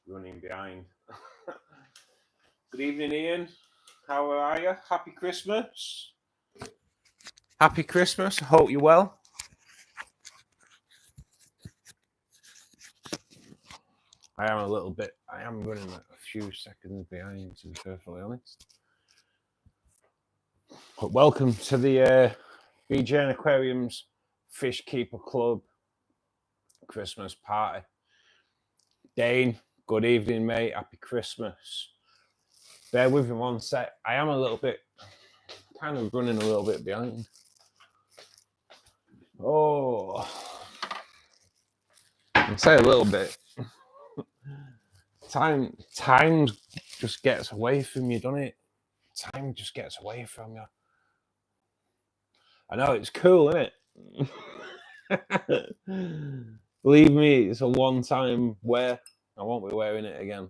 running behind. Good evening, Ian. How are you? Happy Christmas. Happy Christmas. I hope you're well. I am running a few seconds behind, to be perfectly honest. But welcome to the BGN Aquariums Fishkeeper Club Christmas party. Dane, good evening, mate. Happy Christmas. Bear with me one sec. I am kind of running a little bit behind. Oh, I'd say a little bit. Time just gets away from you, doesn't it? Time just gets away from you. I know, it's cool, isn't it? Believe me, it's a one-time wear. I won't be wearing it again.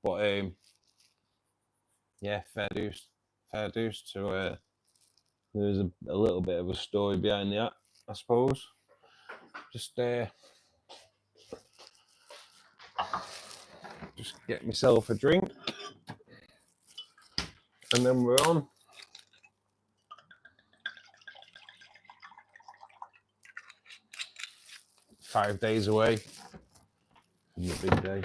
But yeah, fair dues to there's a little bit of a story behind that, I suppose. Just get myself a drink and then we're on. $5 days away from the big day.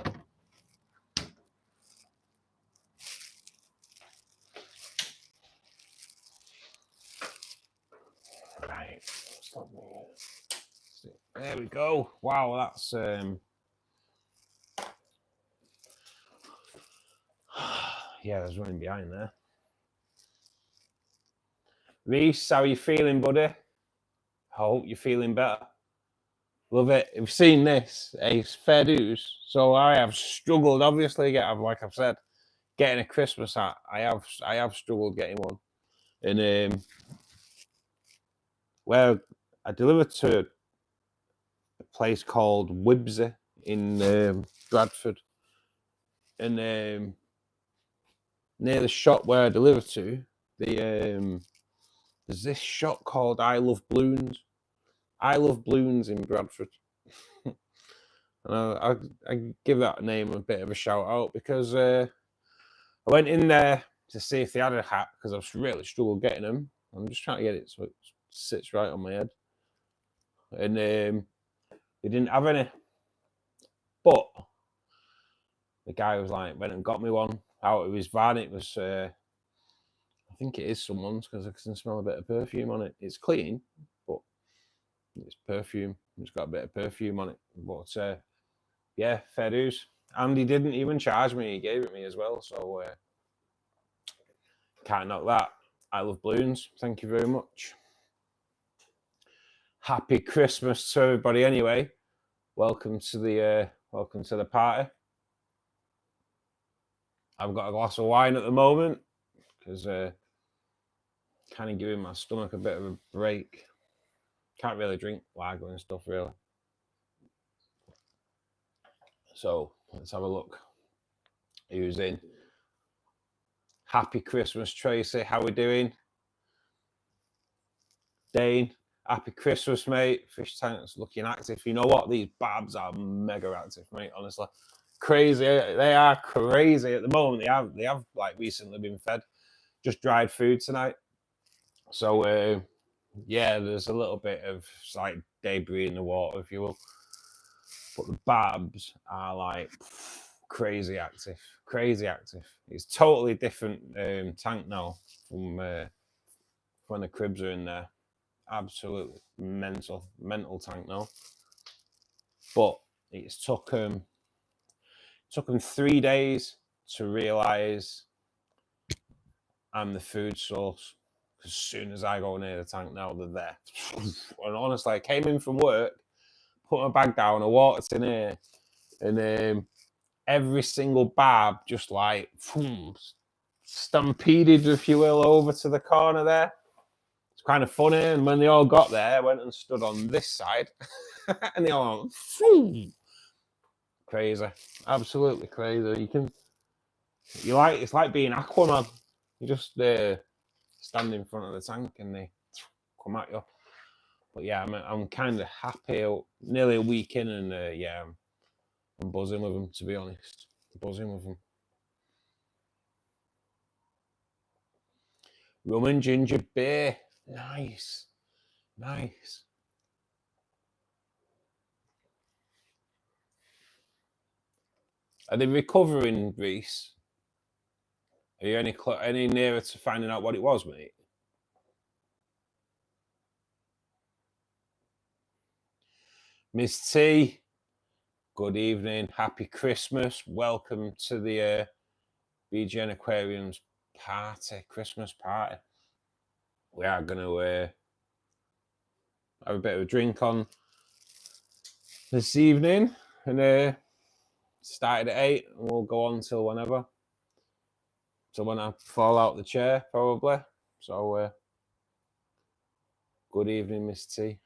Right, there we go. Wow, that's yeah, there's running behind there. Reese, how are you feeling, buddy? I hope you're feeling better. Love it. You've seen this, it's fair dues. So I have struggled, obviously, like I've said, getting a Christmas hat. I have struggled getting one. And where I delivered to a place called Wibsey in Bradford. And near the shop where I delivered to, there's this shop called I Love Balloons. I Love Balloons in Bradford. And I give that name a bit of a shout out because I went in there to see if they had a hat because I've really struggled getting them. I'm just trying to get it so it sits right on my head. And they didn't have any. But the guy was like, went and got me one out of his van. It was, I think it is someone's because I can smell a bit of perfume on it. It's clean, but it's perfume. It's got a bit of perfume on it. But yeah, fair dues. And he didn't even charge me. He gave it me as well. So can't knock that. I Love Balloons. Thank you very much. Happy Christmas to everybody. Anyway, welcome to the party. I've got a glass of wine at the moment because kind of giving my stomach a bit of a break. Can't really drink lager and stuff really. So let's have a look. Who's in? Happy Christmas, Tracy. How we doing? Dane, happy Christmas, mate. Fish tank's looking active. You know what? These babs are mega active, mate. Honestly, crazy. They are crazy at the moment. They have like recently been fed just dried food tonight. So yeah, there's a little bit of like debris in the water, if you will. But the babs are like crazy active. It's totally different tank now from when the cribs are in there. Absolutely mental tank now. But it's took them 3 days to realise I'm the food source. As soon as I go near the tank now, they're there. And honestly, I came in from work, put my bag down, a water tin here, and every single barb just like stampeded, if you will, over to the corner there. It's kind of funny. And when they all got there, I went and stood on this side, and they all crazy, absolutely crazy. It's like being Aquaman. You just stand in front of the tank and they come at you. But yeah, I'm kind of happy. Nearly a week in, and yeah, I'm buzzing with them, to be honest. Buzzing with them. Rum and ginger beer. Nice. Nice. Are they recovering, Reese? Are you any nearer to finding out what it was, mate? Miss T, good evening. Happy Christmas. Welcome to the BGN Aquariums party, Christmas party. We are going to have a bit of a drink on this evening, and started at 8 and we'll go on till whenever. So when I fall out the chair, probably. So good evening, Miss T.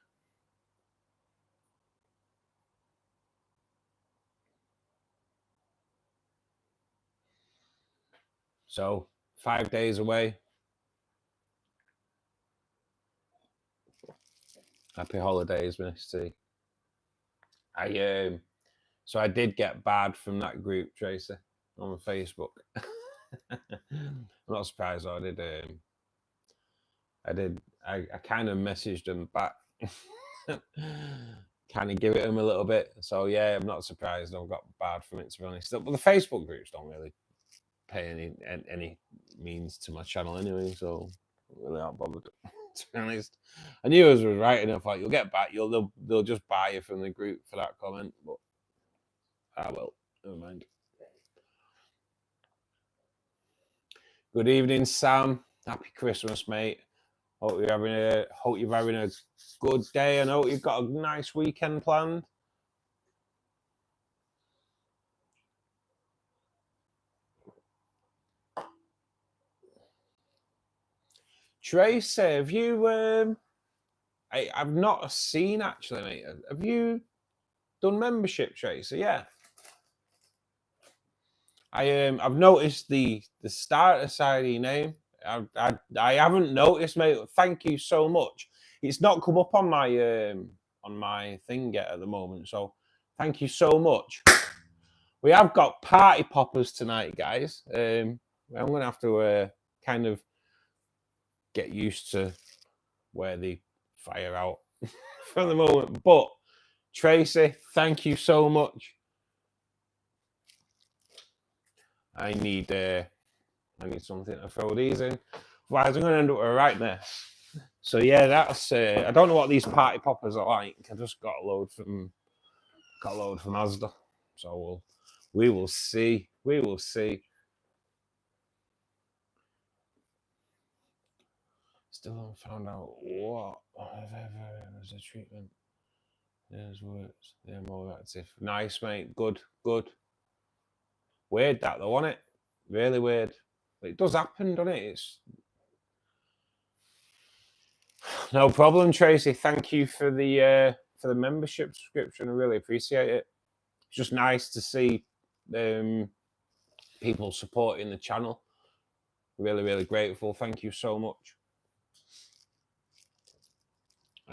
So 5 days away. Happy holidays, Miss T. So I did get bad from that group, Tracy, on Facebook. I'm not surprised though. I kind of messaged them back, kind of give it them a little bit. So yeah, I'm not surprised I've got bad from it, to be honest. But the Facebook groups don't really pay any means to my channel anyway, so I'm really not bothered. To be honest, I knew I was right enough. Like, you'll get back. They'll just buy you from the group for that comment. But well, never mind. Good evening, Sam. Happy Christmas, mate. Hope you're having a good day, and hope you've got a nice weekend planned. Tracy, have you? I've not seen actually, mate. Have you done membership, Tracy? Yeah. I've noticed the starter side of your name. I haven't noticed, mate. Thank you so much. It's not come up on my thing yet at the moment, so thank you so much. We have got party poppers tonight, guys. I'm gonna have to kind of get used to where they fire out for the moment. But Tracy, thank you so much. I need something to throw these in. Otherwise, I'm going to end up with a right mess. So yeah, that's. I don't know what these party poppers are like. I just got a load from Asda. So we will see. We will see. Still haven't found out what was the treatment. There's works. They're more active. Nice, mate. Good. Weird that though, wasn't it? Really weird. It does happen, doesn't it? It's no problem, Tracy. Thank you for the membership subscription. I really appreciate it. It's just nice to see people supporting the channel. Really, really grateful. Thank you so much.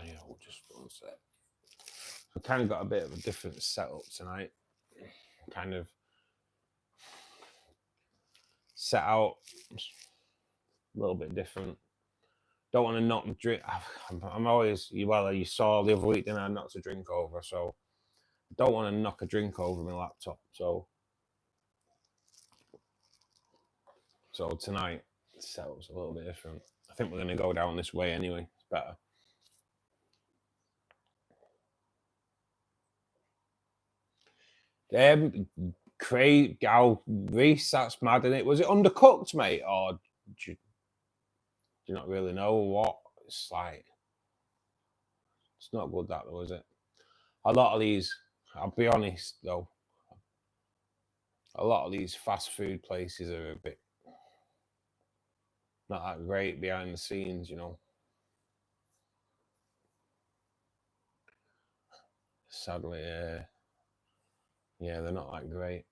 Yeah, we'll just one sec. I've kind of got a bit of a different setup tonight. Kind of set out a little bit different. Don't want to knock the drink. I'm always, well, you saw the other week, didn't I knocked a drink over, so I don't want to knock a drink over my laptop. So tonight, the setup's a little bit different. I think we're going to go down this way anyway. It's better. Craig Gal Reese, that's mad, isn't it? Was it undercooked, mate? Or do you not really know what? It's like, it's not good, that though, is it? A lot of these, I'll be honest though, a lot of these fast food places are a bit not that great behind the scenes, you know. Sadly, yeah, they're not that great.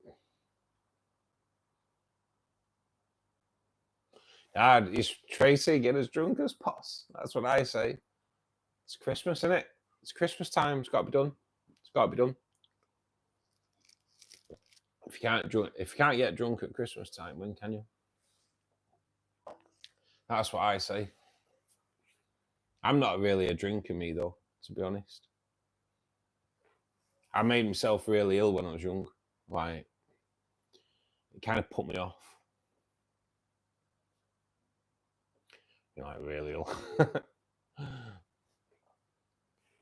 Is Tracy get as drunk as poss? That's what I say. It's Christmas, isn't it? It's Christmas time. It's got to be done. It's got to be done. If you can't get drunk at Christmas time, when can you? That's what I say. I'm not really a drinker, me though, to be honest. I made myself really ill when I was young. Like, it kind of put me off. You're like really ill.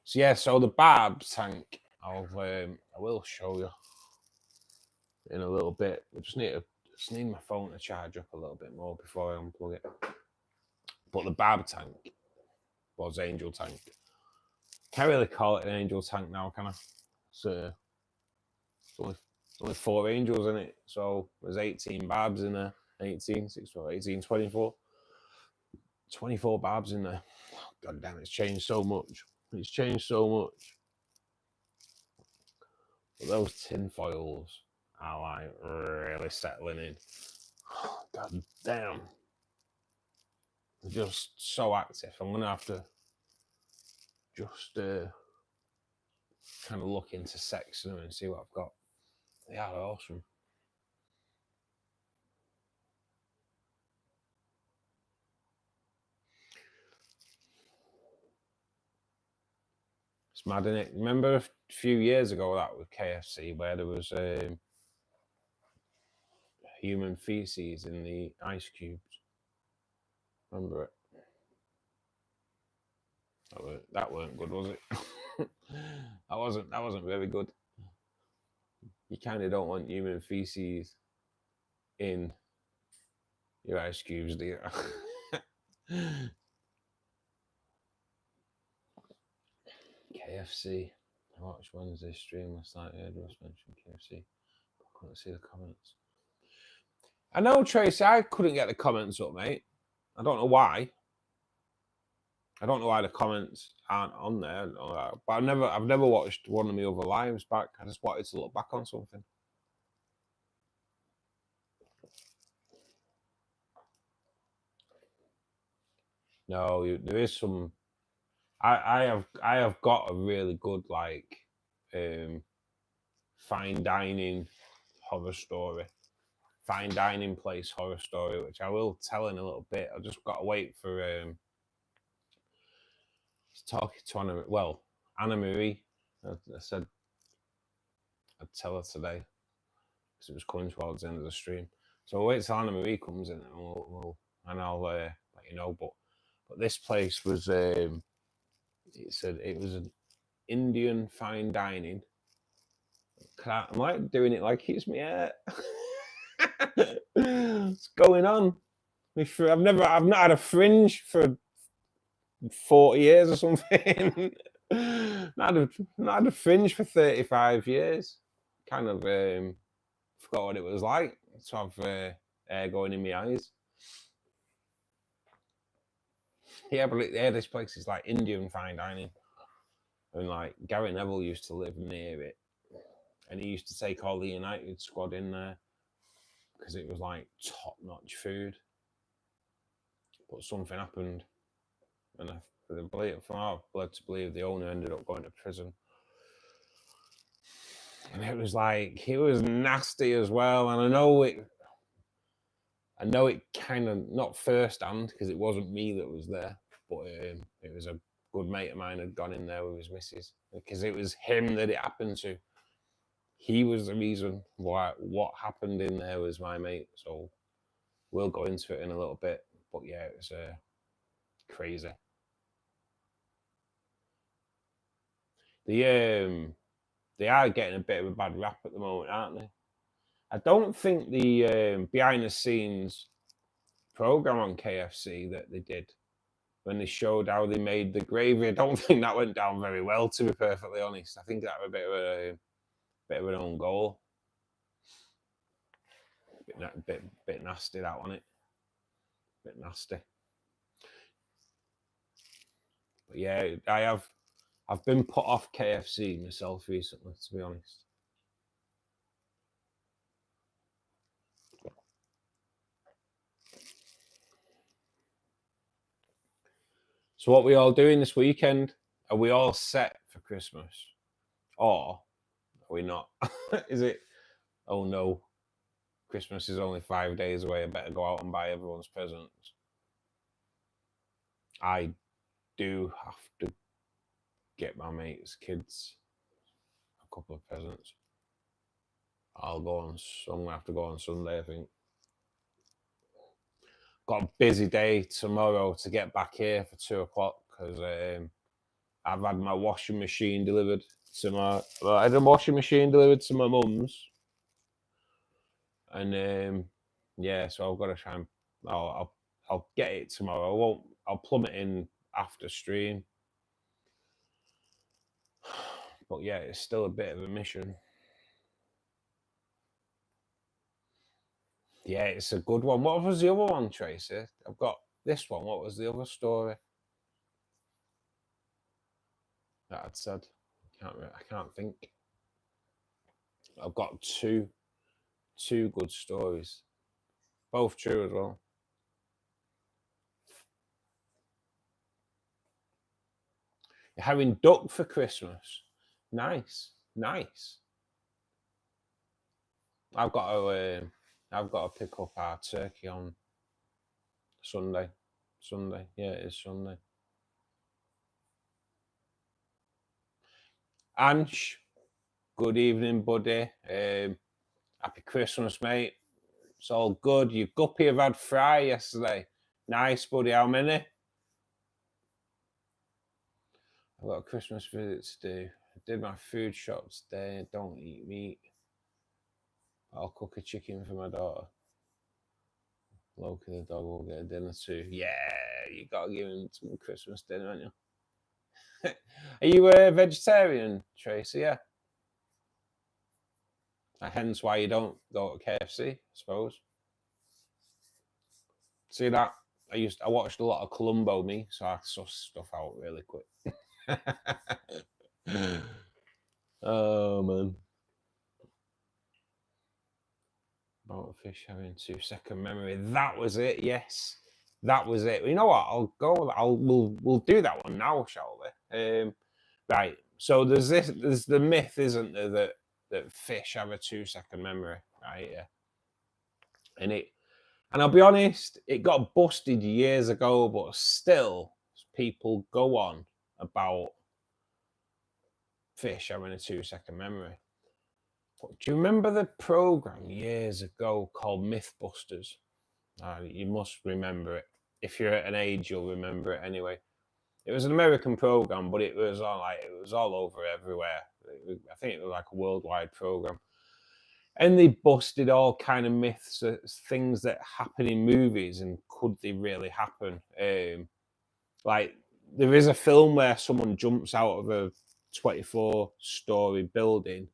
So yeah, so the Barb's tank, I will show you in a little bit. I just need my phone to charge up a little bit more before I unplug it. But the Barb tank was angel tank. Can't really call it an angel tank now, can I? So it's only 4 angels in it. So there's 18 Barbs in there. 18, 16, 18, 24. 24 Barbs in there. God damn, it's changed so much. It's changed so much. But those tin foils are like really settling in. God damn. They're just so active. I'm gonna have to just kind of look into sexing them and see what I've got. They are awesome. It's mad, isn't it? Remember a few years ago that with KFC where there was human feces in the ice cubes? Remember it? That weren't good, was it? that wasn't very good. You kind of don't want human feces in your ice cubes, do you? KFC. I watched Wednesday stream last night. I heard Ross mention KFC. I couldn't see the comments. I know, Tracy, I couldn't get the comments up, mate. I don't know why. I don't know why the comments aren't on there. But I've never watched one of my other lives back. I just wanted to look back on something. No, there is some. I have got a really good like fine dining horror story, fine dining place horror story, which I will tell in a little bit. I just got to wait for talking to Anna Marie. I said I'd tell her today because it was coming towards the end of the stream. So I'll wait till Anna Marie comes in and I'll let you know. But this place was it was an Indian fine dining. I'm like doing it like it's me hair. What's going on? I've not had a fringe for 40 years or something. not had a fringe for 35 years. Kind of forgot what it was like to have air going in my eyes. Yeah, but this place is like Indian fine dining. And like Gary Neville used to live near it. And he used to take all the United squad in there because it was like top-notch food. But something happened, and I'm led to believe the owner ended up going to prison. And it was nasty as well. And I know it kind of not firsthand because it wasn't me that was there, but it was a good mate of mine had gone in there with his missus because it was him that it happened to. He was the reason why what happened in there was my mate. So we'll go into it in a little bit. But yeah, it was crazy. They are getting a bit of a bad rap at the moment, aren't they? I don't think the behind the scenes program on KFC that they did when they showed how they made the gravy, I don't think that went down very well, to be perfectly honest. I think that was a bit of an own goal. Bit nasty, that one, it. Bit nasty. But yeah, I've been put off KFC myself recently, to be honest. So what we all doing this weekend? Are we all set for Christmas? Or are we not? Is it oh no, Christmas is only 5 days away, I better go out and buy everyone's presents. I do have to get my mates' kids a couple of presents. I'm gonna have to go on Sunday, I think. Got a busy day tomorrow to get back here for 2 o'clock because I've had my washing machine delivered to I had a washing machine delivered to my mum's, and yeah, so I've got to try and I'll get it tomorrow. I'll plumb it in after stream, but yeah, it's still a bit of a mission. Yeah, it's a good one. What was the other one, Tracy? I've got this one. What was the other story that I'd said? I can't think. I've got two good stories, both true as well. You're having duck for Christmas. Nice. I've got to pick up our turkey on Sunday. Yeah, it is Sunday. Ange, good evening, buddy. Happy Christmas, mate. It's all good. Your guppy have had fry yesterday. Nice, buddy. How many? I've got a Christmas visit to do. I did my food shop today. Don't eat meat. I'll cook a chicken for my daughter. Loki the dog will get a dinner too. Yeah, you got to give him some Christmas dinner, haven't you? Are you a vegetarian, Tracy? Yeah. Hence why you don't go to KFC, I suppose. See that? I watched a lot of Columbo, me, so I suss stuff out really quick. Oh man. About a fish having 2-second memory. That was it, yes. That was it. You know what? We'll do that one now, shall we? Right. So there's the myth, isn't there, that fish have a 2-second memory, right? Yeah. And I'll be honest, it got busted years ago, but still people go on about fish having a 2-second memory. But do you remember the program years ago called Mythbusters? You must remember it. If you're at an age, you'll remember it anyway. It was an American program, but it was all over everywhere. I think it was like a worldwide program. And they busted all kind of myths, things that happen in movies, and could they really happen? Like there is a film where someone jumps out of a 24-story building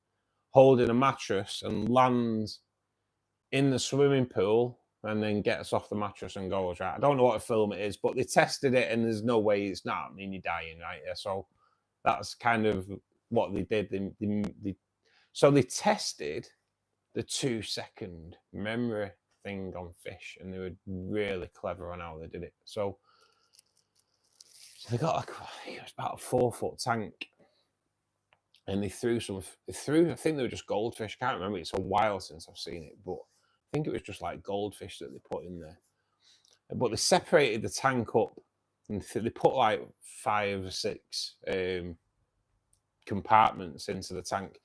holding a mattress and lands in the swimming pool and then gets off the mattress and goes, right. I don't know what a film it is, but they tested it and there's no way it's not. I mean, you're dying, right? Yeah, so that's kind of what they did. So they tested the 2-second memory thing on fish, and they were really clever on how they did it. So they got like, it was about a 4-foot tank, and they threw. I think they were just goldfish. I can't remember. It's a while since I've seen it, but I think it was just like goldfish that they put in there. But they separated the tank up, and they put like 5 or 6 compartments into the tank,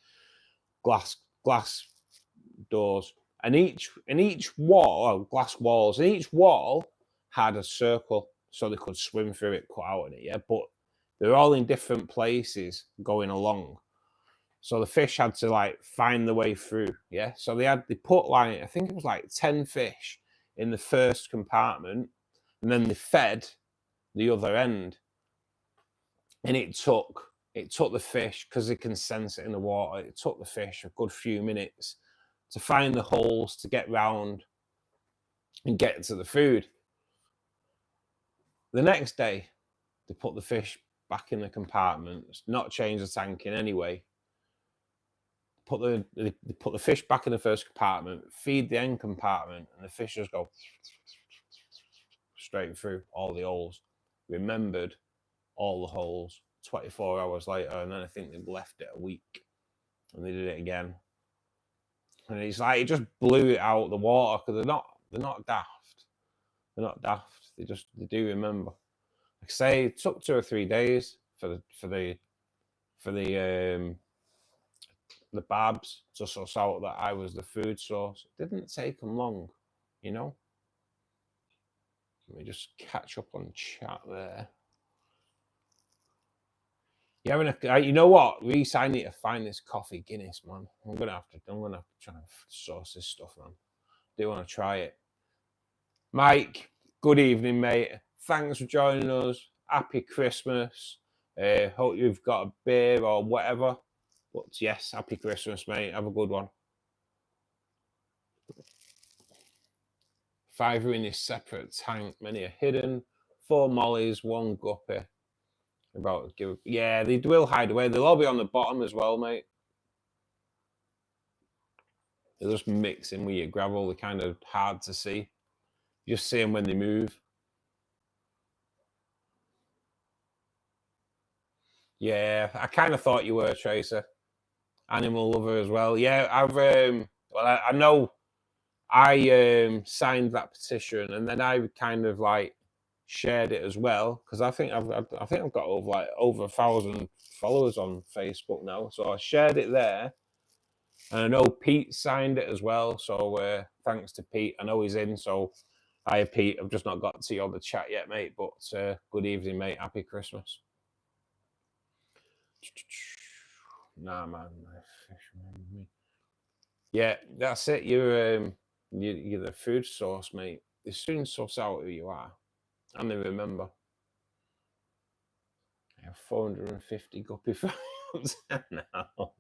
glass doors, and each wall, glass walls, and each wall had a circle so they could swim through it, cut out in it. Yeah, but they're all in different places going along. So the fish had to like find the way through. Yeah. So they put like, I think it was like 10 fish in the first compartment, and then they fed the other end. And it took the fish, because they can sense it in the water, it took the fish a good few minutes to find the holes to get round and get to the food. The next day, they put the fish back in the compartments, not change the tank in any way. They put the fish back in the first compartment, feed the end compartment, and the fish just go straight through all the holes. Remembered all the holes 24 hours later, and then I think they left it a week, and they did it again. And it's like it just blew it out the water because they're not daft. They're not daft. They do remember. Like I say, it took 2 or 3 days for the babs to suss out that I was the food source. It didn't take them long, you know. Let me just catch up on chat there. Yeah, you know what, Reese? I need to find this coffee Guinness, man. I'm gonna have to try and source this stuff, man. Do want to try it. Mike, good evening, mate. Thanks for joining us. Happy Christmas. Hope you've got a beer or whatever. But yes, happy Christmas, mate. Have a good one. 5 are in this separate tank. Many are hidden. 4 mollies, 1 guppy. Yeah, they will hide away. They'll all be on the bottom as well, mate. They're just mixing with your gravel. They're kind of hard to see. You just see them when they move. Yeah, I kind of thought you were, Tracer. Animal lover as well. Yeah, I've well, I know I signed that petition, and then I kind of like shared it as well because I think I've got over 1,000 followers on Facebook now. So I shared it there, and I know Pete signed it as well. So thanks to Pete. I know he's in. So hi, Pete. I've just not got to you on the chat yet, mate. But good evening, mate. Happy Christmas. Nah, man. Yeah, that's it. You're the food source, mate. They soon suss out who you are. And they remember. I have 450 guppy farms now.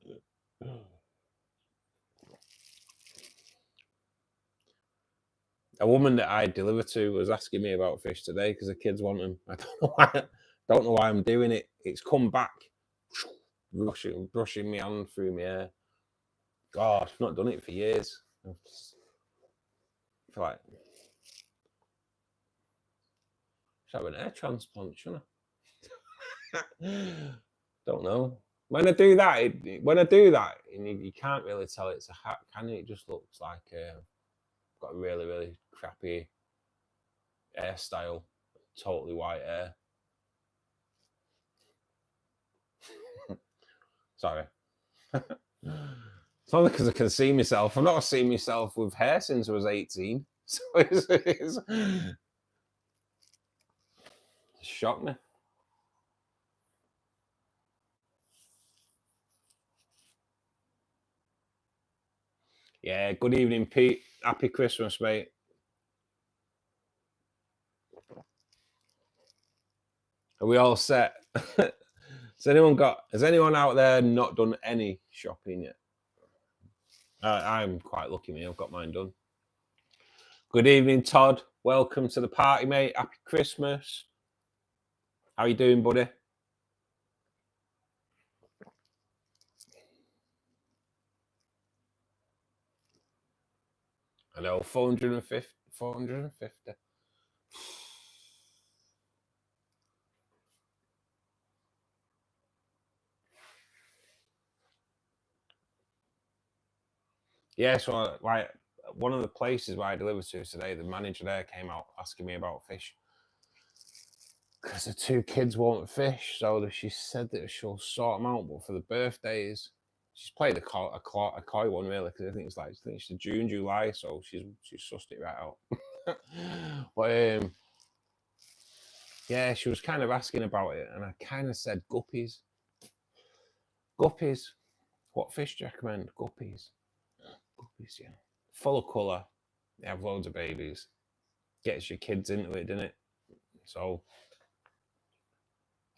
A woman that I deliver to was asking me about fish today because the kids want them. I don't know why I'm doing it. It's come back, brushing me hand through my hair. God, I've not done it for years. I feel like I should have an hair transplant, shouldn't I? Don't know. When I do that, you can't really tell it's a hat, can you? It just looks like got a really, really crappy hairstyle, totally white hair. Sorry. It's only because I can see myself. I've not seen myself with hair since I was 18. So it's shocked me. Yeah, good evening, Pete. Happy Christmas, mate. Are we all set? Has anyone out there not done any shopping yet? I'm quite lucky, me. I've got mine done. Good evening, Todd. Welcome to the party, mate. Happy Christmas. How you doing, buddy? I know, 450. Yeah, so like one of the places where I delivered to today, the manager there came out asking me about fish because the 2 kids won't fish. So she said that she'll sort them out, but for the birthdays, she's played a coy one really because I think it's the June, July, so she's sussed it right out. But yeah, she was kind of asking about it, and I kind of said guppies. Guppies. What fish do you recommend? Guppies. Guppies, yeah. Full of colour. They have loads of babies. Gets your kids into it, doesn't it? So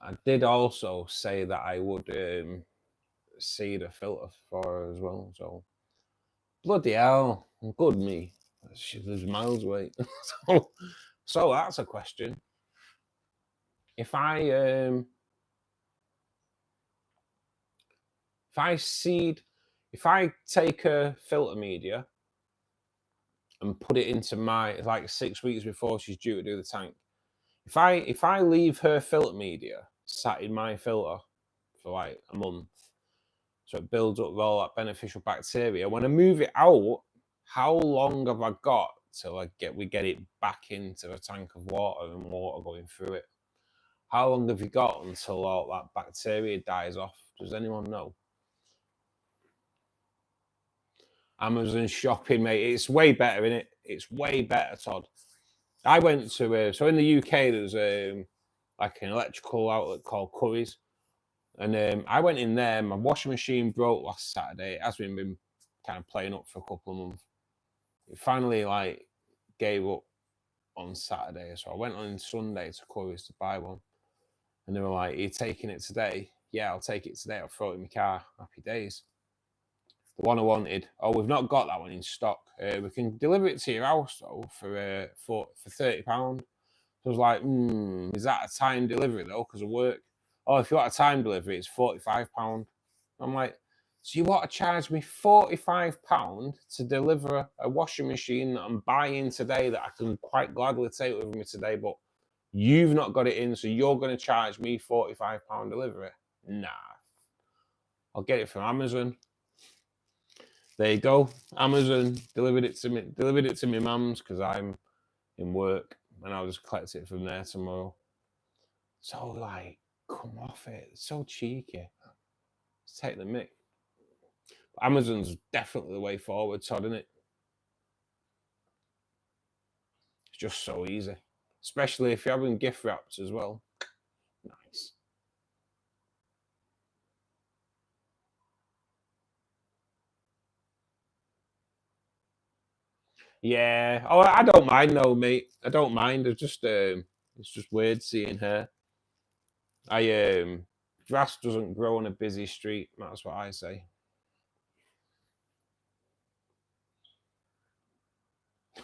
I did also say that I would seed a filter for her as well. So bloody hell, good me. She lives miles away. so that's a question. If I take a filter media and put it into my, like 6 weeks before she's due to do the tank, if I leave her filter media sat in my filter for like a month, So it builds up all that beneficial bacteria. When I move it out, how long have I got till we get it back into a tank of water and water going through it? How long have you got until all that bacteria dies off? Does anyone know? Amazon shopping, mate. It's way better, isn't it? It's way better, Todd. I went to so in the UK there's like an electrical outlet called Curry's, and I went in there. My washing machine broke last Saturday. It has been kind of playing up for a couple of months. It finally like gave up on Saturday, so I went on Sunday to Curry's to buy one, and they were like, "Are you taking it today?" "Yeah, I'll take it today. I'll throw it in my car." Happy days. The one I wanted. Oh, we've not got that one in stock. We can deliver it to your house though for £30. So I was like, is that a time delivery though? Because of work. Oh, if you want a time delivery, it's £45. I'm like, so you want to charge me £45 to deliver a washing machine that I'm buying today that I can quite gladly take with me today, but you've not got it in, so you're going to charge me £45 delivery? Nah. I'll get it from Amazon. There you go. Amazon delivered it to me mum's because I'm in work, and I'll just collect it from there tomorrow. So like, come off it. It's so cheeky. Let's take the mick. But Amazon's definitely the way forward, Todd, isn't it? It's just so easy. Especially if you're having gift wraps as well. Nice. Yeah. Oh, I don't mind though, mate. I don't mind. It's just weird seeing her. Grass doesn't grow on a busy street. That's what I say.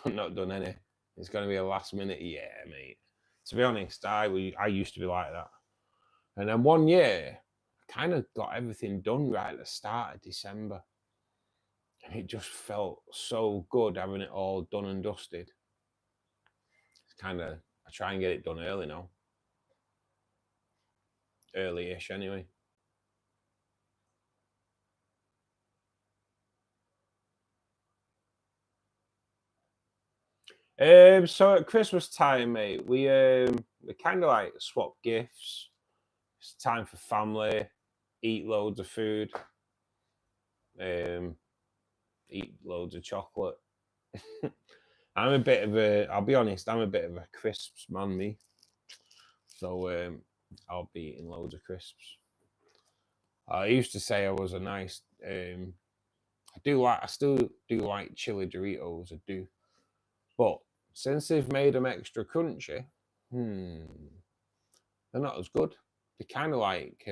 I'm not done any. It's going to be a last minute. Yeah, mate. To be honest, I used to be like that. And then one year, I kind of got everything done right at the start of December. And it just felt so good having it all done and dusted. It's kind of, I try and get it done early now. Early-ish anyway. So at Christmas time, mate, we kind of like swap gifts. It's time for family, eat loads of food, eat loads of chocolate. I'm a bit of a, I'll be honest, I'm a bit of a crisps man, me. So I'll be eating loads of crisps. I used to say I was a nice, I still do like chili Doritos, I do. But since they've made them extra crunchy, they're not as good. They're kind of like,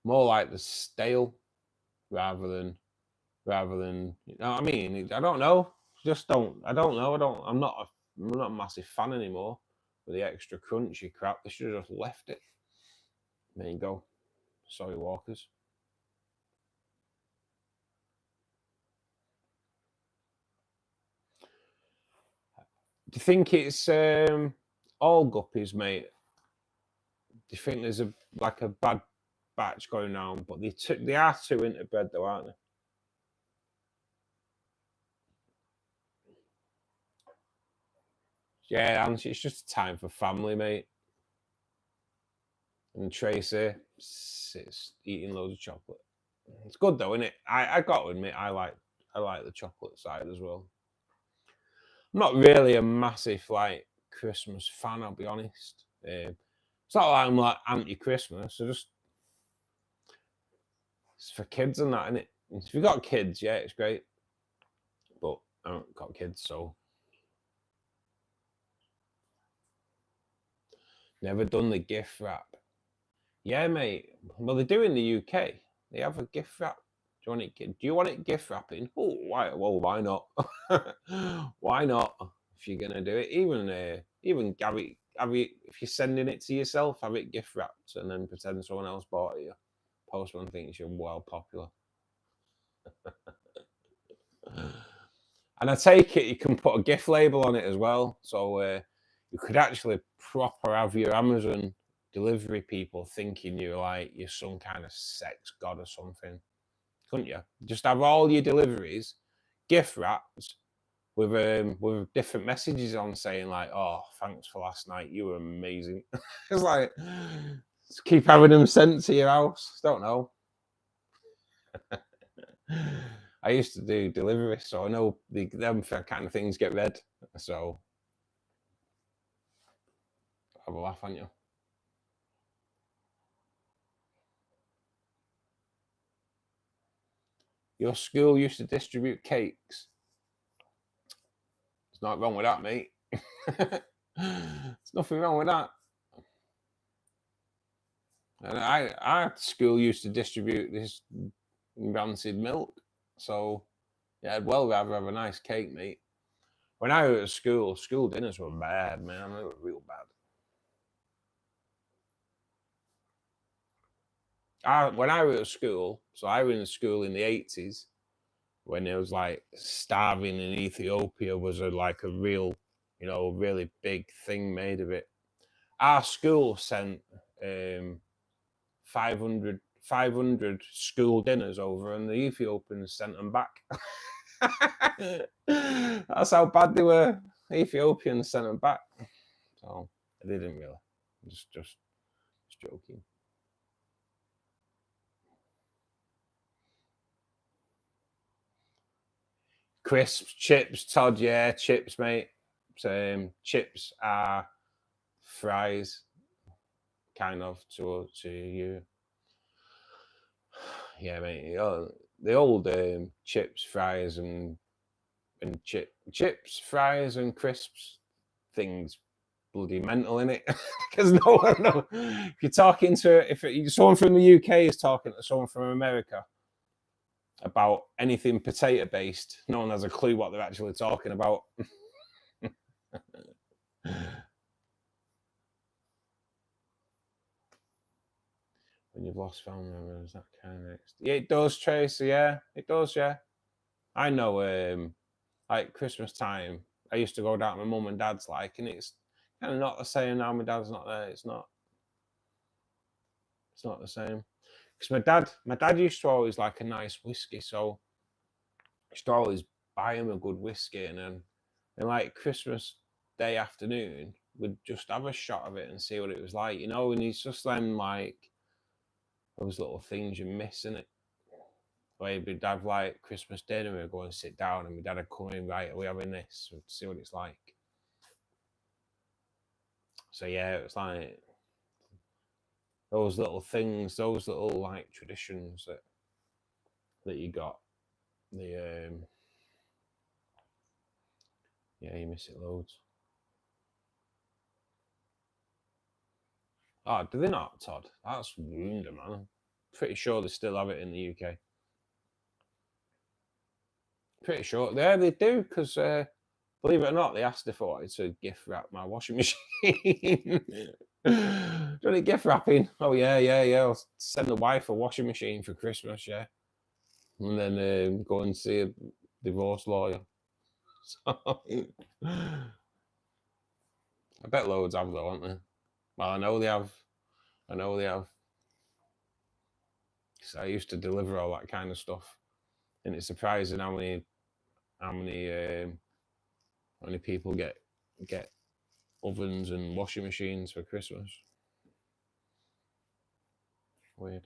more like the stale rather than, you know what I mean? I don't know. I don't know. I'm not a massive fan anymore with the extra crunchy crap. They should have just left it. There you go. Sorry, walkers. Do you think it's all guppies, mate? Do you think there's a bad batch going on? But they are too interbred though, aren't they? Yeah, and it's just time for family, mate. And Tracy sits eating loads of chocolate. It's good though, isn't it? I got to admit, I like the chocolate side as well. I'm not really a massive like Christmas fan, I'll be honest. It's not like I'm like anti-Christmas. It's for kids and that, innit? If you've got kids, yeah, it's great. But I haven't got kids, so never done the gift wrap. Yeah, mate. Well, they do in the UK. They have a gift wrap. Do you want it gift wrapping? Oh, why? Well, why not? Why not? If you're gonna do it, even Gary, if you're sending it to yourself, have it gift wrapped and then pretend someone else bought it. Postman thinks you're well popular. And I take it you can put a gift label on it as well, so you could actually proper have your Amazon delivery people thinking you're some kind of sex god or something, couldn't you? Just have all your deliveries gift wrapped with different messages on saying like, "Oh, thanks for last night. You were amazing." It's like, just keep having them sent to your house. Don't know. I used to do delivery, so I know them kind of things get read. So have a laugh, aren't you? Your school used to distribute cakes. There's nothing wrong with that, mate. There's nothing wrong with that. And our school used to distribute this rancid milk. So yeah, I'd well rather have a nice cake, mate. When I was at school dinners were bad, man. They were real bad. When I was at school, so I was in school in the 80s, when it was like starving in Ethiopia was a real, really big thing made of it. Our school sent 500 school dinners over, and the Ethiopians sent them back. That's how bad they were. The Ethiopians sent them back. So they didn't really. Just joking. Crisps, chips, Todd, yeah, chips, mate. Chips are fries, kind of, to you. Yeah, mate. The old chips, fries, and chips, fries, and crisps things, bloody mental, in it. Because no one knows. If you're talking to, if someone from the UK is talking to someone from America about anything potato based, no one has a clue what they're actually talking about. When you've lost family members, that kind of, yeah, it does, Tracy. Yeah, it does. Yeah, I know. Like Christmas time, I used to go down to my mum and dad's, and it's kind of not the same now. My dad's not there. It's not the same. Because my dad used to always like a nice whiskey, so I used to always buy him a good whiskey, and then like Christmas Day afternoon, we'd just have a shot of it and see what it was like, and he's just then like those little things you miss, in it. Where we'd have like Christmas dinner, and we'd go and sit down, and my dad would come in, right, are we having this? We'd see what it's like. So yeah, it was like those little things, those little like traditions that you got. Yeah, you miss it loads. Oh, do they not, Todd? That's ruined, man. Pretty sure they still have it in the UK. Pretty sure. Yeah, they do, because believe it or not, they asked if I wanted to gift wrap my washing machine. Do you want gift wrapping? Oh, yeah. I'll send the wife a washing machine for Christmas, yeah. And then go and see a divorce lawyer. So, I bet loads have, though, aren't they? Well, I know they have. Because I used to deliver all that kind of stuff. And it's surprising how many people get ovens and washing machines for Christmas. Weird.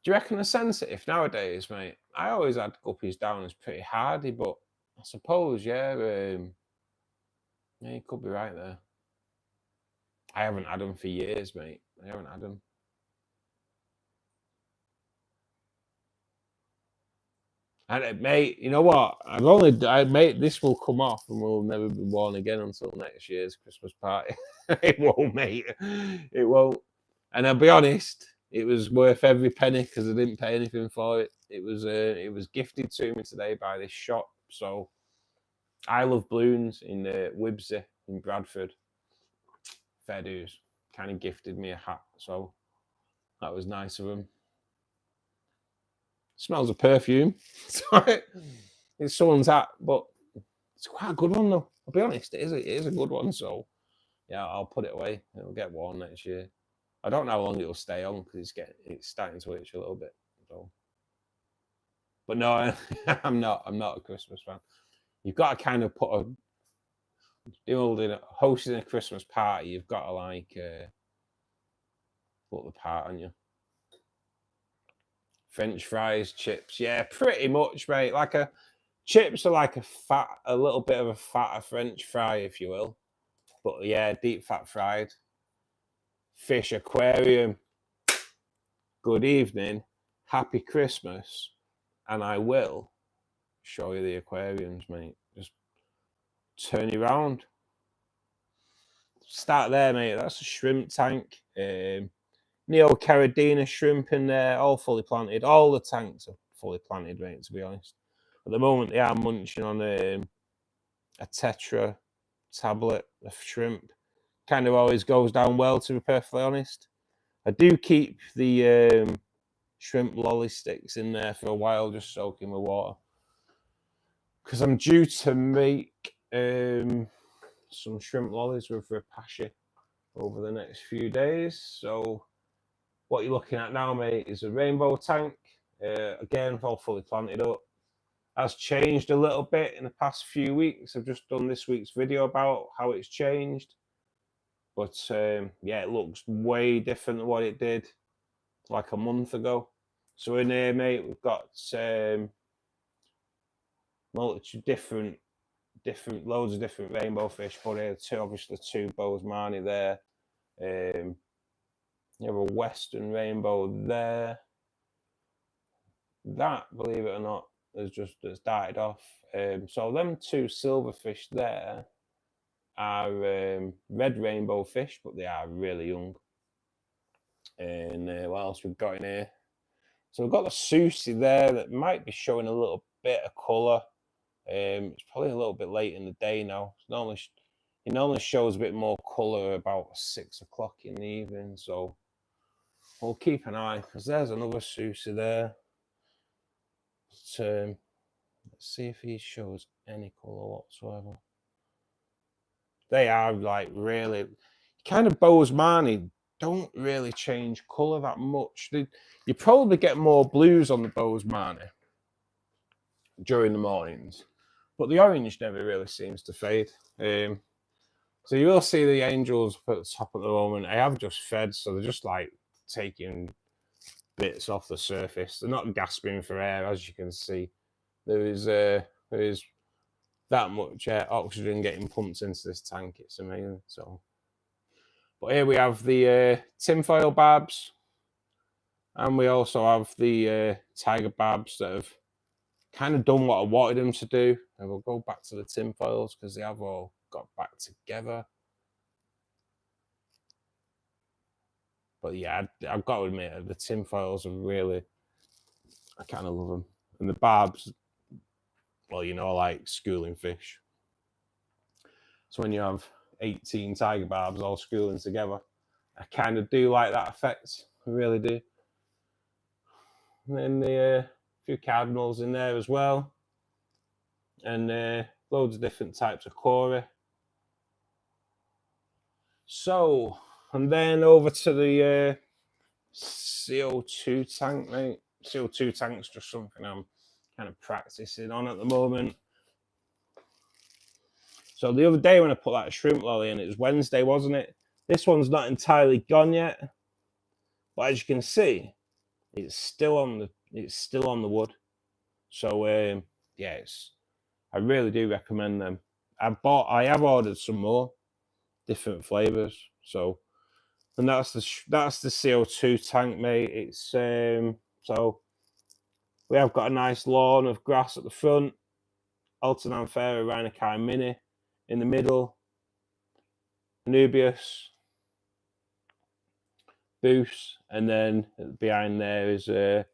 Do you reckon they're sensitive nowadays, mate? I always had guppies down as pretty hardy, but I suppose, yeah, you could be right there. I haven't had them for years, mate. I haven't had them. And mate, you know what? Mate, this will come off and will never be worn again until next year's Christmas party. It won't, mate. It won't. And I'll be honest, it was worth every penny because I didn't pay anything for it. It was gifted to me today by this shop. So I Love Balloons in Wibsey in Bradford. Fair dues. Kind of gifted me a hat. So that was nice of them. Smells of perfume. It's someone's hat, but It's quite a good one though. I'll be honest, it is a good one. So yeah, I'll put it away. It'll get worn next year. I don't know how long it'll stay on because it's starting to itch a little bit. So, but no, I'm not a Christmas fan. You've got to kind of hosting a Christmas party. You've got to like put the part on you. French fries, chips, yeah, pretty much, mate. Chips are like a little bit of a fatter French fry, if you will. But yeah, deep fat fried. Fish aquarium. Good evening. Happy Christmas. And I will show you the aquariums, mate. Just turn you around. Start there, mate. That's a shrimp tank. Neo-Caridina shrimp in there, all fully planted. All the tanks are fully planted, mate, to be honest. At the moment, they are munching on a tetra tablet of shrimp. Kind of always goes down well, to be perfectly honest. I do keep the shrimp lolly sticks in there for a while, just soaking with water. Because I'm due to make some shrimp lollies with rapashi over the next few days. So what you're looking at now, mate, is a rainbow tank. Again, all fully planted up. Has changed a little bit in the past few weeks. I've just done this week's video about how it's changed. But yeah, it looks way different than what it did like a month ago. So in here, mate, we've got multitude loads of different rainbow fish. But here, obviously two Bosemani there. You have a western rainbow there. That, believe it or not, has died off. So them two silverfish there are red rainbow fish, but they are really young. And what else we've got in here? So we've got the Susie there that might be showing a little bit of colour. It's probably a little bit late in the day now. It normally shows a bit more colour about 6 o'clock in the evening. So we'll keep an eye, because there's another Susie there. But, let's see if he shows any colour whatsoever. They are like really kind of Bosemani don't really change colour that much. You probably get more blues on the Bosemani during the mornings, but the orange never really seems to fade. So you will see the angels up at the top at the moment. I have just fed, so they're just like taking bits off the surface. They're not gasping for air, as you can see. There is that much oxygen getting pumped into this tank. It's amazing. So, but here we have the tinfoil barbs, and we also have the tiger barbs that have kind of done what I wanted them to do. And we'll go back to the tinfoils because they have all got back together. But yeah, I've got to admit, the tinfoils are really, I kind of love them. And the barbs, well, you know, like schooling fish. So when you have 18 tiger barbs all schooling together, I kind of do like that effect. I really do. And then the few cardinals in there as well. And loads of different types of cory. So, and then over to the CO2 tank, mate. CO2 tank's just something I'm kind of practicing on at the moment. So the other day when I put that shrimp lolly in, it was Wednesday, wasn't it? This one's not entirely gone yet, but as you can see, it's still on the wood. So yeah, I really do recommend them. I have ordered some more different flavors. So, and that's the CO2 tank, mate. It's so we have got a nice lawn of grass at the front. Alternanthera rhinicae mini in the middle. Anubius, Boos, and then behind there is a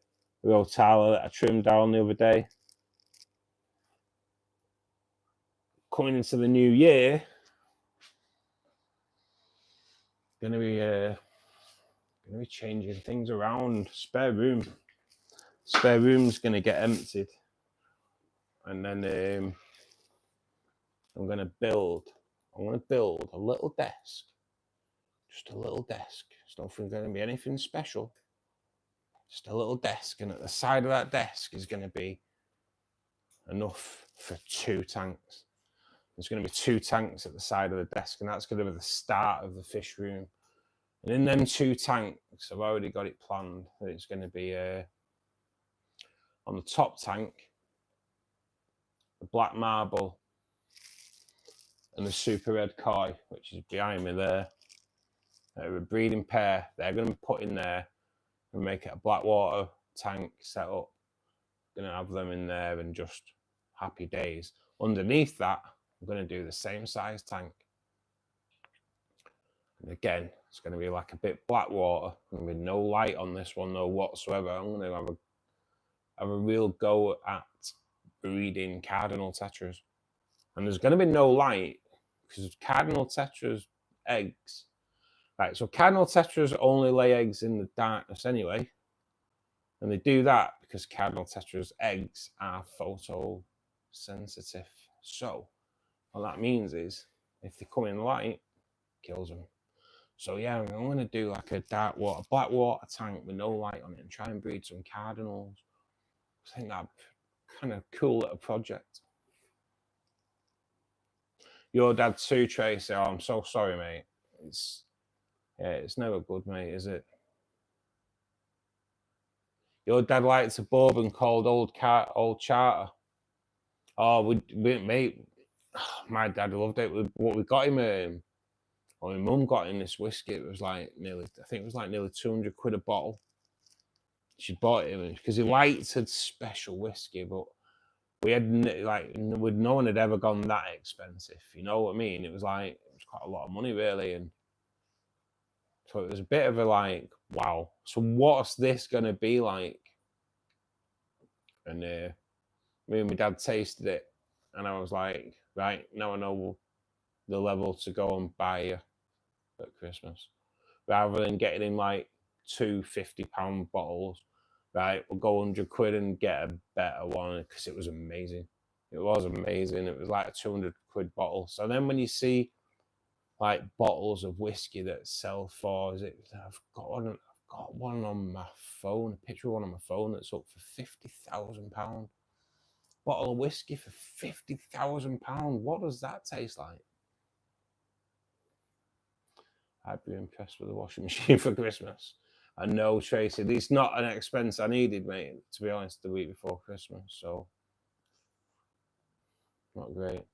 Rotala that I trimmed down the other day. Coming into the new year, gonna be changing things around. Spare room's gonna get emptied, and then I'm going to build a little desk. Just a little desk. It's not going to be anything special. Just a little desk. And at the side of that desk is going to be enough for 2 tanks. There's going to be 2 tanks at the side of the desk, and that's going to be the start of the fish room. And in them 2 tanks, I've already got it planned. It's going to be on the top tank, the black marble and the super red koi, which is behind me there. They're a breeding pair. They're going to be put in there and make it a black water tank set up. Going to have them in there and just happy days. Underneath that, I'm going to do the same size tank. And again, it's going to be like a bit black water. There's going to be no light on this one, no whatsoever. I'm going to have a real go at breeding cardinal tetras. And there's going to be no light because cardinal tetras eggs. Right, so cardinal tetras only lay eggs in the darkness anyway. And they do that because cardinal tetras eggs are photosensitive. So what that means is if they come in light, it kills them. So yeah, I'm going to do like a black water tank with no light on it and try and breed some cardinals. I think that'd kind of cool little project. Your dad too, Tracy. Oh, I'm so sorry, mate. It's never good, mate, is it? Your dad likes a bourbon called Old Charter. Oh, mate. My dad loved it. What we got him, my mum got him this whiskey. It was like nearly 200 quid a bottle. She bought it because he liked a special whiskey, but we had no one had ever gone that expensive. You know what I mean? It was quite a lot of money, really, and so it was a bit of a like, wow. So what's this gonna be like? And me and my dad tasted it, and I was like, right, now I know the level to go and buy you at Christmas, rather than getting in like 2 £50 bottles. Right, we'll go 100 quid and get a better one because it was amazing. It was amazing. It was like a 200 quid bottle. So then when you see like bottles of whiskey that sell for, I've got one on my phone, a picture of one on my phone that's up for £50,000. Bottle of whiskey for £50,000. What does that taste like? I'd be impressed with a washing machine for Christmas. I know, Tracy, it's not an expense I needed, mate, to be honest, the week before Christmas, so not great.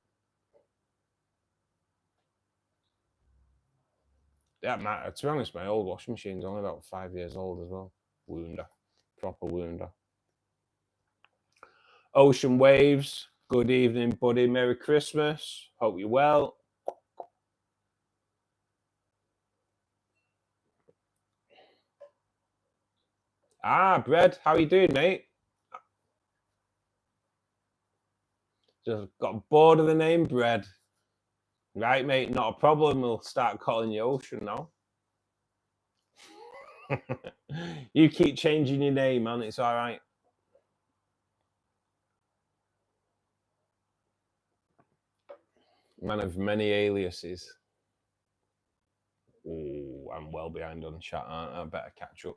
That matter. To be honest, my old washing machine's only about 5 years old as well. Wounder. Proper wounder. Ocean Waves, good evening, buddy. Merry Christmas. Hope you're well. Bread, how you doing, mate? Just got bored of the name Bread. Right, mate, not a problem. We'll start calling you Ocean now. You keep changing your name, man. It's all right. Man of many aliases. Oh, I'm well behind on chat, aren't I? I better catch up.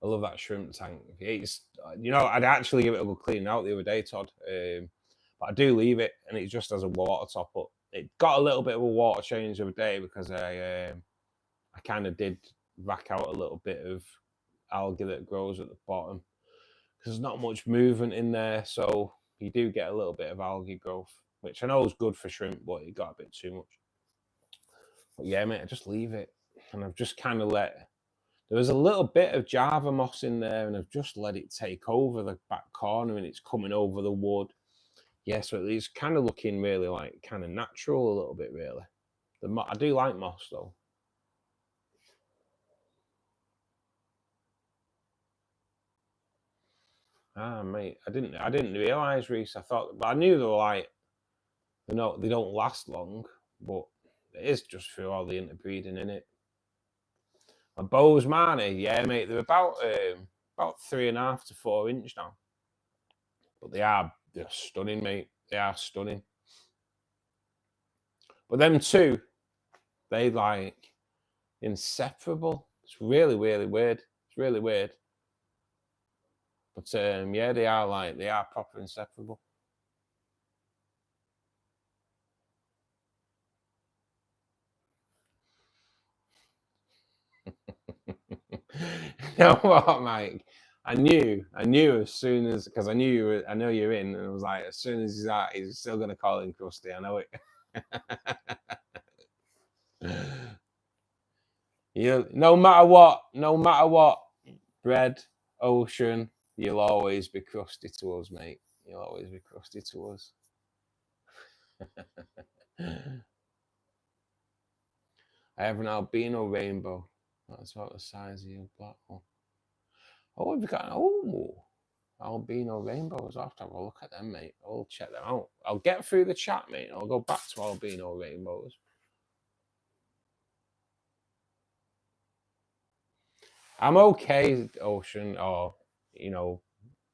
I love that shrimp tank. I'd actually give it a good clean out the other day, Todd. But I do leave it, and it just has a water top up. It got a little bit of a water change the other day because I kind of did vac out a little bit of algae that grows at the bottom because there's not much movement in there, so you do get a little bit of algae growth, which I know is good for shrimp, but it got a bit too much. But yeah, mate, I just leave it, and I've just kind of there was a little bit of Java moss in there, and I've just let it take over the back corner, and it's coming over the wood. Yeah, so it's kind of looking really like kind of natural a little bit, really. I do like moss though. Mate, I didn't realise, Reese. I thought, but I knew they were like, they don't last long, but it is just through all the interbreeding in it. My Bose Marnie, yeah, mate, they're about 3.5 to 4 inch now, but they're stunning, mate. They are stunning. But them two, they like inseparable. It's really, really weird. It's really weird. But yeah, they are proper inseparable. You know what, Mike? I knew as soon as, because I know you're in, and I was like, as soon as he's out, he's still gonna call him Krusty. I know it. You, no matter what, bread, ocean, you'll always be Krusty to us, mate. You'll always be Krusty to us. I have an albino rainbow. That's about the size of your black one. Oh, we've got albino rainbows. I'll have to have a look at them, mate. I'll check them out. I'll get through the chat, mate. I'll go back to albino rainbows. I'm okay, Ocean, or, you know,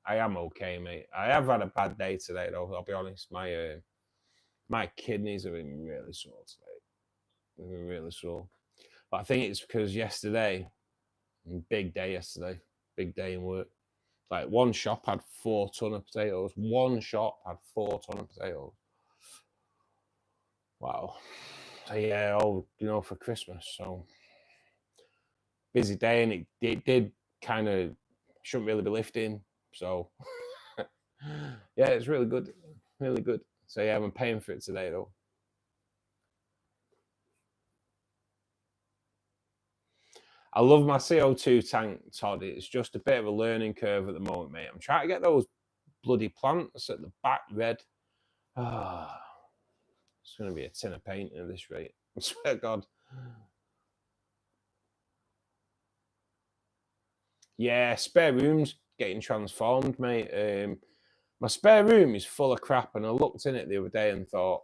I am okay, mate. I have had a bad day today, though. I'll be honest. My kidneys have been really sore today. They've been really sore. But I think it's because yesterday, big day yesterday, big day in work. Like, one shop had 4 ton of potatoes. One shop had 4 ton of potatoes. Wow. So yeah, all, you know, for Christmas. So busy day, and it did kind of, shouldn't really be lifting. So yeah, it's really good. Really good. So yeah, I'm paying for it today though. I love my CO2 tank, Todd. It's just a bit of a learning curve at the moment, mate. I'm trying to get those bloody plants at the back red. Ah, it's going to be a tin of paint at this rate. I swear to God. Yeah, spare room's getting transformed, mate. My spare room is full of crap, and I looked in it the other day and thought,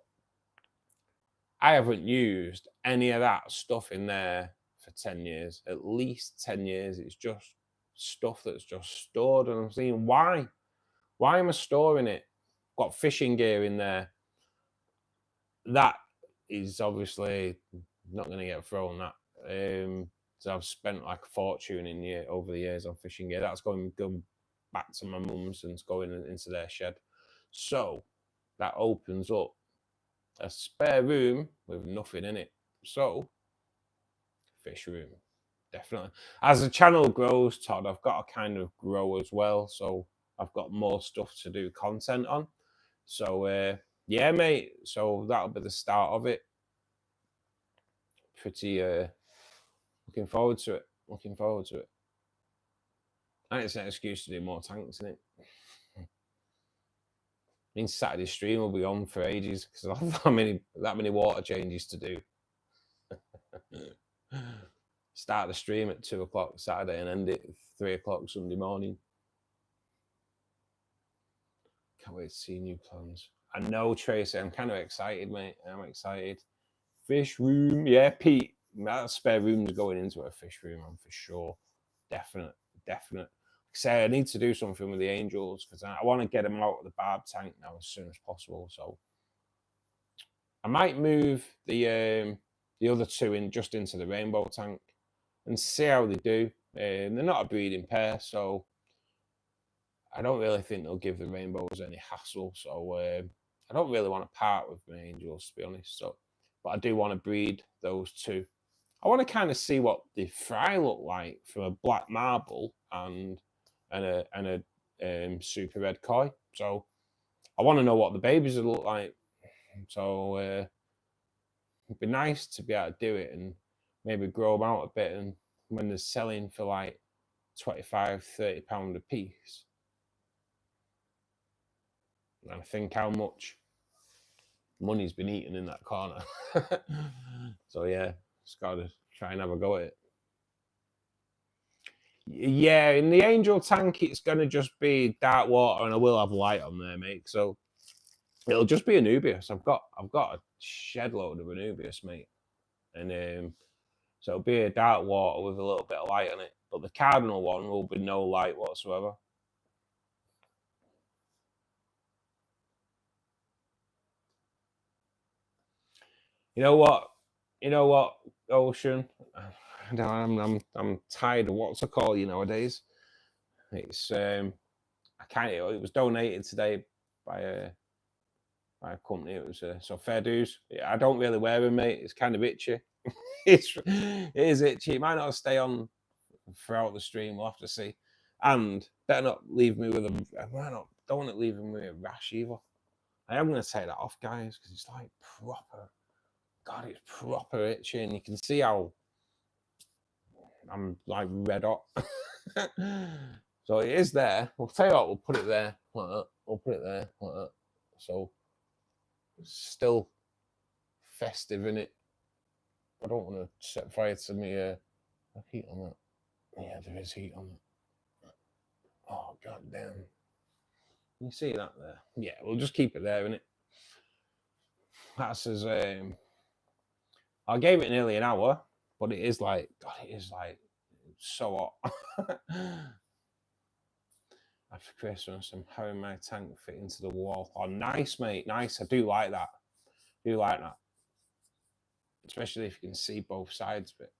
I haven't used any of that stuff in there for 10 years, at least 10 years. It's just stuff that's just stored, and I'm thinking, why? Why am I storing it? Got fishing gear in there. That is obviously not going to get thrown. That so I've spent like a fortune over the years on fishing gear. That's going back to my mum's and it's going into their shed. So that opens up a spare room with nothing in it. So fish room, definitely. As the channel grows, Todd, I've got to kind of grow as well. So I've got more stuff to do content on. So yeah, mate. So that'll be the start of it. Pretty looking forward to it. Looking forward to it. And it's an excuse to do more tanks, isn't it? I mean, Saturday stream will be on for ages because I'll have that many water changes to do. Start the stream at 2 o'clock Saturday and end it at 3 o'clock Sunday morning. Can't wait to see new plans. I know, Tracy. I'm kind of excited, mate. I'm excited. Fish room, yeah, Pete. That spare room's going into a fish room, I'm for sure. Definite. Say I need to do something with the angels because I want to get them out of the barb tank now as soon as possible. So I might move the other two into the rainbow tank and see how they do. They're not a breeding pair, so I don't really think they'll give the rainbows any hassle. So I don't really want to part with my angels, to be honest. So, but I do want to breed those two. I want to kind of see what the fry look like from a black marble and a super red koi. So I want to know what the babies will look like. So it'd be nice to be able to do it and maybe grow them out a bit. And when they're selling for like £25-30 a piece, and I think how much money's been eaten in that corner. So yeah, just gotta try and have a go at it. Yeah, in the angel tank, it's gonna just be dark water, and I will have light on there, mate. So it'll just be Anubias. I've got a shed load of Anubias, mate, and so it'll be a dark water with a little bit of light on it. But the cardinal one will be no light whatsoever. You know what? You know what, Ocean? I'm tired of what's it called you nowadays. It's it was donated today by a company. It was so fair dues. Yeah, I don't really wear them, mate. It's kind of itchy. It is itchy. It might not stay on throughout the stream. We'll have to see. And better not leave me with a. Don't want to leave him with a rash either. I am going to take that off, guys, because it's like proper. God, it's proper itchy, and you can see how I'm like red hot. So it is there. We'll tell you what, we'll put it there like that. We'll put it there like that. So it's still festive in it. I don't want to set fire to me heat on that. Yeah, there is heat on it. Oh, god damn. You see that there? Yeah, we'll just keep it there, innit? That's as I gave it nearly an hour, but it is like, God, it is like so hot. After Christmas, I'm having my tank fit into the wall. Oh, nice, mate. Nice. I do like that. I do like that. Especially if you can see both sides of it.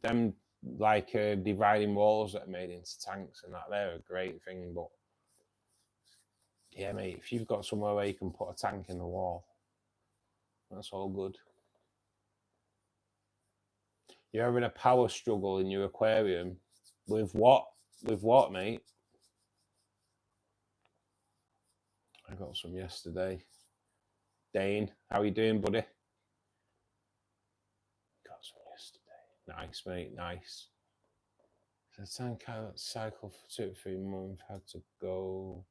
Them like dividing walls that are made into tanks and that, they're a great thing. But yeah, mate, if you've got somewhere where you can put a tank in the wall, that's all good. You're having a power struggle in your aquarium. With what? With what, mate? I got some yesterday. Dane, how are you doing, buddy? Got some yesterday. Nice, mate, nice. The tank out cycle for 2 or 3 months had to go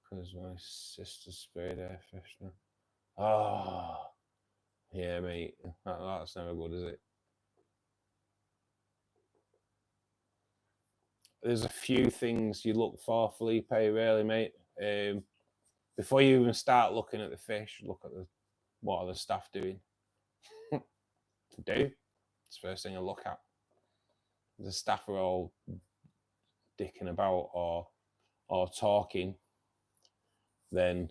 because my sister sprayed air freshener. Oh, yeah, mate. That's never good, is it? There's a few things you look for, Felipe, really, mate. Before you even start looking at the fish, look at what are the staff doing. It's the first thing I look at. If the staff are all dicking about or talking, then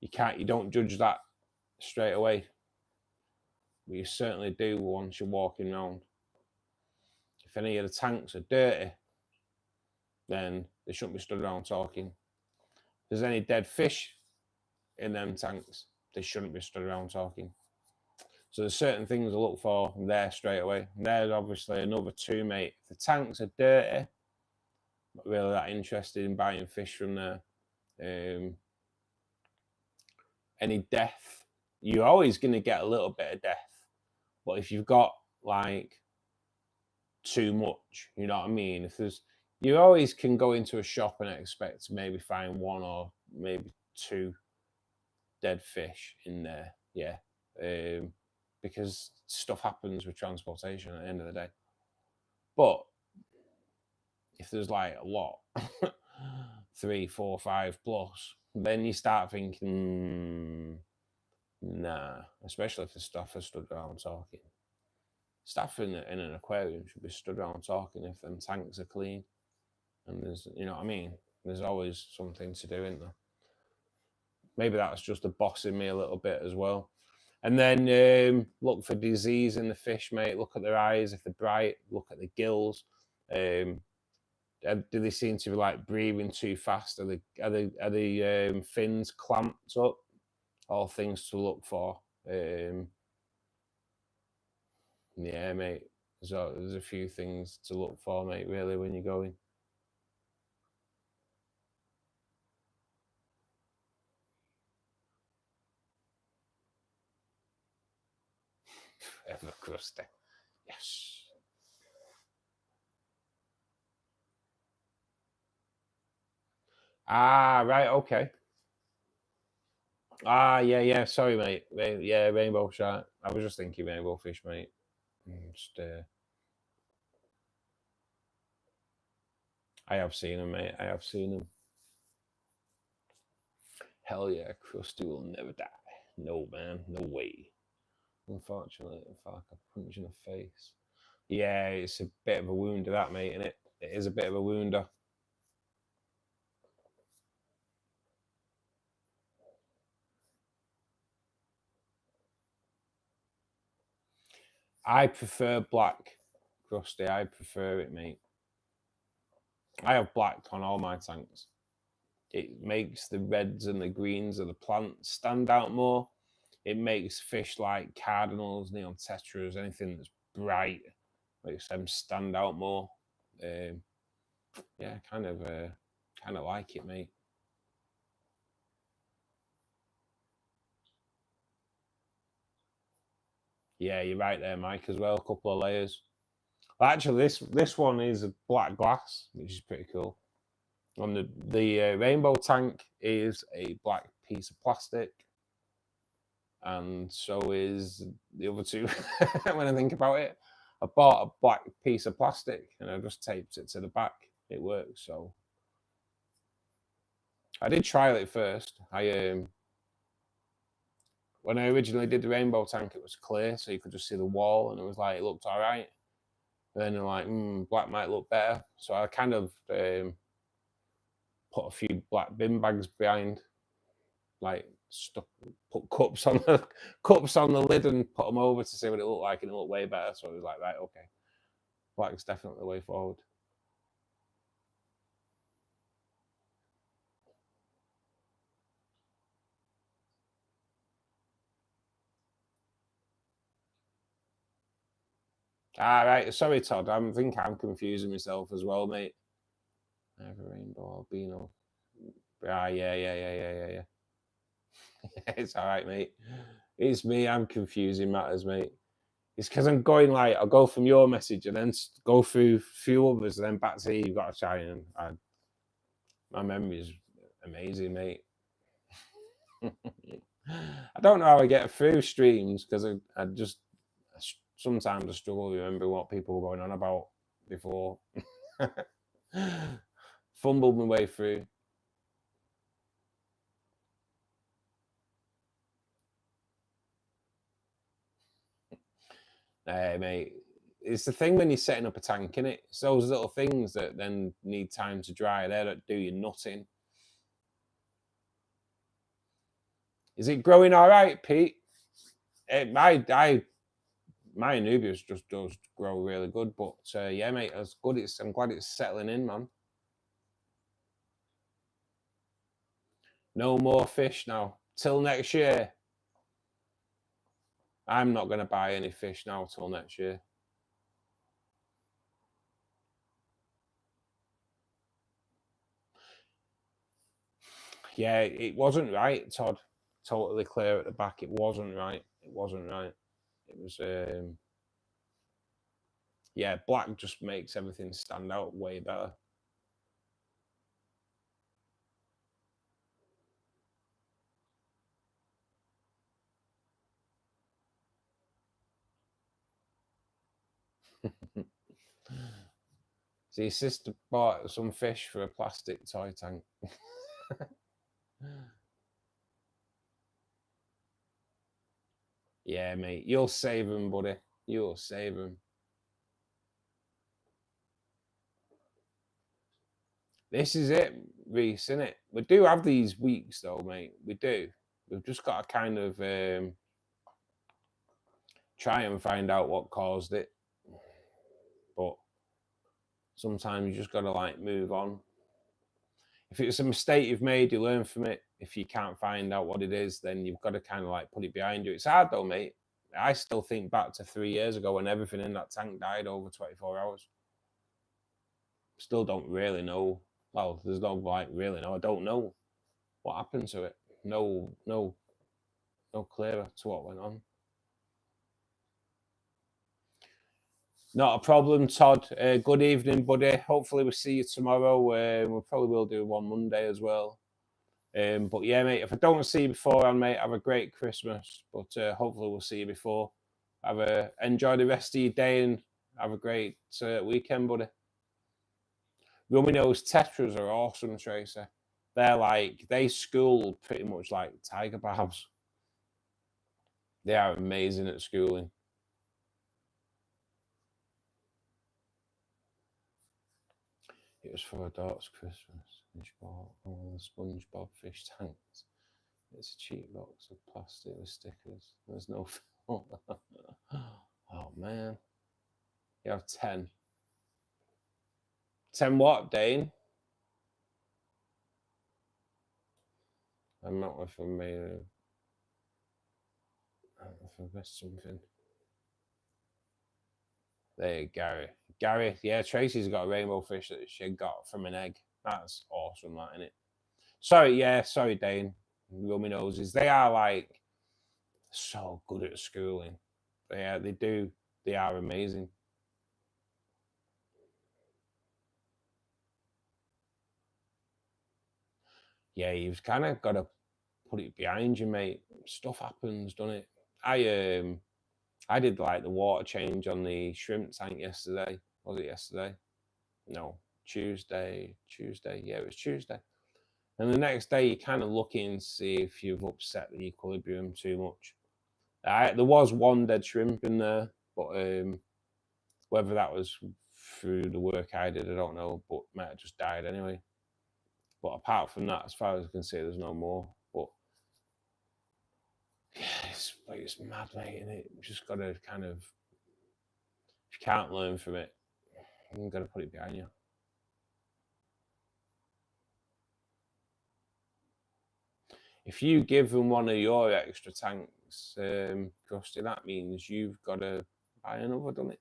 you don't judge that straight away. But you certainly do once you're walking around. If any of the tanks are dirty, then they shouldn't be stood around talking. If there's any dead fish in them tanks, they shouldn't be stood around talking. So there's certain things to look for there straight away. And there's obviously another 2, mate. If the tanks are dirty, not really that interested in buying fish from there. Any death, you're always going to get a little bit of death. But if you've got like too much, you know what I mean? You always can go into a shop and expect to maybe find 1 or maybe 2 dead fish in there. Yeah. Because stuff happens with transportation at the end of the day. But if there's like a lot, 3, 4, 5 plus, then you start thinking, nah, especially if the staff are stood around talking. Staff in an aquarium should be stood around talking if them tanks are clean. And there's, you know what I mean? There's always something to do, isn't there? Maybe that's just the boss in me a little bit as well. And then look for disease in the fish, mate. Look at their eyes. If they're bright, look at the gills. Do they seem to be like breathing too fast? Are the fins clamped up? All things to look for. Yeah, mate. There's a few things to look for, mate, really, when you're going. Ever crusty. Yes. Ah, right, okay. Ah, yeah. Sorry, mate. Yeah, rainbow shark. I was just thinking rainbow fish, mate. I have seen them, mate. I have seen them. Hell yeah, Krusty will never die. No, man. No way. Unfortunately, I felt like a punch in the face. Yeah, it's a bit of a wounder, that, mate, isn't it? It is a bit of a wounder. I prefer black, Crusty. I prefer it, mate. I have black on all my tanks. It makes the reds and the greens of the plants stand out more. It makes fish like cardinals, neon tetras, anything that's bright, makes them stand out more. Yeah, kind of like it, mate. Yeah, you're right there, Mike, as well. A couple of layers. Well, actually, this one is a black glass, which is pretty cool. On the rainbow tank is a black piece of plastic, and so is the other two. When I think about it, I bought a black piece of plastic and I just taped it to the back. It works. So I did trial it first. When I originally did the rainbow tank, it was clear, so you could just see the wall, and it was like, it looked all right. Then I'm like, black might look better. So I kind of put a few black bin bags behind, like put cups on the lid and put them over to see what it looked like, and it looked way better. So it was like, right, okay, black's definitely the way forward. All right, sorry, Todd. I think I'm confusing myself as well, mate. I have a rainbow albino. Yeah. It's all right, mate. It's me. I'm confusing matters, mate. It's because I'm going like, I'll go from your message and then go through a few others and then back to you. You've got to try and my memory is amazing, mate. I don't know how I get through streams because I just sometimes I struggle to remember what people were going on about before. Fumbled my way through. Mate, it's the thing when you're setting up a tank, innit? It's those little things that then need time to dry. They don't do you nothing. Is it growing all right, Pete? My Anubias just does grow really good, but yeah, mate, it's good. I'm glad it's settling in, man. No more fish now till next year. I'm not going to buy any fish now till next year. Yeah, it wasn't right, Todd. Totally clear at the back. It wasn't right. It wasn't right. It was, yeah, black just makes everything stand out way better. So your sister bought some fish for a plastic toy tank. Yeah, mate, you'll save them, buddy. You'll save them. This is it, Reese, isn't it? We do have these weeks, though, mate. We do. We've just got to kind of try and find out what caused it. But sometimes you just got to like move on. If it's a mistake you've made, you learn from it. If you can't find out what it is, then you've got to kind of like put it behind you. It's hard though, mate. I still think back to 3 years ago when everything in that tank died over 24 hours. Still don't really know. Well, there's no like really know. I don't know what happened to it. No clearer to what went on. Not a problem, Todd. Good evening, buddy. Hopefully we'll see you tomorrow. We probably will do one Monday as well. But yeah, mate, if I don't see you beforehand, mate, have a great Christmas. But hopefully we'll see you before. Enjoy the rest of your day and have a great weekend, buddy. Rummy nose tetras are awesome, Tracy. They school pretty much like tiger barbs. They are amazing at schooling. It was for a daughter's Christmas, and she bought one of the SpongeBob fish tanks. It's a cheap box of plastic with stickers. There's no film. Oh man. You have 10. 10 what, Dane? I'm not if I made I don't know if I missed something. There you go, Gary. Gary, yeah, Tracy's got a rainbow fish that she got from an egg. That's awesome, that, isn't it? Sorry, Dane. Rummy noses. They are like so good at schooling. They are amazing. Yeah, you've kind of got to put it behind you, mate. Stuff happens, doesn't it? I did like the water change on the shrimp tank yesterday. Was it yesterday? No, Tuesday. Yeah, it was Tuesday. And the next day, you kind of look in and see if you've upset the equilibrium too much. There was one dead shrimp in there, but whether that was through the work I did, I don't know. But might have just died anyway. But apart from that, as far as I can see, there's no more. But yeah, it's mad, mate, isn't it? You just got to kind of, if you can't learn from it, you've got to put it behind you. If you give them one of your extra tanks, Krusty, that means you've got to buy another, doesn't it?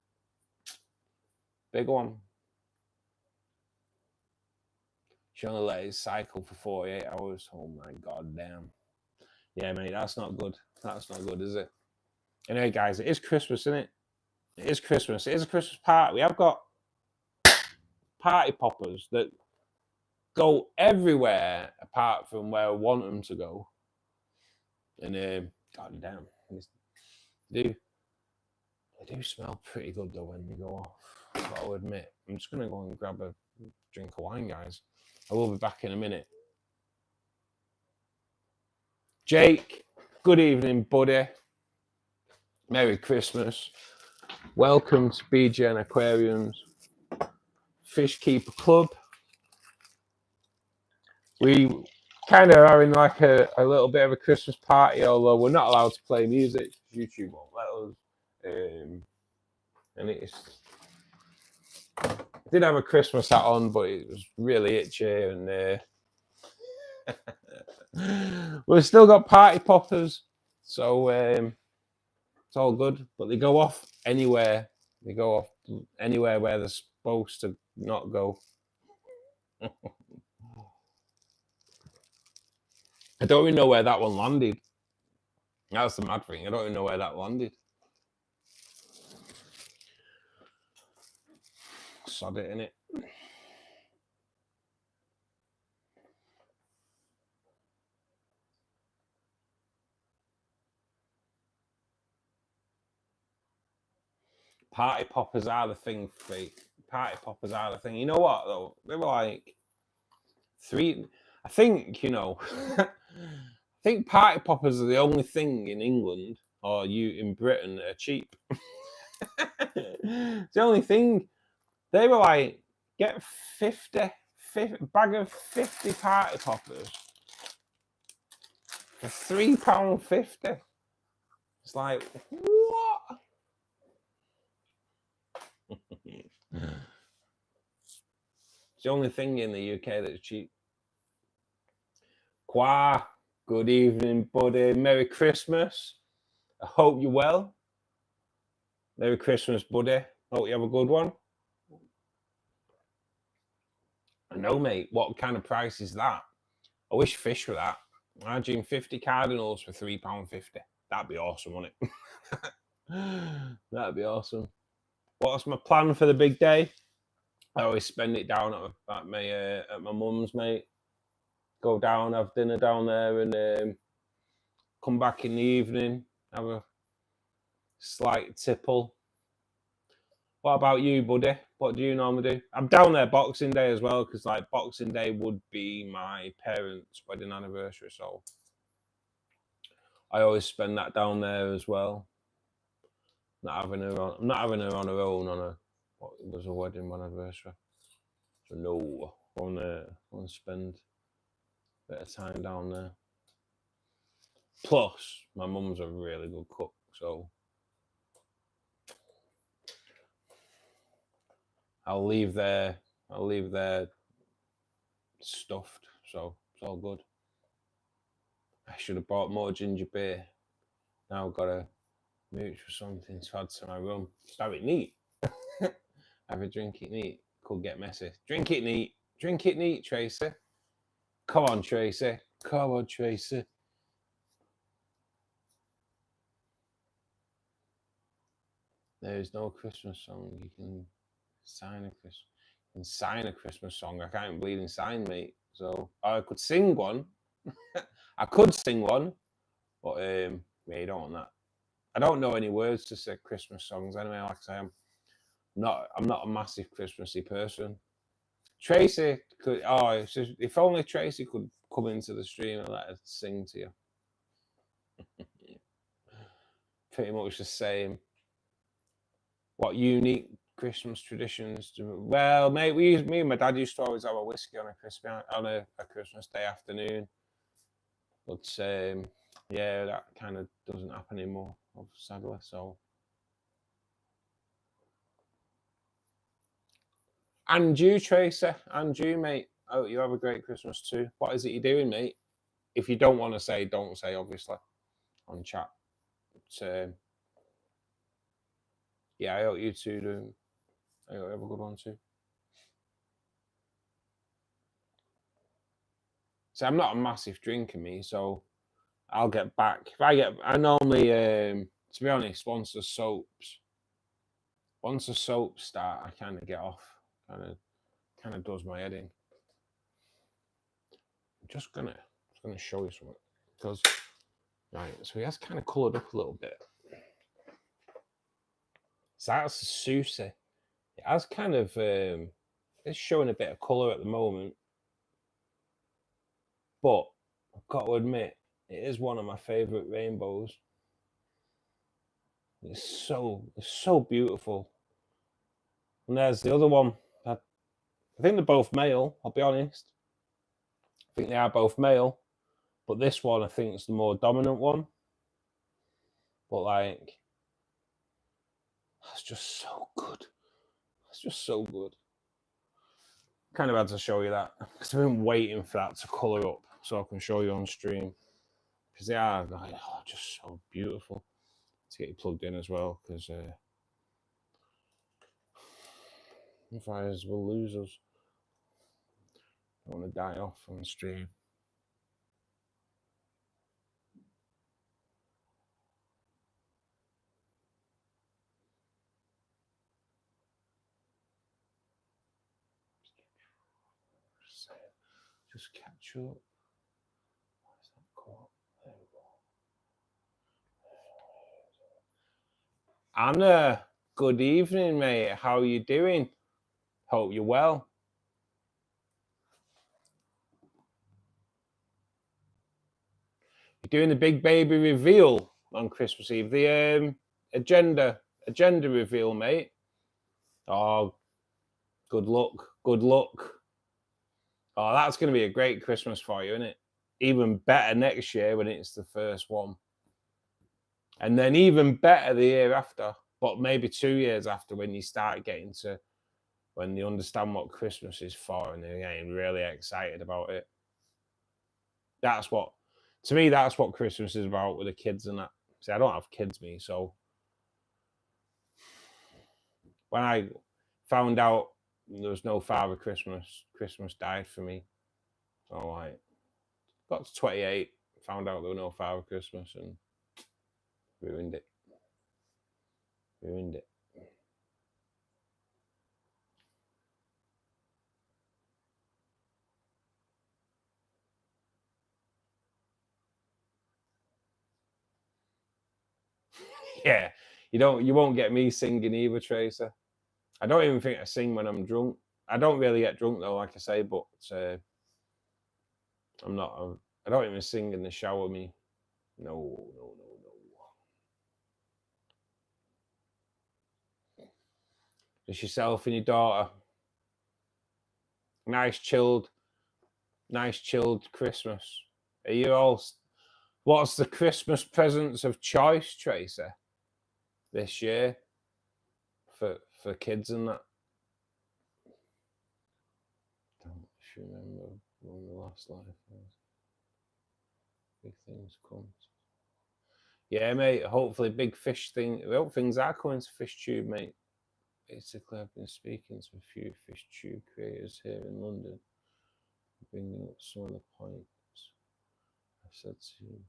Big one. She only let it cycle for 48 hours. Oh my god damn. Yeah, mate, that's not good. That's not good, is it? Anyway, guys, it is Christmas, isn't it? It is Christmas. It is a Christmas party. We have got party poppers that go everywhere apart from where I want them to go. And god damn, they do smell pretty good though when they go off. I've got to admit. I'm just gonna go and grab a drink of wine, guys. I will be back in a minute. Jake, good evening, buddy. Merry Christmas. Welcome to BGN Aquariums Fishkeeper Club. We kind of are in like a little bit of a Christmas party, although we're not allowed to play music. YouTube won't let us. And I did have a Christmas hat on, but it was really itchy, and we've still got party poppers, so it's all good. But they go off anywhere. They go off anywhere where they're supposed to not go. I don't even know where that one landed. That's the mad thing. I don't even know where that landed. Sod it, innit? Party poppers are the thing, fake. Party poppers are the thing. You know what, though? They were like 3... I think, I think party poppers are the only thing in England or in Britain that are cheap. It's the only thing. They were like, get 50 bag of 50 party poppers for £3.50. It's like, what? It's the only thing in the UK that's cheap. Qua, good evening, buddy. Merry Christmas. I hope you're well. Merry Christmas, buddy. Hope you have a good one. I know, mate. What kind of price is that? I wish fish were that. Imagine 50 cardinals for £3.50. That'd be awesome, wouldn't it? That'd be awesome. What's my plan for the big day? I always spend it down at my mum's, mate. Go down, have dinner down there, and come back in the evening, have a slight tipple. What about you, buddy? What do you normally do? I'm down there Boxing Day as well, because like Boxing Day would be my parents' wedding anniversary, so I always spend that down there as well. I'm not having her on her own on what was a wedding anniversary. So no, I want to spend a bit of time down there. Plus, my mum's a really good cook, so I'll leave their stuffed, so it's all good. I should have bought more ginger beer. Now I've got to mooch for something to add to my rum. Just have it neat. Have a drink it neat. Could get messy. Drink it neat. Drink it neat, Tracy. Come on, Tracy. Come on, Tracy. There is no Christmas song. You can sign a Christmas song. I can't bleeding sign, mate. So I could sing one. I could sing one, but yeah, you don't want that. I don't know any words to say Christmas songs anyway. Like I say, I'm not a massive Christmassy person. Tracy could. Oh, if only Tracy could come into the stream and let us sing to you. Pretty much the same. What unique Christmas traditions do? Well, mate, me and my dad used to always have a whiskey on a Christmas Day afternoon. But yeah, that kind of doesn't happen anymore, sadly. So, and you, Tracy, and you, mate. Oh, you have a great Christmas too. What is it you're doing, mate? If you don't want to say, don't say, obviously, on chat. But, yeah, I hope you two do. I hope you have a good one too. So I'm not a massive drinker, me, so I'll get back. I normally, to be honest, once the soaps start, I kind of get off. Kind of does my head in. I'm just gonna show you something, because right, so he has kind of coloured up a little bit. So that's Susie. It has kind of it's showing a bit of colour at the moment, but I've got to admit, it is one of my favourite rainbows. It's so beautiful. And there's the other one. I think they're both male, I'll be honest. I think they are both male, but this one I think is the more dominant one. But like, that's just so good. That's just so good. Kind of had to show you that because I've been waiting for that to colour up so I can show you on stream, because they are like, just so beautiful. To get you plugged in as well, because otherwise we'll lose us. I don't want to die off on stream. Just catch up. Where's that caught? There we go. Anna, good evening, mate. How are you doing? Hope you're well. You're doing the big baby reveal on Christmas Eve. The agenda reveal, mate. Oh, good luck. Good luck. Oh, that's going to be a great Christmas for you, isn't it? Even better next year when it's the first one. And then even better the year after, but maybe 2 years after, when you start getting to, when you understand what Christmas is for and they're getting really excited about it. That's what, to me, that's what Christmas is about with the kids and that. See, I don't have kids, me, so when I found out there was no Father Christmas, Christmas died for me. So I got to 28, found out there was no Father Christmas, and ruined it. Ruined it. Yeah, you won't get me singing either, Tracer. I don't even think I sing when I'm drunk. I don't really get drunk though, like I say, but I'm not. I don't even sing in the shower, me. No. Just yourself and your daughter. Nice chilled Christmas. Are you all? What's the Christmas presents of choice, Tracer, this year for kids and that? if you remember when the last life was. Big things come. Yeah, mate. Hopefully, big fish thing. I hope things are coming to Fish Tube, mate. Basically, I've been speaking to a few Fish Tube creators here in London, bringing up some of the points I said to you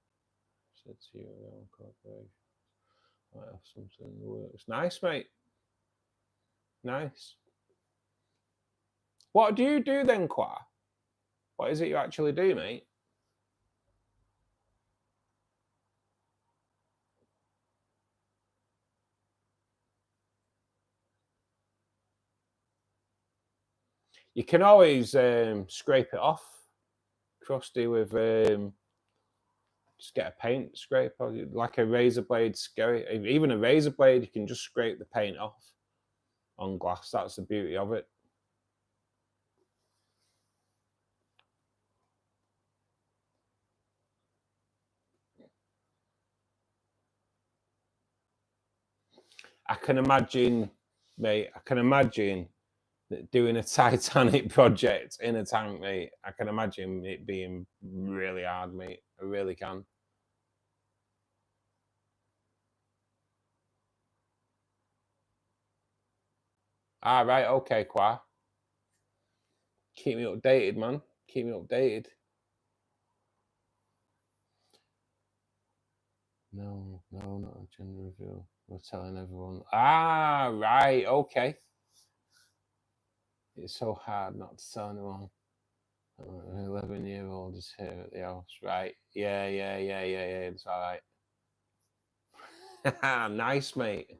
around cooperation. Might have something in the works. Nice, mate. Nice. What do you do then, Qua? What is it you actually do, mate? You can always scrape it off, crusty, with just get a paint scraper, like a razor blade scrape. Even a razor blade, you can just scrape the paint off on glass. That's the beauty of it. I can imagine, mate, I can imagine that doing a Titanic project in a tank, mate, I can imagine it being really hard, mate. I really can. Ah, right, okay, Qua. Keep me updated, man. Keep me updated. No, not a gender reveal. We're telling everyone. Ah, right, okay. It's so hard not to tell anyone. An 11-year-old is here at the house, right? Yeah. It's all right. Nice, mate.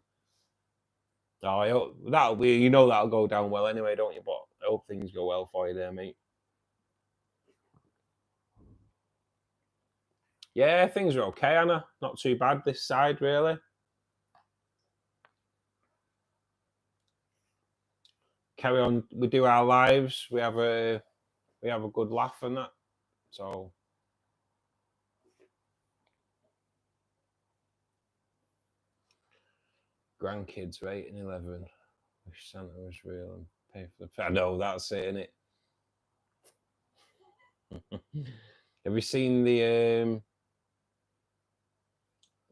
Oh, I hope that'll be. You know that'll go down well anyway, don't you? But I hope things go well for you there, mate. Yeah, things are okay, Anna. Not too bad this side, really. Carry on. We do our lives. We have a good laugh and that. So grandkids, right? And 11. Wish Santa was real and pay for the. I know that's it, innit? Have you seen the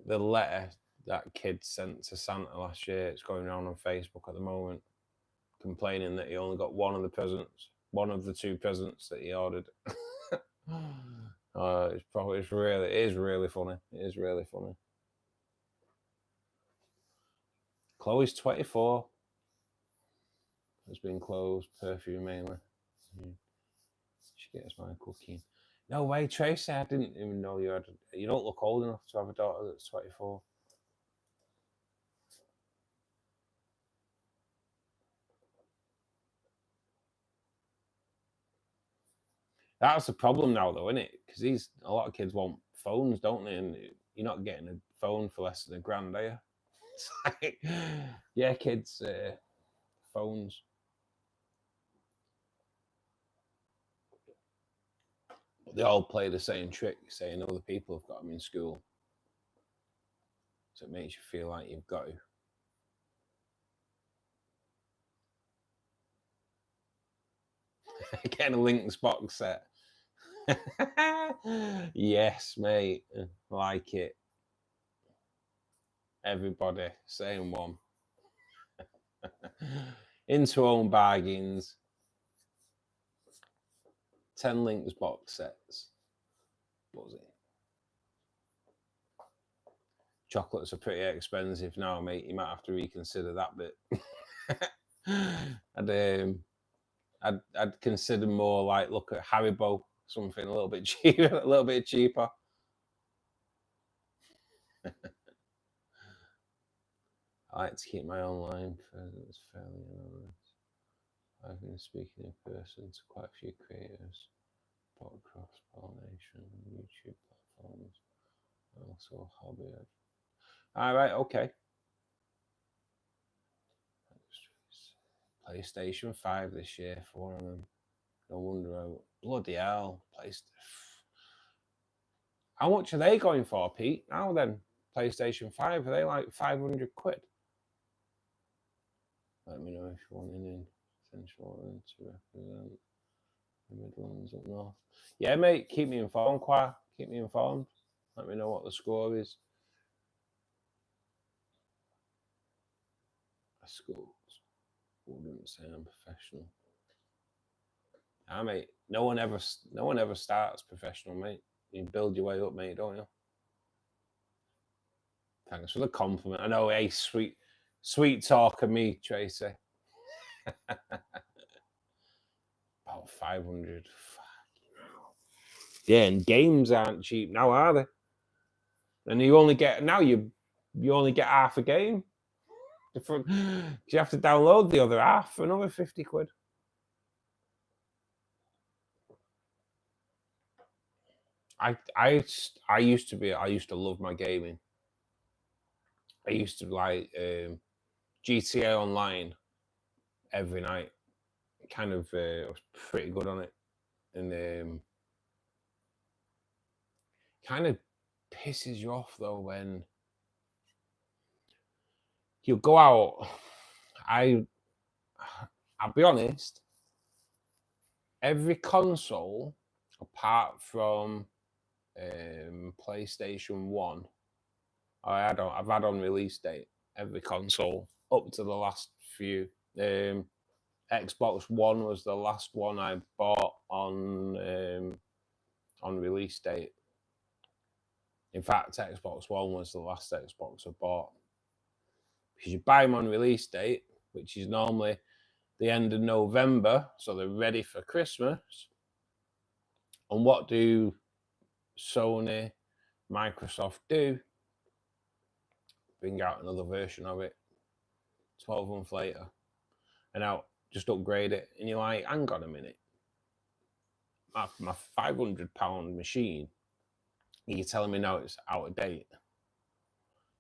letter that kid sent to Santa last year? It's going around on Facebook at the moment, complaining that he only got one of the presents, one of the two presents that he ordered. It is really funny. It is really funny. Chloe's 24. Has been closed. Perfume mainly. She gets my cooking. No way, Tracy. I didn't even know you had. You don't look old enough to have a daughter that's 24. That's the problem now, though, isn't it? Because a lot of kids want phones, don't they? And you're not getting a phone for less than $1,000, are you? It's like, yeah, kids, phones. But they all play the same trick, saying other people have got them in school. So it makes you feel like you've got to. Getting a Link's box set. Yes, mate. Like it. Everybody, same one. Into own bargains. 10 Link's box sets. What was it? Chocolates are pretty expensive now, mate. You might have to reconsider that bit. I'd consider more like look at Haribo, something a little bit cheaper, I like to keep my online presence fairly anonymous. I've been speaking in person to quite a few creators about cross-pollination on YouTube platforms, and also hobbyists. All right, okay. PlayStation 5 this year for one of them. No wonder how. Bloody hell. How much are they going for, Pete? Now then, PlayStation 5, are they like 500 quid? Let me know if you want an essential to represent The Midlands up north. Yeah, mate, keep me informed, Qua. Keep me informed. Let me know what the score is. I wouldn't say I'm professional. Mate, no one ever starts professional, mate. You build your way up, mate, don't you? Thanks for the compliment. I know, hey, sweet talk of me, Tracy. About 500. Yeah, and games aren't cheap now, are they? And you only get you only get half a game. You have to download the other half for another 50 quid. I used to love my gaming. I used to like GTA Online every night. I was pretty good on it, and kind of pisses you off though when you go out. I'll be honest. Every console apart from PlayStation 1, I've had on release date. Every console up to the last few. Xbox One was the last one I bought on release date. In fact, Xbox One was the last Xbox I bought, because you buy them on release date, which is normally the end of November, so they're ready for Christmas. And what do Sony, Microsoft do? Bring out another version of it 12 months later, and now just upgrade it. And you're like, hang on a minute, my £500 machine, you're telling me now it's out of date?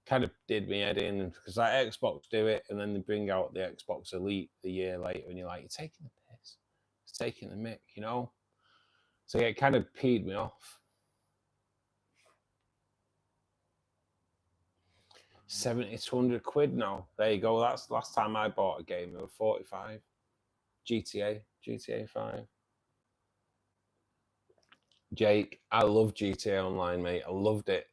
Kind of did me head in, because like Xbox do it, and then they bring out the Xbox Elite a year later, and you're like, you're taking the piss, it's taking the mick, you know? So yeah, it kind of peed me off. 70 to 100 quid now. There you go. That's the last time I bought a game. It was 45. GTA 5. Jake, I love GTA Online, mate. I loved it.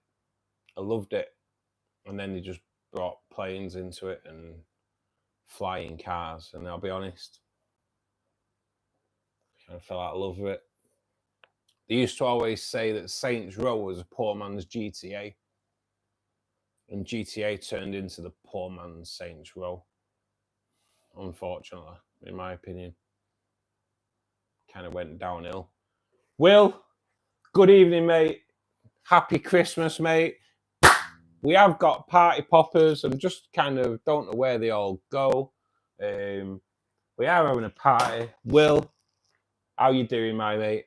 And then they just brought planes into it and flying cars. And I'll be honest, I kind of fell out of love with it. They used to always say that Saints Row was a poor man's GTA. And GTA turned into the poor man's Saints Row. Unfortunately, in my opinion. Kind of went downhill. Will, good evening, mate. Happy Christmas, mate. We have got party poppers. I'm just kind of don't know where they all go. We are having a party. Will, how you doing, my mate?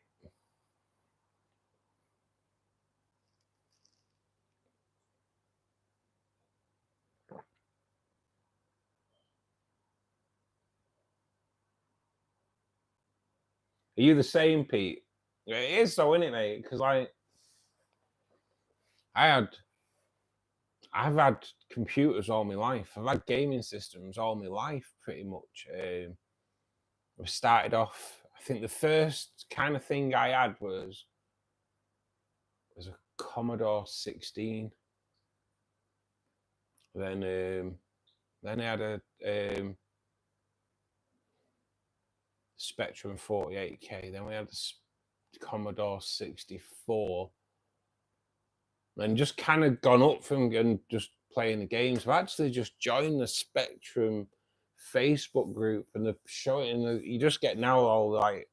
Are you the same, Pete? It is so, isn't it, mate? Because I've had computers all my life. I've had gaming systems all my life, pretty much. I started off, I think the first kind of thing I had was a Commodore 16. Then I had a Spectrum 48K. Then we had the Commodore 64. And just kind of gone up from and just playing the games. I've actually just joined the Spectrum Facebook group, and they're showing, you just get now all like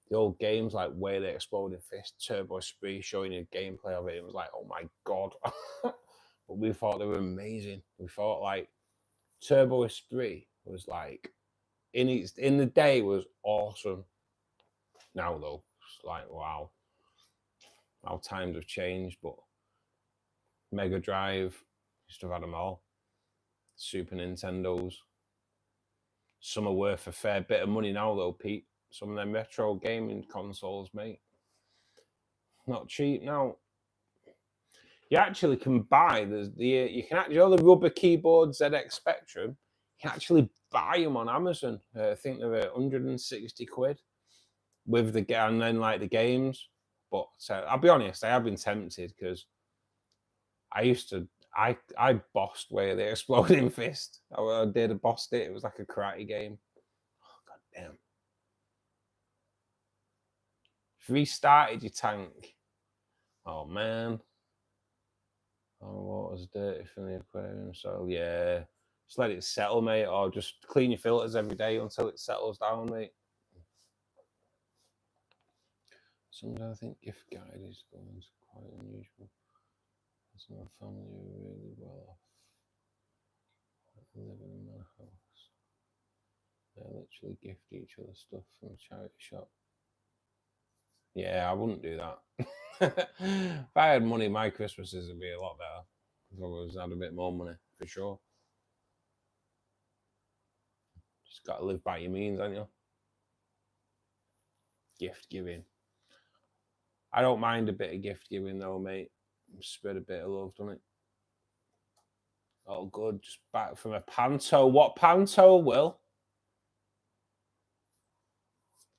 the old games like Whale Exploding Fist, Turbo Spree, showing you gameplay of it. It was like, oh my God. But we thought they were amazing. We thought like Turbo Spree was like, in the day was awesome. Now though, it's like, wow, how times have changed. But Mega Drive, used to have had them all. Super Nintendos. Some are worth a fair bit of money now though, Pete. Some of them retro gaming consoles, mate. Not cheap now. You actually can buy you can actually, all the rubber keyboard ZX Spectrum, you can actually buy them on Amazon. I think they're 160 quid. with the and then like the games. But I'll be honest, I have been tempted because I used to. I bossed way the exploding fist. I did bossed it. It was like a karate game. Oh, God damn. If you restarted your tank. Oh man. Oh, what was dirty from the aquarium? So yeah, just let it settle, mate, or just clean your filters every day until it settles down, mate. Sometimes I think gift guide is going quite unusual. Some of my family are really well off. Living in my house. They literally gift each other stuff from a charity shop. Yeah, I wouldn't do that. If I had money, my Christmases would be a lot better. If I was had a bit more money, for sure. Just got to live by your means, haven't you? Gift giving. I don't mind a bit of gift giving though, mate. Spread a bit of love, doesn't it? Oh, good. Just back from a panto. What panto, Will?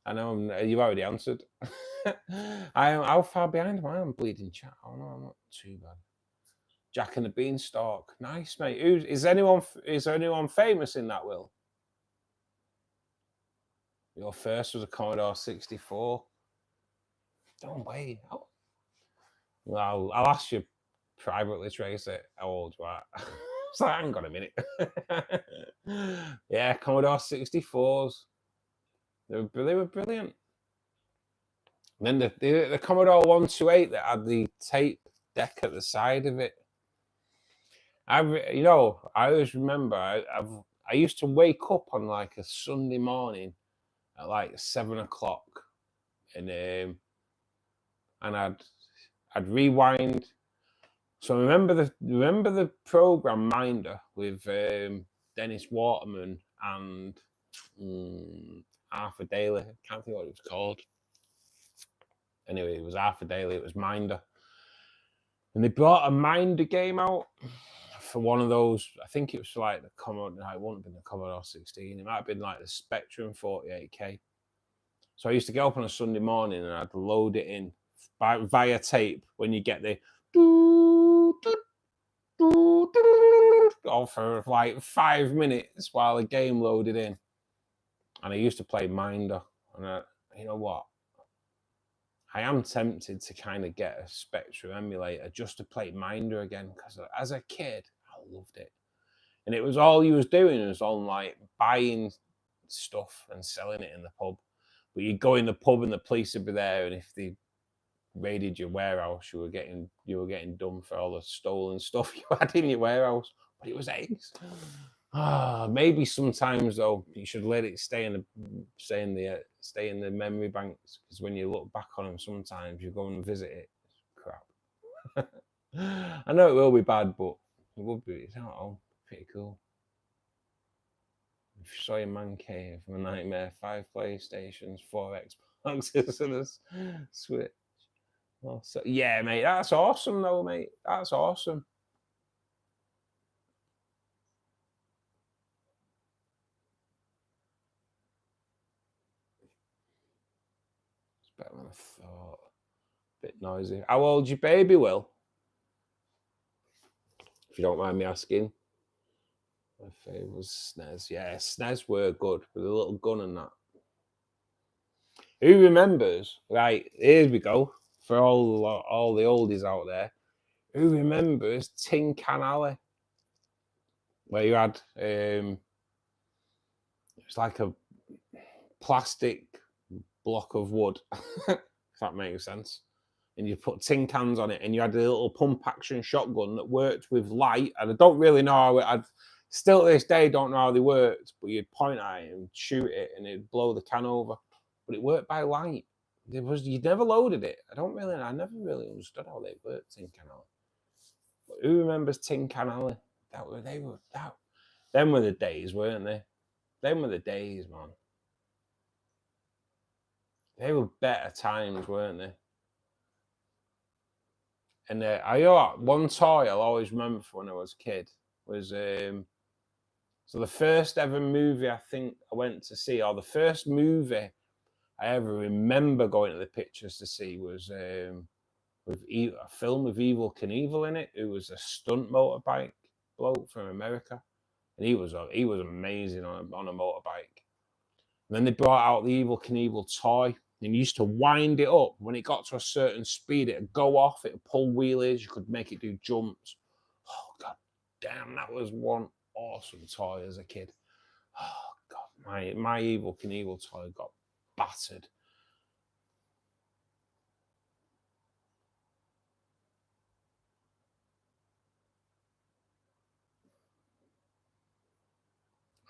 I know you've already answered. I am. How far behind am I on bleeding chat? Oh no, I'm not too bad. Jack and the Beanstalk. Nice, mate. Is there anyone famous in that, Will? Your first was a Commodore 64. Don't wait. Well, I'll ask you privately, Tracy, how old you are. So hang on a minute. Yeah, Commodore 64s. They were brilliant. And then the Commodore 128 that had the tape deck at the side of it. I always remember I used to wake up on like a Sunday morning at like 7 o'clock, and I'd rewind. So remember the program Minder with Dennis Waterman and Arthur Daly. I can't think what it was called. Anyway, it was Arthur Daly. It was Minder, and they brought a Minder game out for one of those. I think it was like the Commodore. No, it wouldn't have been the Commodore 16. It might have been like the Spectrum 48K. So I used to get up on a Sunday morning and I'd load it in via tape when you get the all for like 5 minutes while the game loaded in. And I used to play Minder. And you know what? I am tempted to kind of get a Spectrum emulator just to play Minder again, because as a kid, I loved it. And it was all you was doing was on like buying stuff and selling it in the pub. But you'd go in the pub and the police would be there, and if they raided your warehouse, you were getting done for all the stolen stuff you had in your warehouse. But it was eggs. Maybe sometimes though you should let it stay in the memory banks, because when you look back on them, sometimes you go and visit it. It's crap. I know it will be bad, but it would be. It's pretty cool. If you saw your man cave from a nightmare, 5 PlayStations, 4 Xboxes, and a Switch. Well, so, yeah, mate, that's awesome, though, mate. That's awesome. It's better than I thought. Bit noisy. How old's your baby, Will? If you don't mind me asking. My favourite was SNES. Yeah, SNES were good with a little gun and that. Who remembers? Right, here we go. For all the oldies out there, who remembers Tin Can Alley? Where you had it was like a plastic block of wood, if that makes sense. And you put tin cans on it, and you had a little pump action shotgun that worked with light. And I don't really know how I'd still to this day don't know how they worked, but you'd point at it and shoot it and it'd blow the can over. But it worked by light. You'd never loaded it. I never really understood how they worked, Tin Can Alley. But who remembers Tin Can Alley? Them were the days, weren't they? Them were the days, man. They were better times, weren't they? And one toy I'll always remember from when I was a kid was so the first ever movie I think I went to see, or the first movie I ever remember going to the pictures to see was with a film with Evel Knievel in it. It was a stunt motorbike bloke from America, and he was amazing on a motorbike. And then they brought out the Evel Knievel toy, and you used to wind it up. When it got to a certain speed, it'd go off, it'd pull wheelies, you could make it do jumps. Oh, god damn, that was one awesome toy as a kid. Oh, god, my Evel Knievel toy got battered.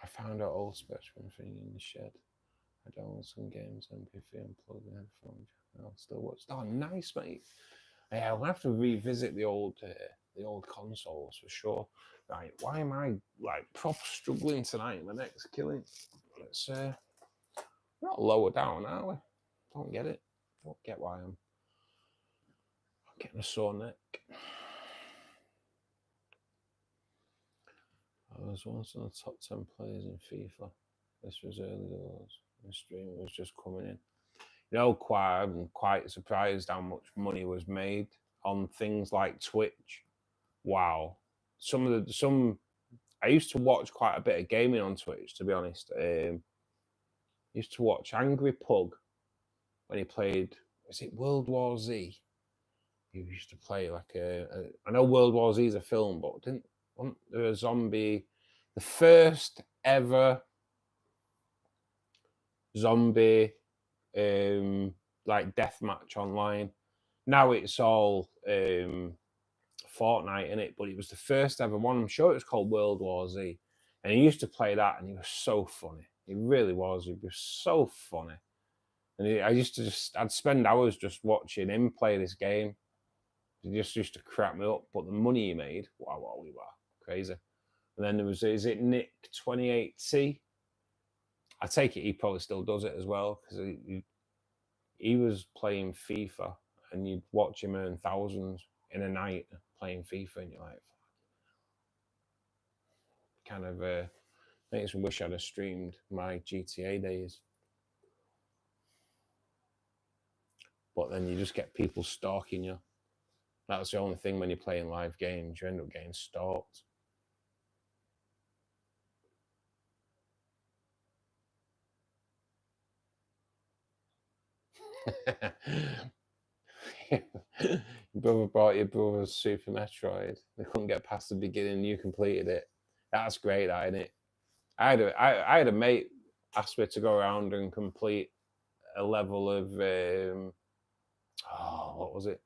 I found an old Spectrum thing in the shed. I download some games, MP3, and plug the headphones. I'll still watch. Oh, nice, mate. Yeah, I'll have to revisit the old consoles for sure. Right, why am I like proper struggling tonight? My neck's killing. Let's not lower down, are we? Don't get it. Don't get why I'm getting a sore neck. I was once in the top 10 players in FIFA. This was early doors. The stream was just coming in. You know, I'm quite surprised how much money was made on things like Twitch. Wow. I used to watch quite a bit of gaming on Twitch, to be honest. Used to watch Angry Pug when he played, was it World War Z? He used to play like I know World War Z is a film, but wasn't there a zombie, the first ever zombie like deathmatch online. Now it's all Fortnite in it, but it was the first ever one. I'm sure it was called World War Z, and he used to play that, and he was so funny. He really was. He was so funny, and I'd spend hours just watching him play this game. He just used to crap me up. But the money he made, wow, we were crazy. And then there was, is it Nick 28T? I take it he probably still does it as well, because he was playing FIFA, and you'd watch him earn thousands in a night playing FIFA, and you're like, kind of makes me wish I'd have streamed my GTA days. But then you just get people stalking you. That's the only thing when you're playing live games, you end up getting stalked. Your brother brought your brother's Super Metroid. They couldn't get past the beginning. You completed it. That's great, that, isn't it? I had a mate ask me to go around and complete a level of what was it?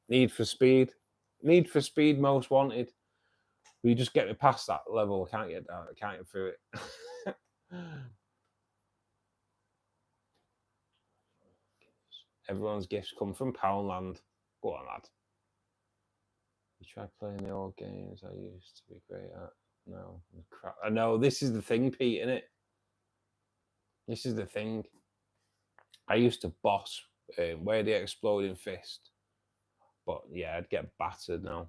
Need for Speed Most Wanted. Will you just get me past that level? I can't get down. I can't get through it. Everyone's gifts come from Poundland. Go on, lad. You try playing the old games I used to be great at. No, crap. I know, this is the thing, Pete, innit? This is the thing. I used to boss Where the Exploding Fist. But yeah, I'd get battered now.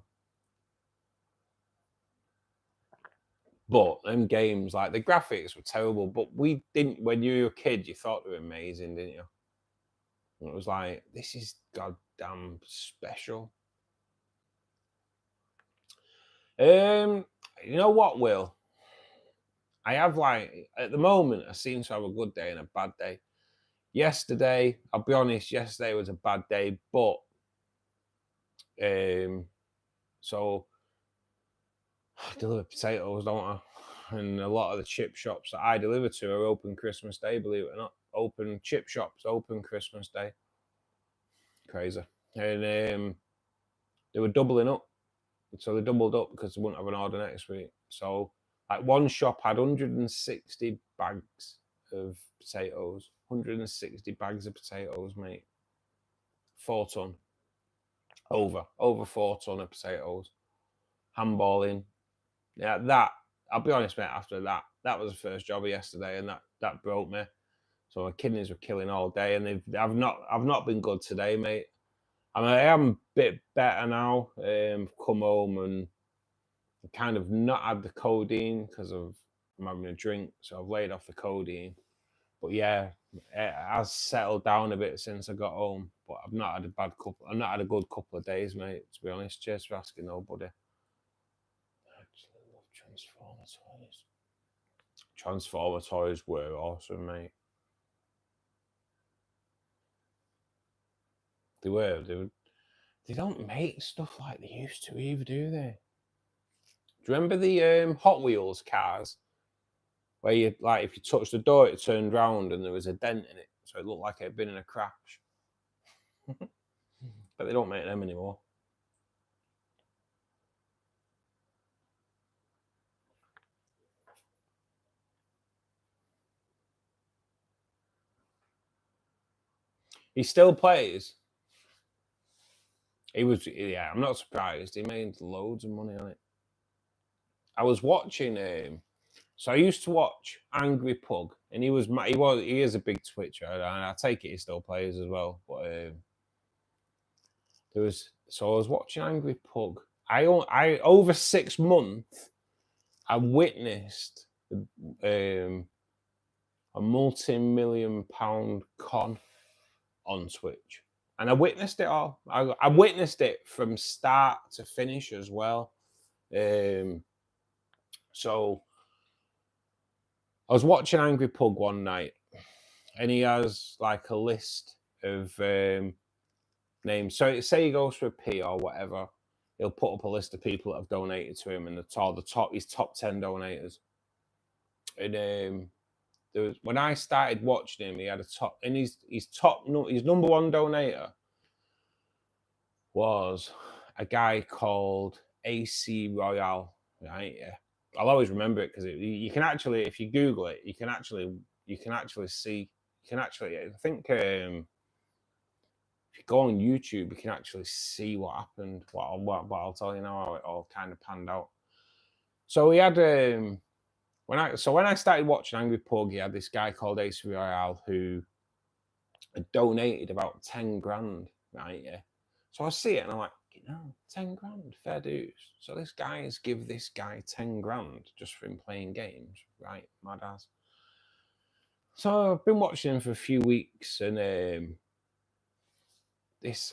But them games, like, the graphics were terrible, but we didn't, when you were a kid, you thought they were amazing, didn't you? And it was like, this is goddamn special. You know what, Will? I have, like, at the moment, I seem to have a good day and a bad day. Yesterday, I'll be honest, yesterday was a bad day, but so I deliver potatoes, don't I? And a lot of the chip shops that I deliver to are open Christmas Day, believe it or not. Open chip shops, open Christmas Day. Crazy. And they were doubling up. So they doubled up because they wouldn't have an order next week. So like one shop had 160 bags of potatoes. 160 bags of potatoes, mate. 4 ton. Over 4 ton of potatoes. Handballing. Yeah, that, I'll be honest, mate, after that was the first job of yesterday, and that broke me. So my kidneys were killing all day, and I've not been good today, mate. I mean, I am a bit better now. Come home and kind of not had the codeine because I'm having a drink, so I've laid off the codeine. But yeah, it has settled down a bit since I got home. But I've not had a bad couple. I've not had a good couple of days, mate. To be honest, cheers for asking, nobody. I actually love Transformer toys. Transformer toys were awesome, mate. They were. They don't make stuff like they used to either, do they? Do you remember the Hot Wheels cars? Where you, like, if you touched the door, it turned round and there was a dent in it. So it looked like it had been in a crash. But they don't make them anymore. He still plays. He was, yeah, I'm not surprised. He made loads of money on it. I was watching so I used to watch Angry Pug, and he is a big Twitcher, and I take it he still plays as well. But I was watching Angry Pug. I over 6 months, I witnessed a multi-million-pound con on Twitch, and I witnessed it all. I witnessed it from start to finish as well. So I was watching Angry Pug one night, and he has like a list of names. So say he goes for a P or whatever, he'll put up a list of people that have donated to him, and his top 10 donators. And when I started watching him, he had a top, and his number one donator was a guy called AC Royale, right? Yeah, I'll always remember it because you can actually, if you Google it, you can actually see. I think if you go on YouTube, you can actually see what happened. What I'll tell you now, how it all kind of panned out. So he had when I started watching Angry Pug, he had this guy called AC Royale who had donated about 10 grand, right? Yeah. So I see it and I'm like, 10 grand, fair dues. So this guy's give this guy 10 grand just for him playing games, right? Mad ass. So I've been watching him for a few weeks, and this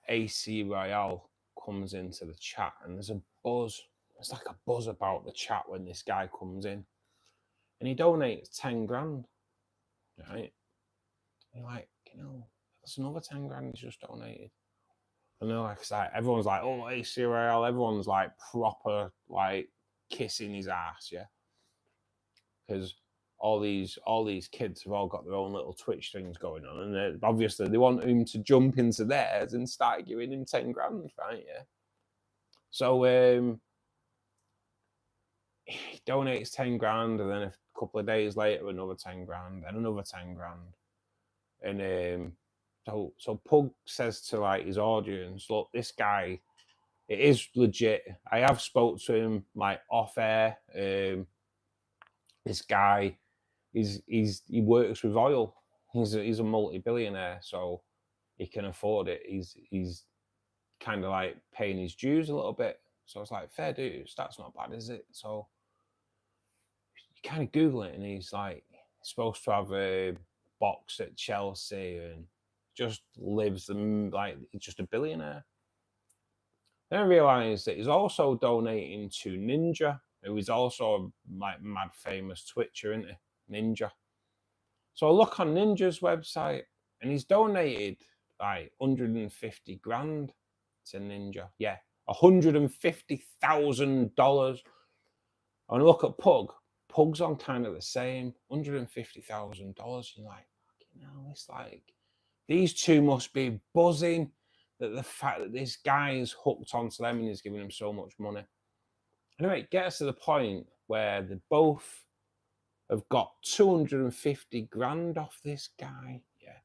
AC Royale comes into the chat, and there's a buzz. It's like a buzz about the chat when this guy comes in, and he donates 10 grand, right? And you're like, that's another 10 grand he's just donated. And they're like, everyone's like, oh, AC Royale, everyone's like proper like kissing his ass, yeah. Because all these kids have all got their own little Twitch things going on, and obviously they want him to jump into theirs and start giving him 10 grand, right? Yeah. So he donates 10 grand, and then a couple of days later, another 10 grand, and another 10 grand. And so Pug says to like his audience, look, this guy, it is legit. I have spoke to him like off air. This guy, he works with oil. He's a multi-billionaire, so he can afford it. He's kind of like paying his dues a little bit. So it's like, fair dues. That's not bad, is it? So you kind of Google it, and he's like supposed to have a box at Chelsea and just lives like just a billionaire. Then I realised that he's also donating to Ninja, who is also a like mad famous Twitcher, isn't he? Ninja. So I look on Ninja's website, and he's donated like 150 grand to Ninja. Yeah, $150,000. And I look at Pug. Pug's on kind of the same, $150,000. You're like, it's like these two must be buzzing that the fact that this guy's hooked onto them and he's giving them so much money. Anyway, it gets to the point where they both have got 250 grand off this guy. Yeah.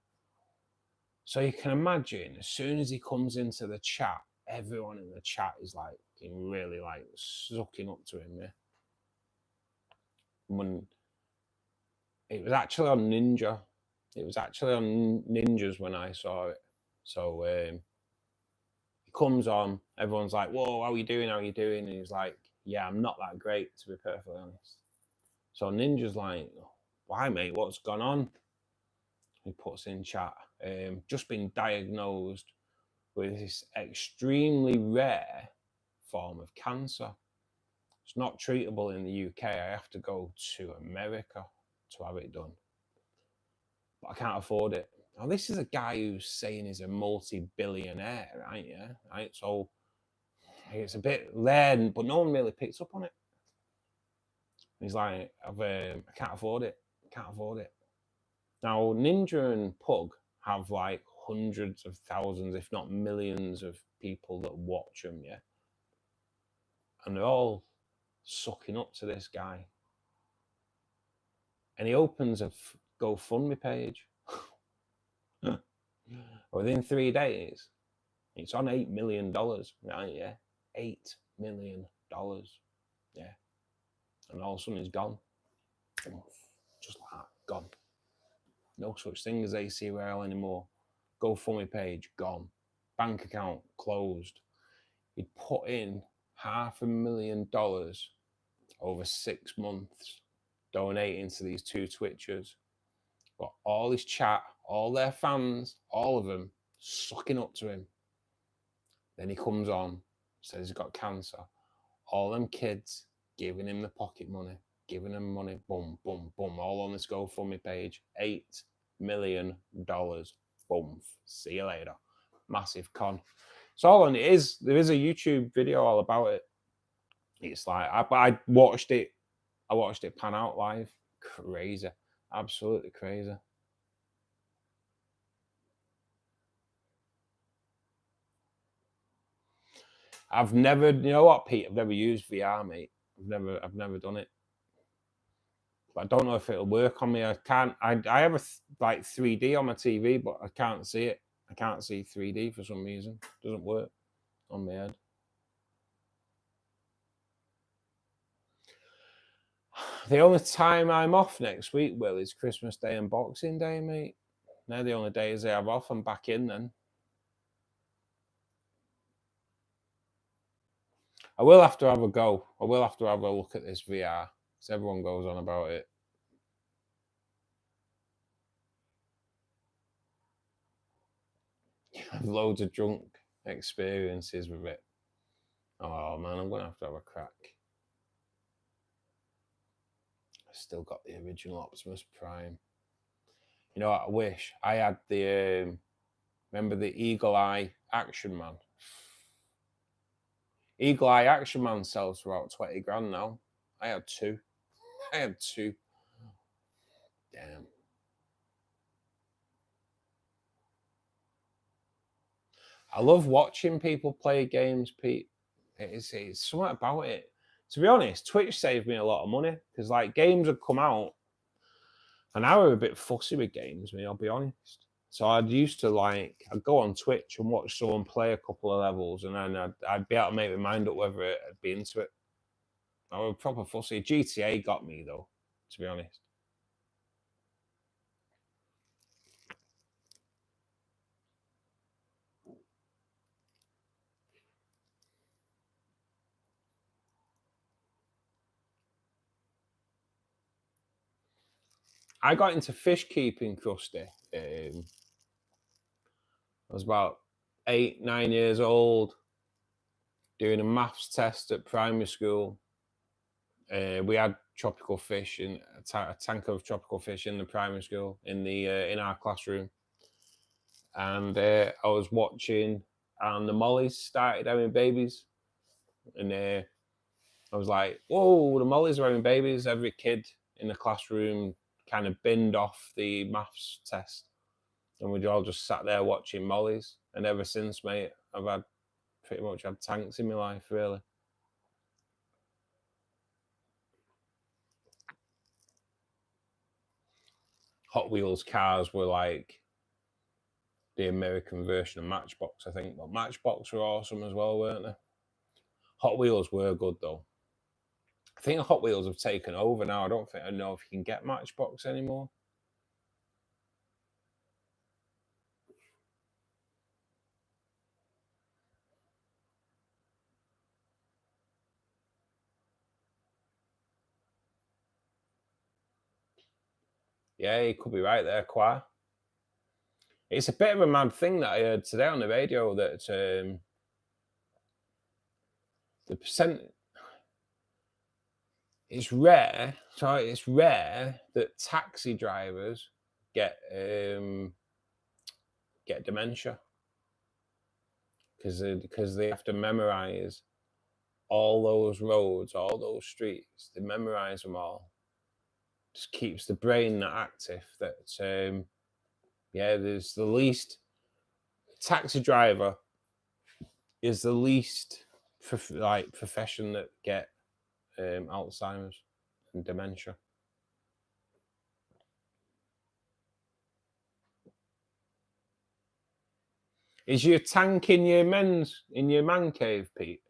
So you can imagine, as soon as he comes into the chat, everyone in the chat is like really like sucking up to him. Yeah. When it was actually on Ninja. It was actually on Ninjas when I saw it. So he comes on, everyone's like, whoa, how are you doing? How are you doing? And he's like, yeah, I'm not that great, to be perfectly honest. So Ninja's like, Why, mate? What's gone on? He puts in chat. Just been diagnosed with this extremely rare form of cancer. It's not treatable in the UK. I have to go to America to have it done. But I can't afford it. Now, this is a guy who's saying he's a multi-billionaire, right? Yeah, right. So it's a bit rare, but no one really picks up on it. He's like, I can't afford it. Can't afford it. Now, Ninja and Pug have like hundreds of thousands, if not millions, of people that watch them, yeah. And they're all sucking up to this guy. And he opens a GoFundMe page. Within 3 days, it's on $8 million, right? Yeah, $8 million. Yeah. And all of a sudden he's gone. Just like that, gone. No such thing as ACRL anymore. GoFundMe page, gone. Bank account, closed. He put in $500,000 over 6 months donating to these two Twitchers. Got all his chat, all their fans, all of them sucking up to him. Then he comes on, says he's got cancer. All them kids giving him the pocket money, giving him money, boom, boom, boom, all on this GoFundMe page. $8 million. Boom. See you later. Massive con. So all on it is, there is a YouTube video all about it. It's like, I watched it. I watched it pan out live. Crazy. Absolutely crazy. I've never, you know what, Pete? I've never used VR, mate. I've never done it. But I don't know if it'll work on me. I can't. I have like 3D on my TV, but I can't see it. I can't see 3D for some reason. It doesn't work on my head. The only time I'm off next week, Will, is Christmas Day and Boxing Day, mate. They're the only days I have off. I'm back in then. I will have to have a go. I will have to have a look at this VR, because everyone goes on about it. I have loads of drunk experiences with it. Oh man, I'm gonna have a crack. I still got the original Optimus Prime. You know what? I wish I had the remember the Eagle Eye Action Man. Eagle Eye Action Man sells for about 20 grand now. I had two. Damn. I love watching people play games, Pete. It's something about it. To be honest, Twitch saved me a lot of money because like games would come out, and I was a bit fussy with games, I'll be honest. So I'd used to I'd go on Twitch and watch someone play a couple of levels, and then I'd be able to make my mind up whether I'd be into it. I was proper fussy. GTA got me though, to be honest. I got into fish keeping, Krusty. I was about 8, 9 years old, doing a maths test at primary school. We had tropical fish in a tank of tropical fish in the primary school in our classroom, and I was watching, and the mollies started having babies, and I was like, "Whoa, the mollies are having babies!" Every kid in the classroom kind of binned off the maths test, and we all just sat there watching mollies. And ever since, mate, I've pretty much had tanks in my life, really. Hot Wheels cars were like the American version of Matchbox, I think. But Matchbox were awesome as well, weren't they? Hot Wheels were good, though. I think Hot Wheels have taken over now. I don't think I know if you can get Matchbox anymore. Yeah, you could be right there, Qua. It's a bit of a mad thing that I heard today on the radio that the percent, it's rare. So it's rare that taxi drivers get dementia because they have to memorize all those roads, all those streets. They memorize them all. Just keeps the brain that active. That yeah, there's the least taxi driver is the least profession that get Alzheimer's and dementia. Is your tank in your man cave, Pete?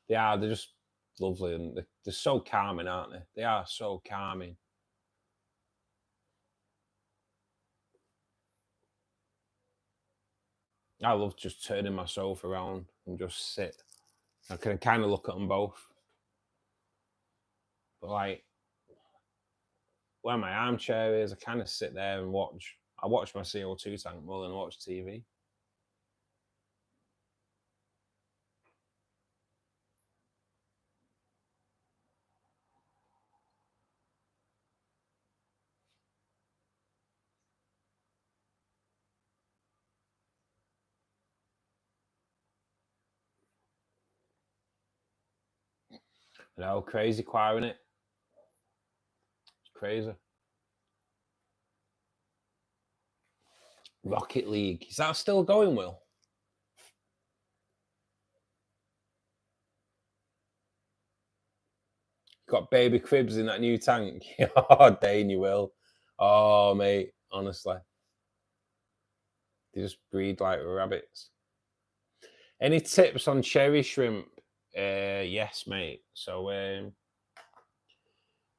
They are. They're just lovely, and they're so calming, aren't they? They are so calming. I love just turning my sofa around and just sit. I can kind of look at them both. But like where my armchair is, I kind of sit there and watch. I watch my CO2 tank more than I watch TV. You know, crazy choir, innit? It's crazy. Rocket League. Is that still going, Will? Got baby cribs in that new tank. Oh, Dane, you will. Oh, mate, honestly. They just breed like rabbits. Any tips on cherry shrimp? Yes, mate. So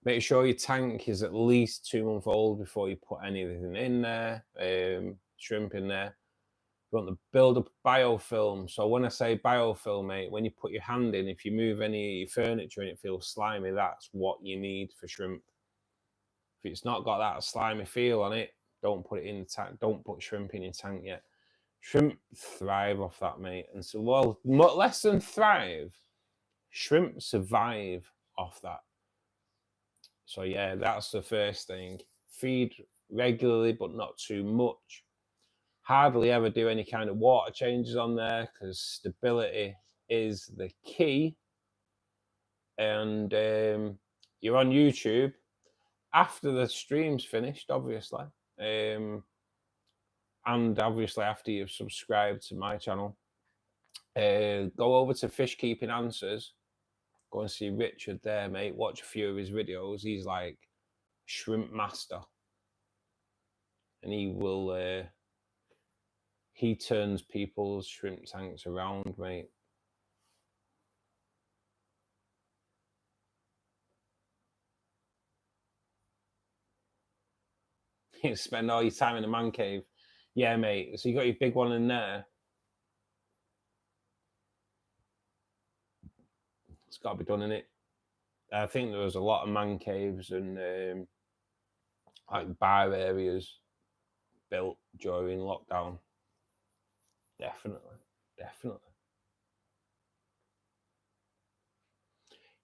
make sure your tank is at least 2 months old before you put anything in there. Shrimp in there. You want to build up biofilm. So when I say biofilm, mate, when you put your hand in, if you move any furniture and it feels slimy, that's what you need for shrimp. If it's not got that slimy feel on it, don't put it in the tank. Don't put shrimp in your tank yet. Shrimp thrive off that, mate. And so, well, less than thrive. Shrimp survive off that. So yeah, that's the first thing. Feed regularly, but not too much. Hardly ever do any kind of water changes on there because stability is the key. And you're on YouTube after the stream's finished, obviously. And obviously after you've subscribed to my channel, go over to Fishkeeping Answers. Go and see Richard there, mate. Watch a few of his videos. He's like shrimp master. And he will... he turns people's shrimp tanks around, mate. You spend all your time in the man cave. Yeah, mate. So you got your big one in there. It's got to be done, innit? I think there was a lot of man caves and like bar areas built during lockdown. Definitely.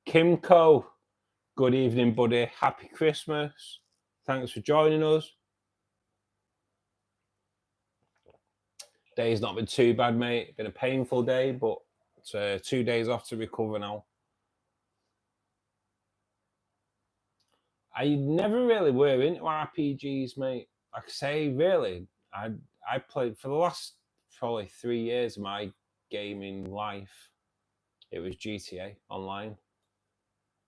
Kimco, good evening, buddy. Happy Christmas. Thanks for joining us. Day's not been too bad, mate. Been a painful day, but it's 2 days off to recover now. I never really were into RPGs, mate. Like I say, really, I played for the last probably 3 years of my gaming life. It was GTA Online.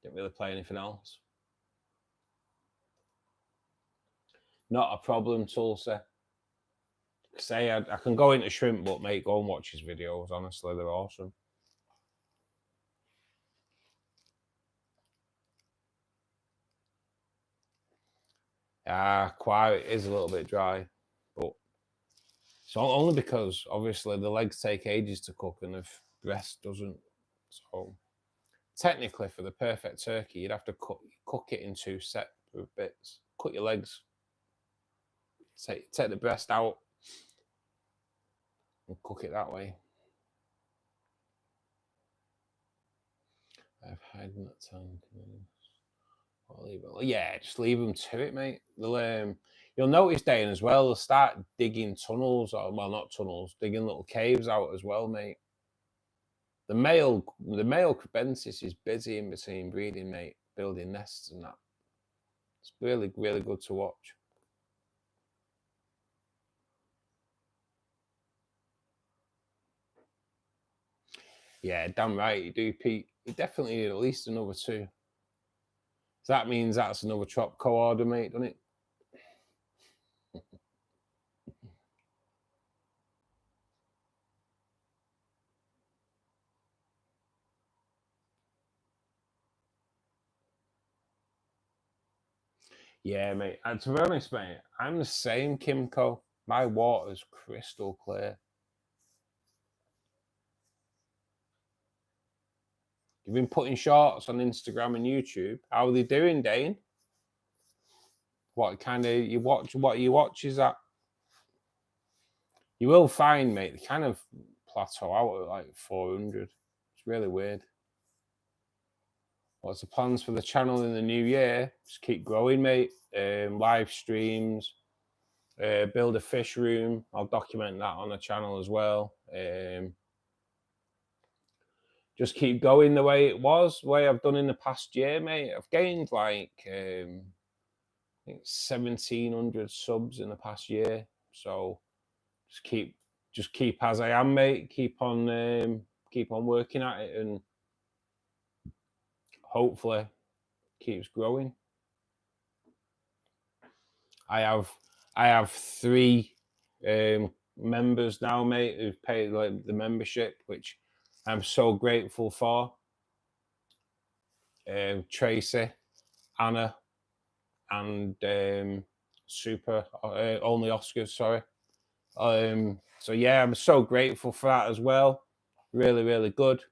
Didn't really play anything else. Not a problem, Tulsa. Say I can go into shrimp, but mate, go and watch his videos. Honestly, they're awesome. Quite is a little bit dry, but it's only because obviously the legs take ages to cook and the breast doesn't. So technically, for the perfect turkey, you'd have to cook it in 2 separate bits. Cut your legs, take the breast out, and cook it that way. I've had that time. Yeah, just leave them to it, mate. You'll notice, Dane, as well, they'll start digging tunnels, or well, not tunnels, digging little caves out as well, mate. The male Crebensis is busy in between breeding, mate, building nests and that. It's really, really good to watch. Yeah, damn right you do, Pete. You definitely need at least another 2. So that means that's another Tropco order, mate, doesn't it? Yeah, mate. And to be honest, mate, I'm the same, Kimco. My water's crystal clear. You've been putting shorts on Instagram and YouTube. How are they doing, Dane? What kind of you watch? What you watch is that? You will find, mate, they kind of plateau out at like 400. It's really weird. What's the plans for the channel in the new year? Just keep growing, mate. Live streams, build a fish room. I'll document that on the channel as well. Just keep going the way it was, the way I've done in the past year, mate. I've gained like I think 1,700 subs in the past year. So just keep as I am, mate. Keep on working at it, and hopefully keeps growing. I have 3 members now, mate, who've paid like the membership, which I'm so grateful for. Tracy, Anna, and Super Only Oscars, sorry. So yeah, I'm so grateful for that as well. Really, really good.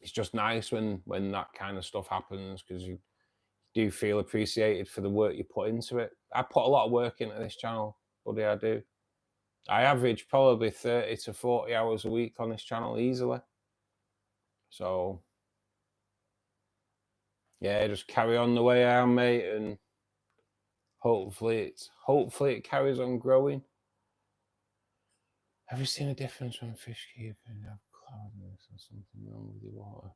It's just nice when that kind of stuff happens, because you do feel appreciated for the work you put into it. I put a lot of work into this channel, buddy. I do. I average probably 30 to 40 hours a week on this channel easily. So yeah, just carry on the way I am, mate, and hopefully it carries on growing. Have you seen a difference when fish keeping have cloudiness or something wrong with your water?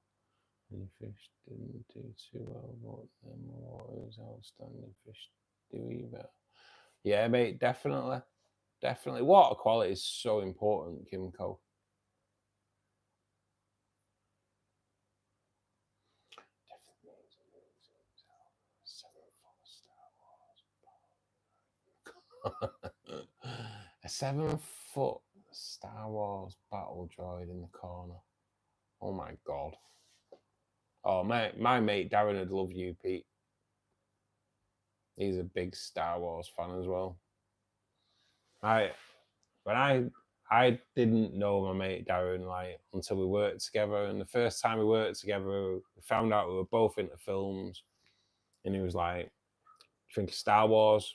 And your fish didn't do too well, but then the water is outstanding. Fish do either. Yeah, mate, definitely. Definitely. Water quality is so important, Kimco. A 7-foot Star Wars battle droid in the corner. Oh my god. Oh, my mate Darren would love you, Pete. He's a big Star Wars fan as well. I didn't know my mate Darren like until we worked together, and the first time we worked together, we found out we were both into films, and he was like, "Do you think of Star Wars?"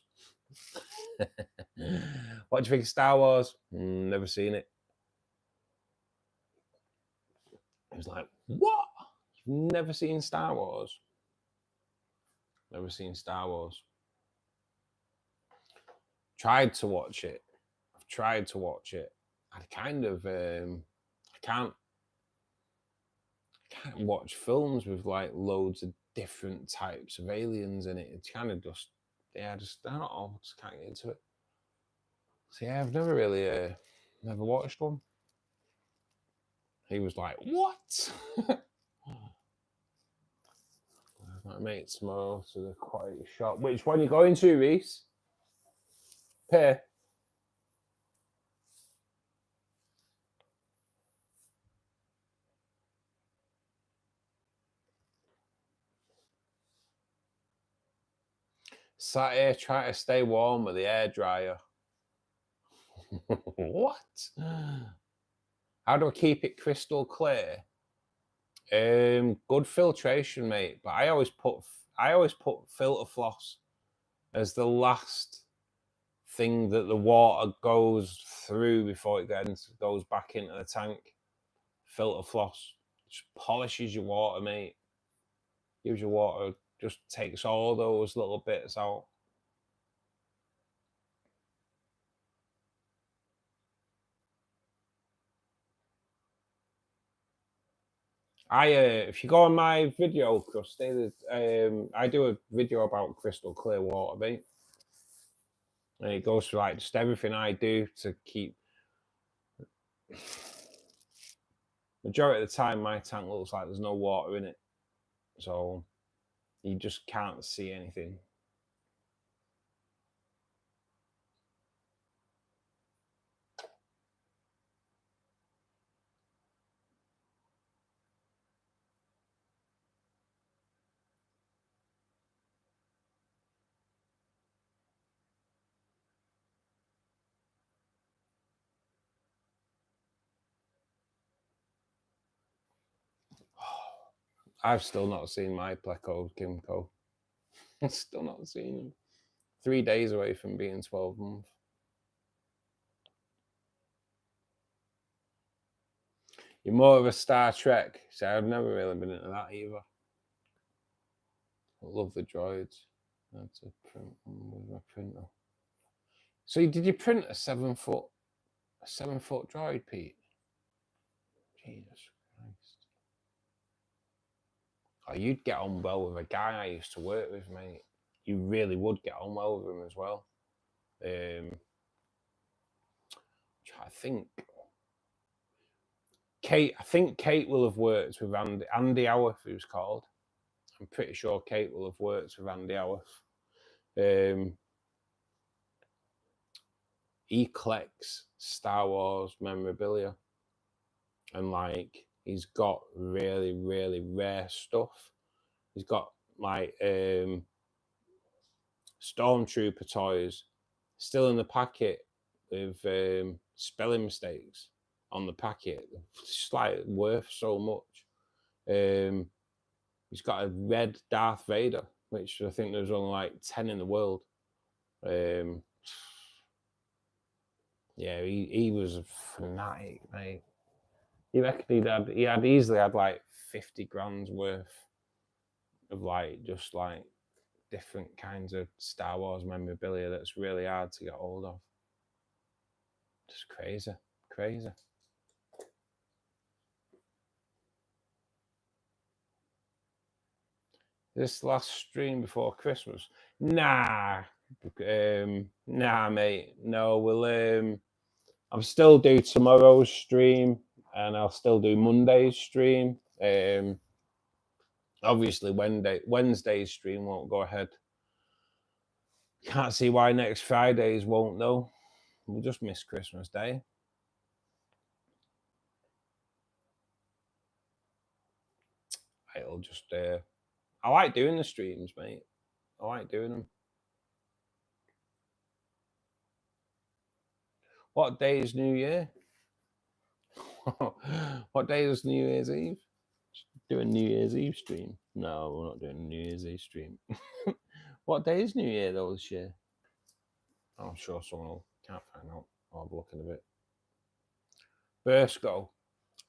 What do you think of Star Wars? Never seen it. He was like, "What? You've never seen Star Wars?" Never seen Star Wars. Tried to watch it. I've tried to watch it. I kind of I can't watch films with like loads of different types of aliens in it. It's kind of just I don't know, just can't get into it. So yeah, I've never really never watched one. He was like, "What?" My mate tomorrow to the aquarium shop. Which one are you going to, Reese? Pay. Sat here trying to stay warm with the air dryer. What? How do I keep it crystal clear? Good filtration, mate. But I always put filter floss as the last thing that the water goes through before it goes back into the tank. Filter floss just polishes your water, mate. Gives your water, just takes all those little bits out. If you go on my video, Krusty, I do a video about crystal clear water, mate. And it goes through like just everything I do to keep. Majority of the time, my tank looks like there's no water in it, so you just can't see anything. I've still not seen my Pleco Kimco. I've still not seen him. 3 days away from being 12 months. You're more of a Star Trek. So I've never really been into that either. I love the droids. That's a print with my printer. So did you print a 7 foot droid, Pete? Jesus Christ. Oh, you'd get on well with a guy I used to work with, mate. You really would get on well with him as well. I think Kate will have worked with Andy Howarth, who's called. I'm pretty sure Kate will have worked with Andy Howarth. He collects Star Wars memorabilia, and like he's got really, really rare stuff. He's got like Stormtrooper toys still in the packet with spelling mistakes on the packet. It's like worth so much. He's got a red Darth Vader, which I think there's only like 10 in the world. Yeah, he was a fanatic, mate. You reckon he had easily had like 50 grand's worth of like just like different kinds of Star Wars memorabilia that's really hard to get hold of. Just crazy, crazy. This last stream before Christmas? Nah, mate. No, we'll I'll still do tomorrow's stream, and I'll still do Monday's stream. Obviously, Wednesday's stream won't go ahead. Can't see why next Friday's won't, though. We'll just miss Christmas Day. It'll just. I like doing the streams, mate. I like doing them. What day is New Year? What day is New Year's Eve? Do a New Year's Eve stream? No, we're not doing a New Year's Eve stream. What day is New Year though this year? I'm sure someone will. Can't find out. I'll have a look in a bit. Bursco.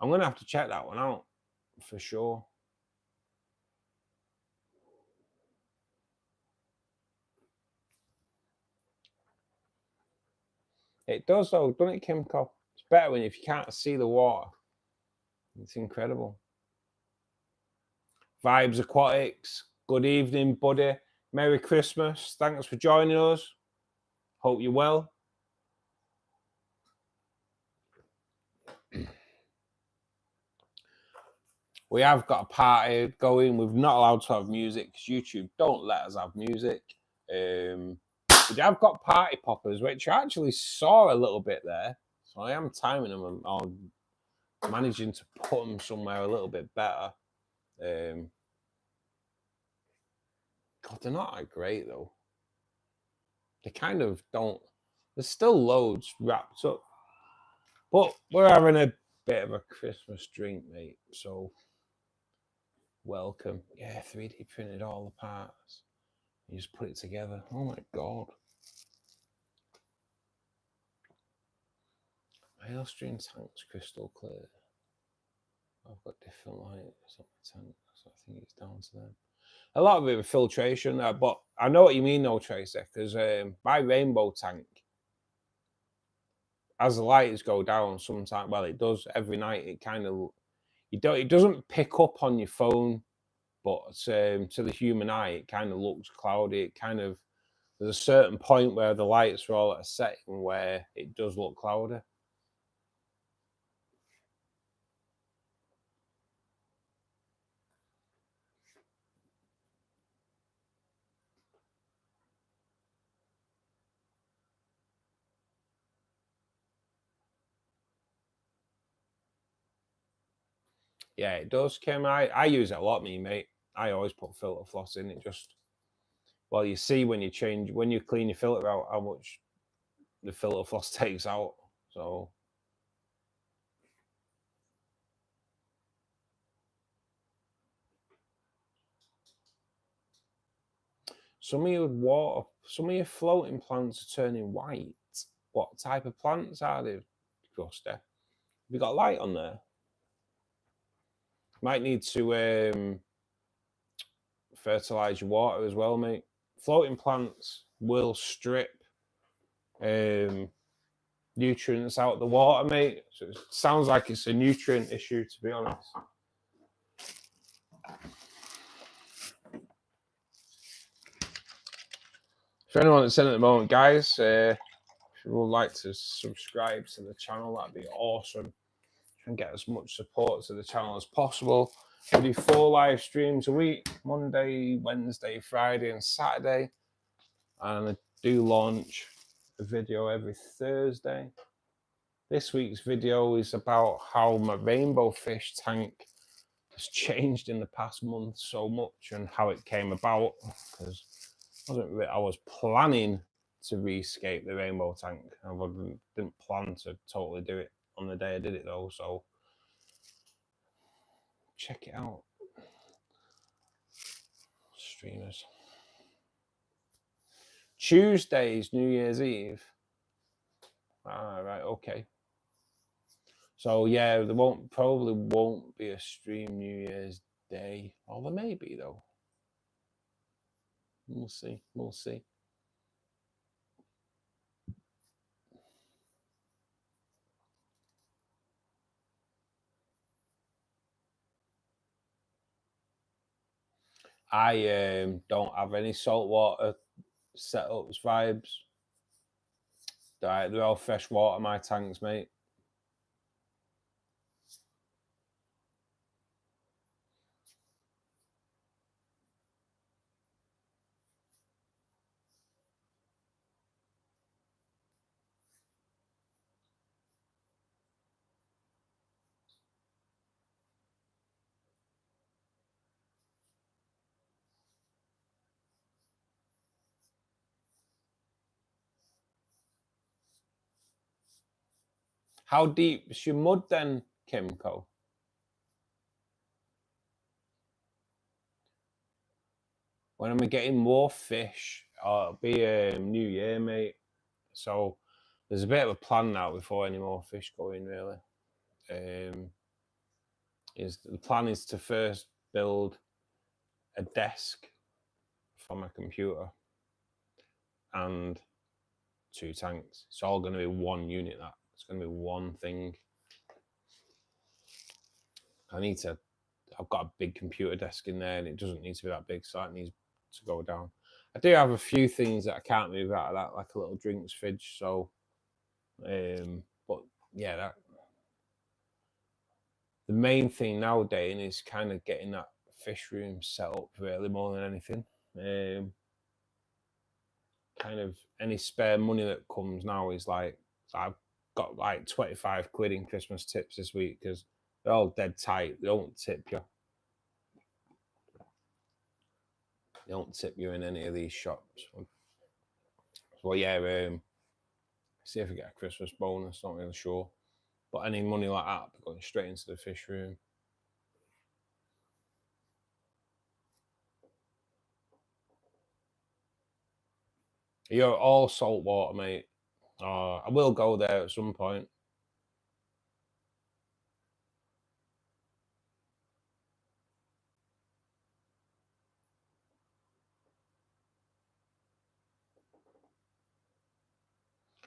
I'm going to have to check that one out for sure. It does though, doesn't it, Kimco? It's better when if you can't see the water. It's incredible. Vibes Aquatics. Good evening, buddy. Merry Christmas. Thanks for joining us. Hope you're well. We have got a party going. We're not allowed to have music because YouTube don't let us have music. We have got party poppers, which I actually saw a little bit there. So I am timing them on managing to put them somewhere a little bit better. God, they're not that great though. they kind of don't. There's still loads wrapped up, but we're having a bit of a Christmas drink, mate. So welcome. Yeah, 3D printed all the parts. You just put it together. Oh my god. My Austrian tank's crystal clear. I've got different lights on my tank, so I think it's down to them. A lot of it with filtration there, but I know what you mean, though, Tracy, because my rainbow tank, as the lights go down, sometimes, well, it does every night. It kind of, it doesn't pick up on your phone, but to the human eye, it kind of looks cloudy. It kind of, there's a certain point where the lights are all at a setting where it does look cloudy. Yeah, it does, Kim. I use it a lot, me mate. I always put filter floss in. It just, well, you see when you change, when you clean your filter out, how much the filter floss takes out. So some of your floating plants are turning white. What type of plants are they, Gusta? Have you got light on there? Might need to fertilize your water as well, mate. Floating plants will strip nutrients out of the water, mate. So it sounds like it's a nutrient issue, to be honest. For anyone that's in at the moment, guys, if you would like to subscribe to the channel, that'd be awesome. And get as much support to the channel as possible. We do 4 live streams a week, Monday, Wednesday, Friday, and Saturday. And I do launch a video every Thursday. This week's video is about how my rainbow fish tank has changed in the past month so much and how it came about. Because I was planning to rescape the rainbow tank. I didn't plan to totally do it on the day I did it though, so check it out. Streamers. Tuesday's New Year's Eve. Right, okay. So yeah, there probably won't be a stream New Year's Day. Or there may be though. We'll see. We'll see. I don't have any saltwater setups vibes. They're all fresh water, my tanks, mate. How deep is your mud then, Kimco? When am I getting more fish? It'll be New Year, mate. So there's a bit of a plan now before any more fish go in, really. The plan is to first build a desk for my computer and 2 tanks. It's all going to be one unit. It's going to be one thing. I've got a big computer desk in there and it doesn't need to be that big, so it needs to go down. I do have a few things that I can't move out of that, like a little drinks fridge. So, but yeah, the main thing nowadays is kind of getting that fish room set up really more than anything. Kind of any spare money that comes now is like, I've got like 25 quid in Christmas tips this week because they're all dead tight. They don't tip you. They don't tip you in any of these shops. Well, yeah, see if we get a Christmas bonus, not really sure. But any money like that going straight into the fish room. You're all salt water, mate. I will go there at some point.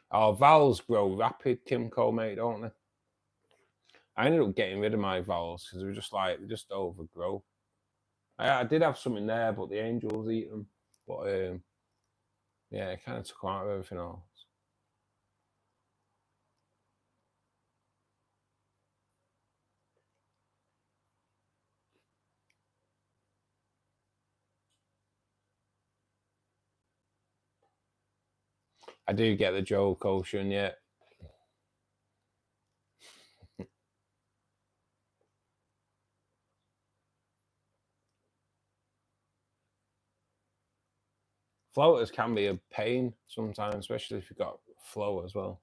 Our vowels grow rapid, Kimco, mate, don't they? I ended up getting rid of my vowels because they were just like, they just overgrow. I did have some in there, but the angels eat them. But yeah, it kind of took them out of everything else. I do get the joke, Ocean, yeah. Floaters can be a pain sometimes, especially if you've got flow as well.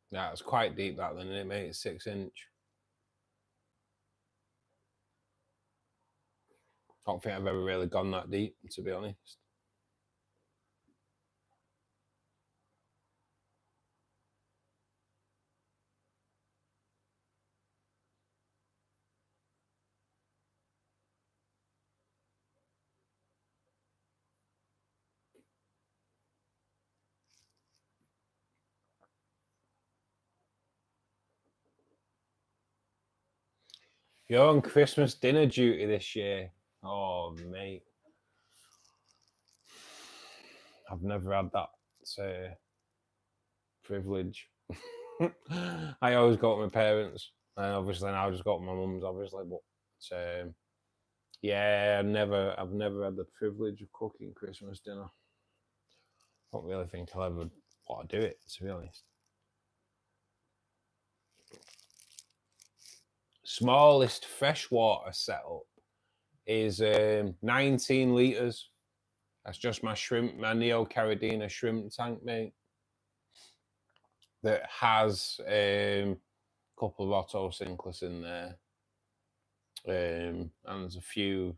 Yeah, it's quite deep that then, it mate, it's 6 inch. I don't think I've ever really gone that deep, to be honest. You're on Christmas dinner duty this year. Oh, mate. I've never had that privilege. I always go with my parents, and obviously now I just got my mum's, obviously, but yeah, I've never had the privilege of cooking Christmas dinner. I don't really think I'll ever want to do it, to be honest. Smallest freshwater setup is 19 litres. That's just my shrimp, my Neo Caridina shrimp tank, mate. That has a couple of Otto Sinclair in there. And there's a few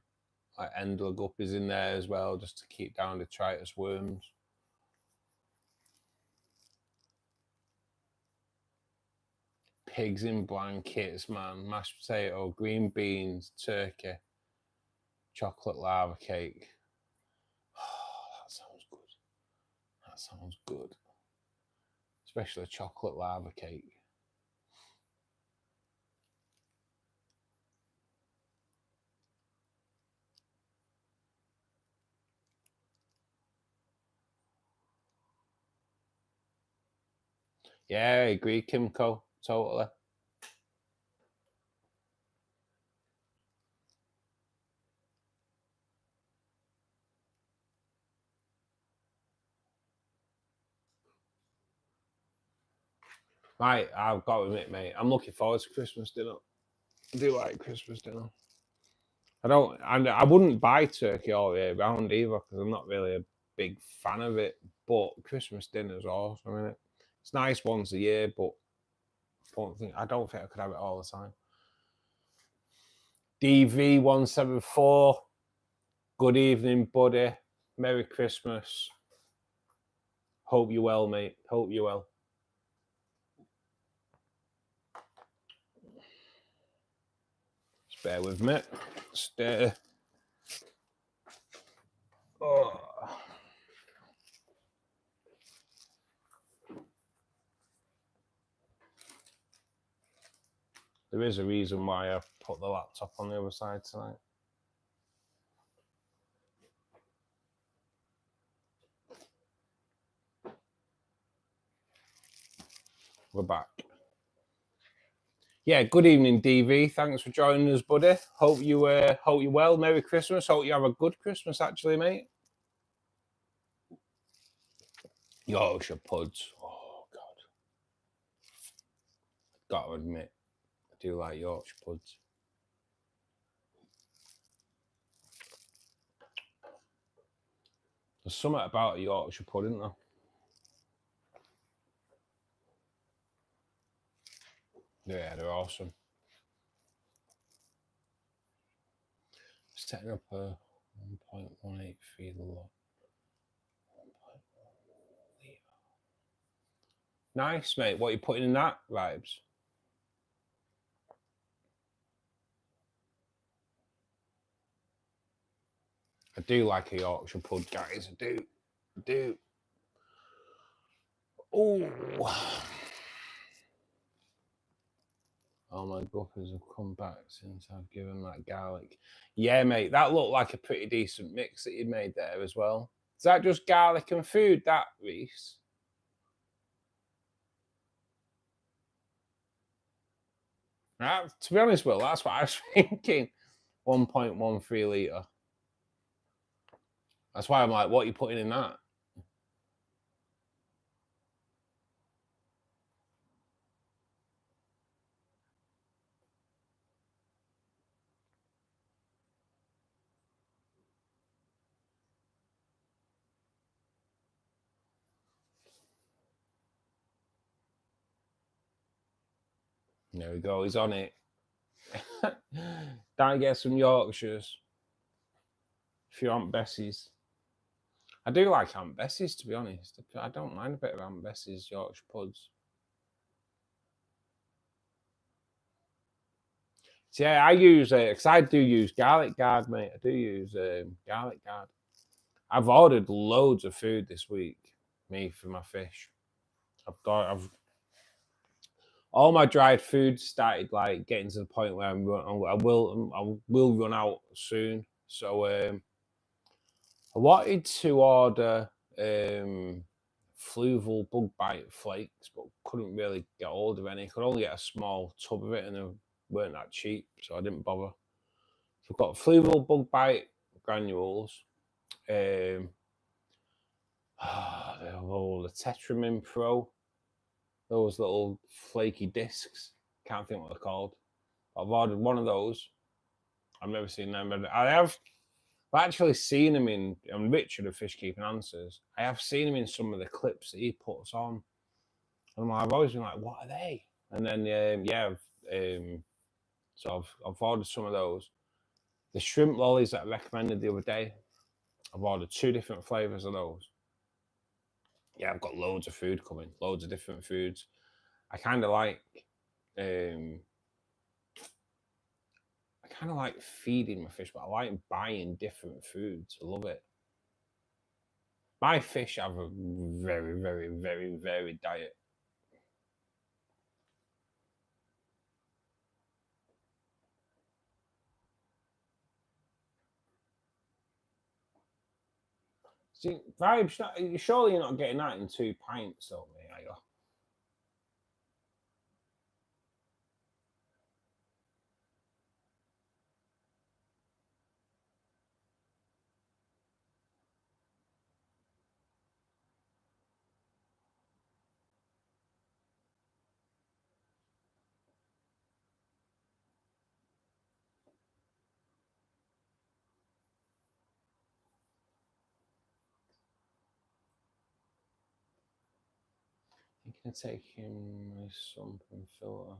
like Endler guppies in there as well, just to keep down the detritus worms. Pigs in blankets, man. Mashed potato, green beans, turkey, chocolate lava cake. Oh, that sounds good. That sounds good. Especially chocolate lava cake. Yeah, I agree, Kimco. Totally. Right, I've got to admit, mate, I'm looking forward to Christmas dinner. I do like Christmas dinner. I wouldn't buy turkey all year round either because I'm not really a big fan of it. But Christmas dinner's awesome, isn't it? It's nice once a year, but I don't think I could have it all the time. DV174. Good evening, buddy. Merry Christmas. Hope you're well, mate. Hope you're well. Just bear with me. Stay. Oh. There is a reason why I put the laptop on the other side tonight. We're back. Yeah, good evening, DV. Thanks for joining us, buddy. Hope you're well. Merry Christmas. Hope you have a good Christmas, actually, mate. Yorkshire puds. Oh God, gotta admit, I do like Yorkshire puds. There's something about a Yorkshire pud, isn't there? Yeah, they're awesome. Setting up a 1.183 lot. Nice, mate. What are you putting in that, Vibes? I do like a Yorkshire pud, guys. I do. Oh. All my guppies have come back since I've given that garlic. Yeah, mate, that looked like a pretty decent mix that you made there as well. Is that just garlic and food, that, Reese? To be honest, Will, that's what I was thinking. 1.13 litre. That's why I'm like, what are you putting in that? There we go, he's on it. Don't get some Yorkshires. If you Aunt Bessie's. I do like Aunt Bessie's, to be honest. I don't mind a bit of Aunt Bessie's Yorkshire puds. So yeah, I use because I do use garlic guard, mate. I do use garlic guard. I've ordered loads of food this week, me for my fish. I've all my dried food started like getting to the point where I will run out soon. So I wanted to order fluval bug bite flakes, but couldn't really get hold of any. Could only get a small tub of it, and they weren't that cheap, so I didn't bother. So I've got fluval bug bite granules. The Tetramin Pro, those little flaky discs. Can't think what they're called. I've ordered one of those. I've never seen them, but I've actually seen them in Richard of Fishkeeping Answers. I have seen him in some of the clips that he puts on. And I've always been like, what are they? And then so I've ordered some of those. The shrimp lollies that I recommended the other day, I've ordered 2 different flavors of those. Yeah, I've got loads of food coming, loads of different foods. I kind of like feeding my fish, but I like buying different foods. I love it. My fish have a very, very, very varied diet. See, Vibes, surely you're not getting that in 2 pints, though, mate, are you? You can take him my sump and filter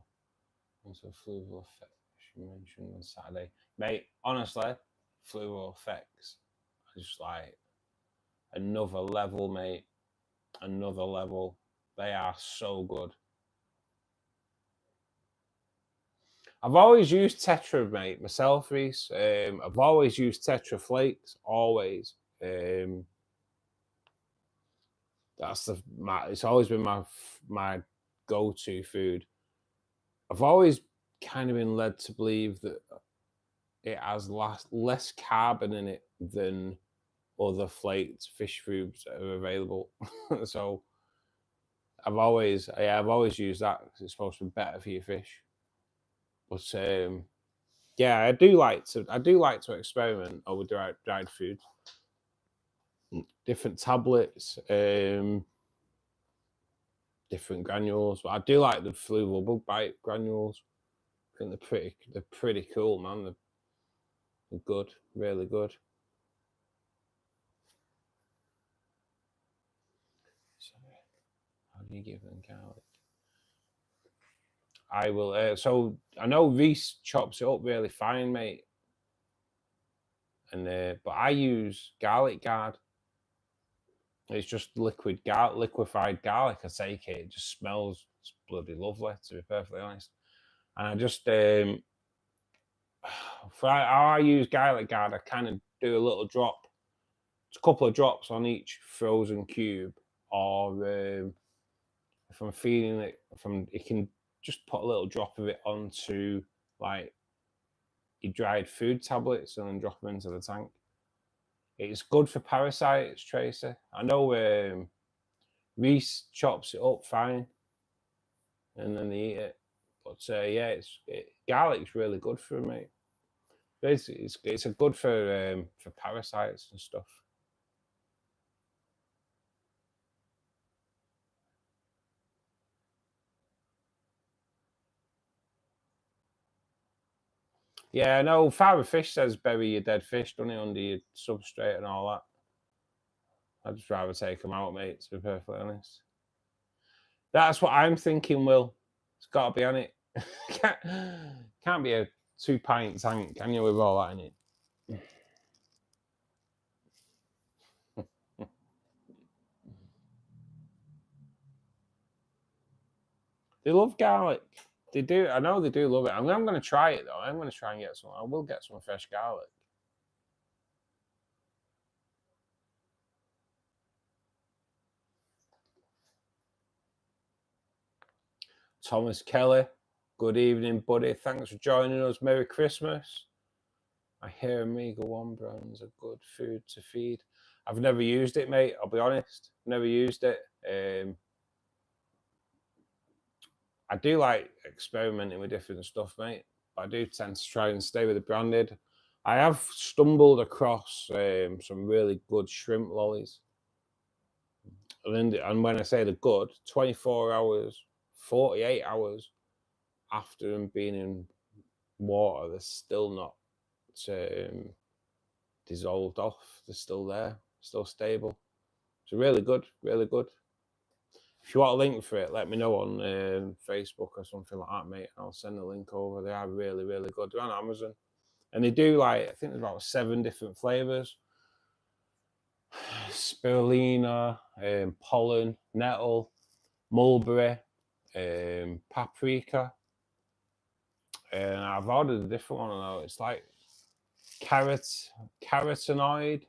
into a fluval effect you mentioned on Saturday. Mate, honestly, fluval effects are just like another level, mate. Another level. They are so good. I've always used Tetra, mate, myself, Reese. I've always used Tetra Flakes, always. It's always been my go-to food. I've always kind of been led to believe that it has less carbon in it than other flaked fish foods that are available. So I've always used that because it's supposed to be better for your fish. But yeah, I do like to experiment with dried food, different tablets, different granules. But I do like the fluval bug bite granules. I think they're pretty cool, man. They're good, really good. So, how do you give them garlic? I will. So I know Reese chops it up really fine, mate. And but I use garlic guard. It's just liquefied garlic. I take it. It just smells bloody lovely, to be perfectly honest. And I just for how I use garlic guard, I kind of do a little drop, a couple of drops on each frozen cube, or if I'm feeding it, you can just put a little drop of it onto like your dried food tablets and then drop them into the tank. It's good for parasites, Tracy. I know Reese chops it up fine, and then they eat it. But yeah, garlic's really good for them, mate. Basically, it's a good for parasites and stuff. Yeah, I know. Father Fish says bury your dead fish, doesn't he, under your substrate and all that. I'd just rather take them out, mate, to be perfectly honest. That's what I'm thinking, Will. It's got to be on it. Can't be a 2-pint tank, can you, with all that in it? They love garlic. They do. I know they do love it. I'm going to try it, though. I'm going to try and get some. I will get some fresh garlic. Thomas Kelly, good evening, buddy. Thanks for joining us. Merry Christmas. I hear Omega 1 brands are good food to feed. I've never used it, mate. I'll be honest. Never used it. I do like experimenting with different stuff, mate. But I do tend to try and stay with the branded. I have stumbled across some really good shrimp lollies. And when I say they're good, 24 hours, 48 hours after them being in water, they're still not dissolved off. They're still there, still stable. So really good, really good. If you want a link for it, let me know on Facebook or something like that, mate. I'll send a link over. They are really, really good. They're on Amazon. And they do, like, I think there's about 7 different flavors. Spirulina, pollen, nettle, mulberry, paprika. And I've ordered a different one now. It's like carotenoid.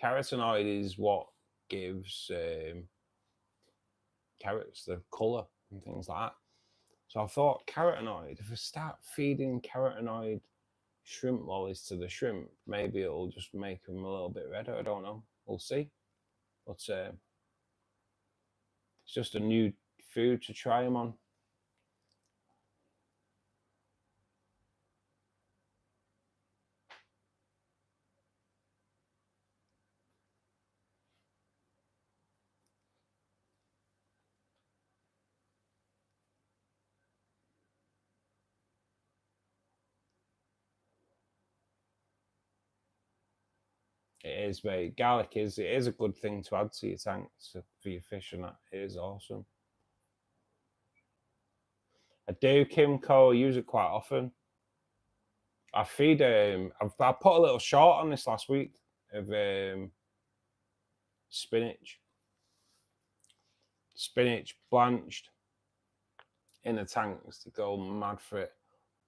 Carotenoid is what gives carrots the colour and things like that. So I thought carotenoid, if I start feeding carotenoid shrimp lollies to the shrimp, maybe it'll just make them a little bit redder. I don't know. We'll see. But it's just a new food to try them on. It is, mate. Garlic is a good thing to add to your tanks for your fish, and that it is awesome. I do, Kimco. I use it quite often. I feed. I put a little short on this last week of spinach blanched in the tanks to go mad for it.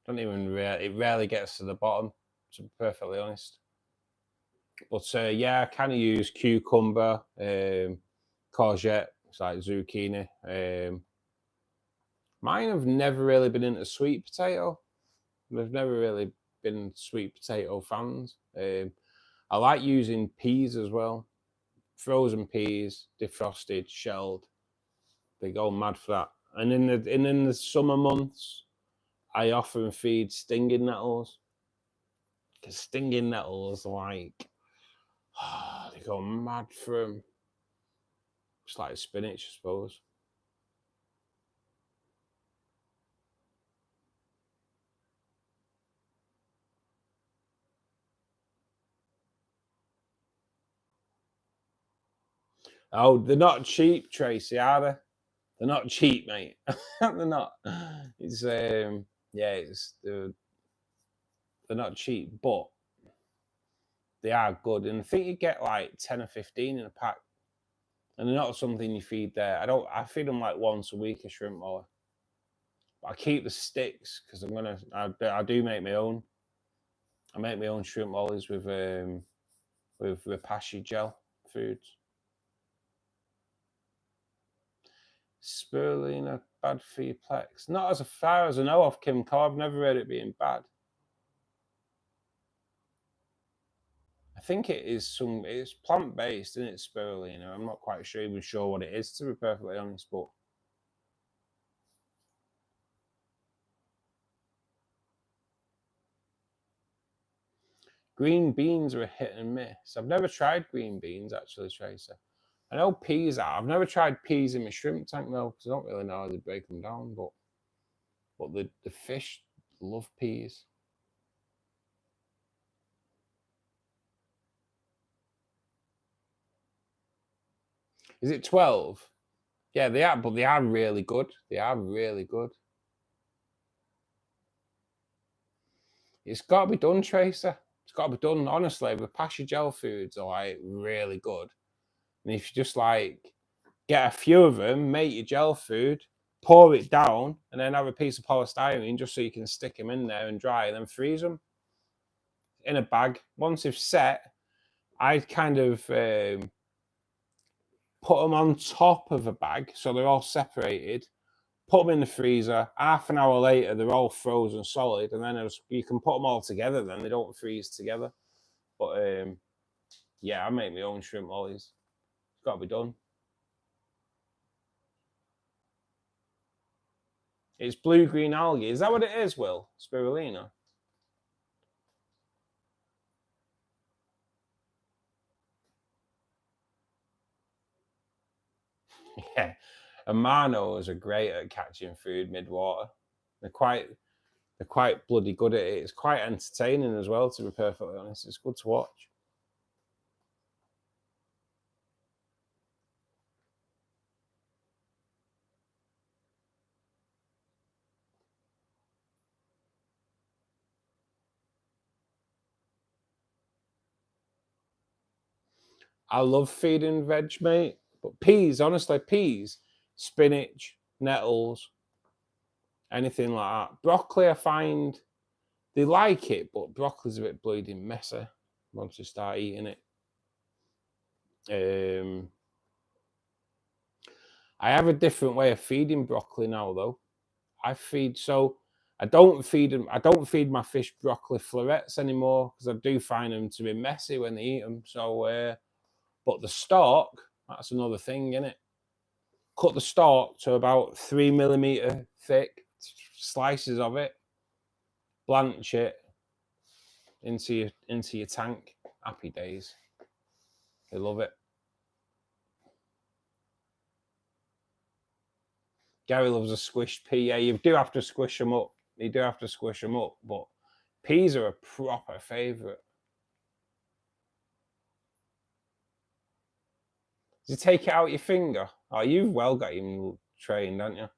It rarely gets to the bottom, to be perfectly honest. But yeah, I kind of use cucumber, courgette, it's like zucchini. Mine have never really been into sweet potato. They've never really been sweet potato fans. I like using peas as well. Frozen peas, defrosted, shelled. They go mad for that. And in the summer months, I often feed stinging nettles. Because stinging nettles, like, they go mad for them. It's like spinach, I suppose. Oh, they're not cheap, Tracy, are they? They're not cheap, mate. They're not. It's yeah, they're not cheap, but they are good. And I think you get like 10 or 15 in a pack. And they're not something you feed there. I feed them like once a week, a shrimp molly. But I keep the sticks because I do make my own. I make my own shrimp mollies with Rapashi gel foods. Spirulina bad for your plex? Not as far as I know of, Kim Cole. I've never heard it being bad. I think it's plant based, isn't it, spirulina? I'm not quite even sure what it is, to be perfectly honest, but green beans are a hit and miss. I've never tried green beans, actually, Tracer. I know peas are. I've never tried peas in my shrimp tank, though, because I don't really know how they break them down, but the fish love peas. Is it 12? Yeah, they are, but they are really good. They are really good. It's got to be done, Tracer. It's got to be done, honestly. The Pasha gel foods are like really good. And if you just like get a few of them, make your gel food, pour it down, and then have a piece of polystyrene just so you can stick them in there and dry, and then freeze them in a bag. Once they've set, I'd kind of put them on top of a bag so they're all separated. Put them in the freezer. Half an hour later, they're all frozen solid, and then you can put them all together. Then they don't freeze together. But yeah, I make my own shrimp mollies. It's got to be done. It's blue-green algae. Is that what it is, Will? Spirulina? Yeah. And Marnos are great at catching food mid-water. They're quite bloody good at it. It's quite entertaining as well, to be perfectly honest. It's good to watch. I love feeding veg, mate. But peas, honestly, peas, spinach, nettles, anything like that. Broccoli, I find they like it, but broccoli's a bit bleeding messy once you start eating it. I have a different way of feeding broccoli now, though. I don't feed my fish broccoli florets anymore because I do find them to be messy when they eat them. So, but the stalk, that's another thing, isn't it? Cut the stalk to about 3 millimeter thick slices of it, blanch it into your tank. Happy days. They love it. Gary loves a squished pea. Yeah, you do have to squish them up. You do have to squish them up, but peas are a proper favourite. Did you take it out your finger? Oh, you've well got him trained, haven't you?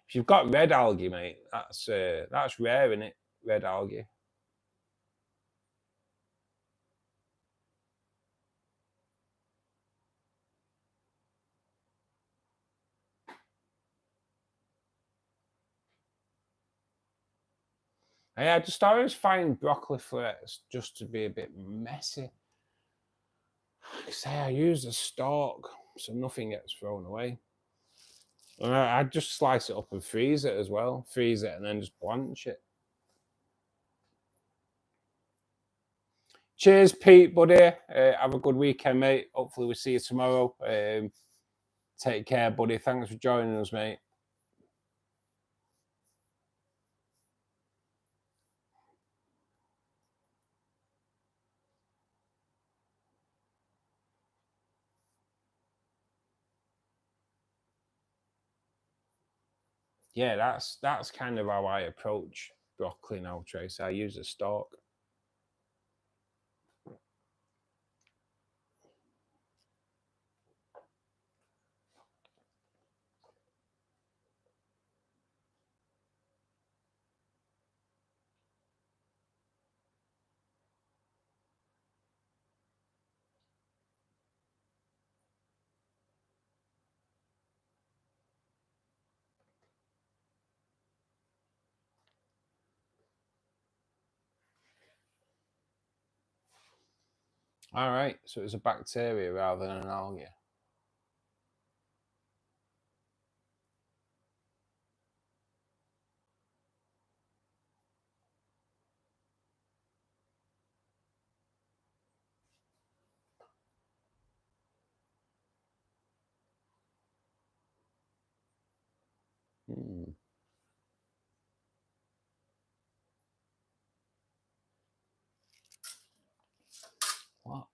If you've got red algae, mate, that's rare, isn't it? Red algae. I just always find broccoli florets just to be a bit messy. Say I use a stalk, so nothing gets thrown away. And I just slice it up and freeze it as well. Freeze it and then just blanch it. Cheers, Pete, buddy. Have a good weekend, mate. Hopefully we'll see you tomorrow. Take care, buddy. Thanks for joining us, mate. Yeah, that's kind of how I approach broccoli now, Trace. I use a stalk. All right, so it's a bacteria rather than an algae. What?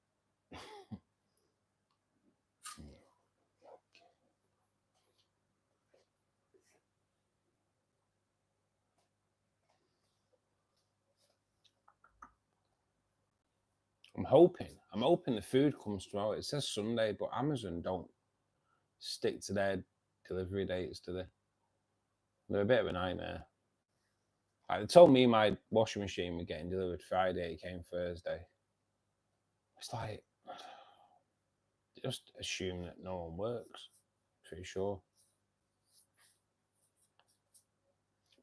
I'm hoping the food comes tomorrow. It says Sunday, but Amazon don't stick to their delivery dates, do they? They're a bit of a nightmare. Like, they told me my washing machine was getting delivered Friday. It came Thursday. It's like, just assume that no one works. Pretty sure.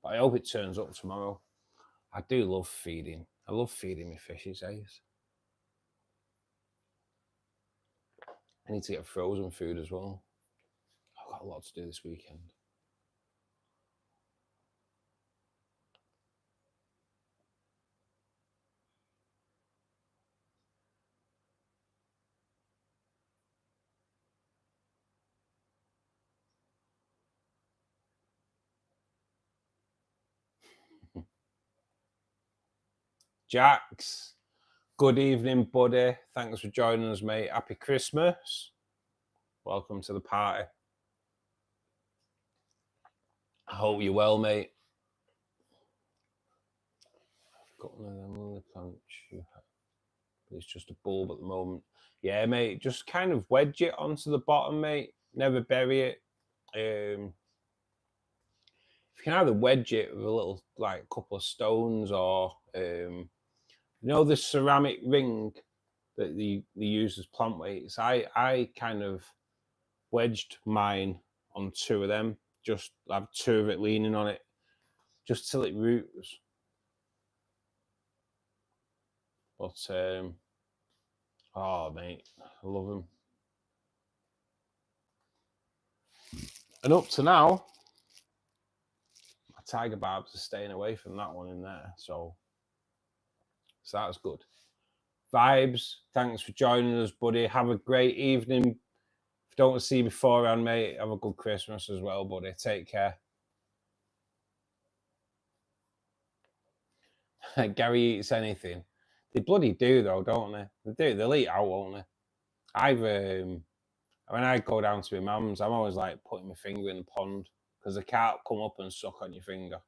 But I hope it turns up tomorrow. I do love feeding. I love feeding my fishes, Ace. I need to get frozen food as well. I've got a lot to do this weekend. Jax, good evening, buddy. Thanks for joining us, mate. Happy Christmas. Welcome to the party. I hope you're well, mate. I've got one of them lily plants you have. It's just a bulb at the moment. Yeah, mate, just kind of wedge it onto the bottom, mate. Never bury it. You can either wedge it with a little, like, couple of stones, or you know, the ceramic ring that they use as plant weights. I kind of wedged mine on two of them. Just have two of it leaning on it, just till it roots. But oh, mate, I love them. And up to now, my tiger barbs are staying away from that one in there. So that's good. Vibes, thanks for joining us, buddy. Have a great evening. If you don't see you beforehand, mate, have a good Christmas as well, buddy. Take care. Gary eats anything. They bloody do, though, don't they? They do. They'll eat out, won't they? I've when I go down to my mum's, I'm always like putting my finger in the pond because they can't come up and suck on your finger.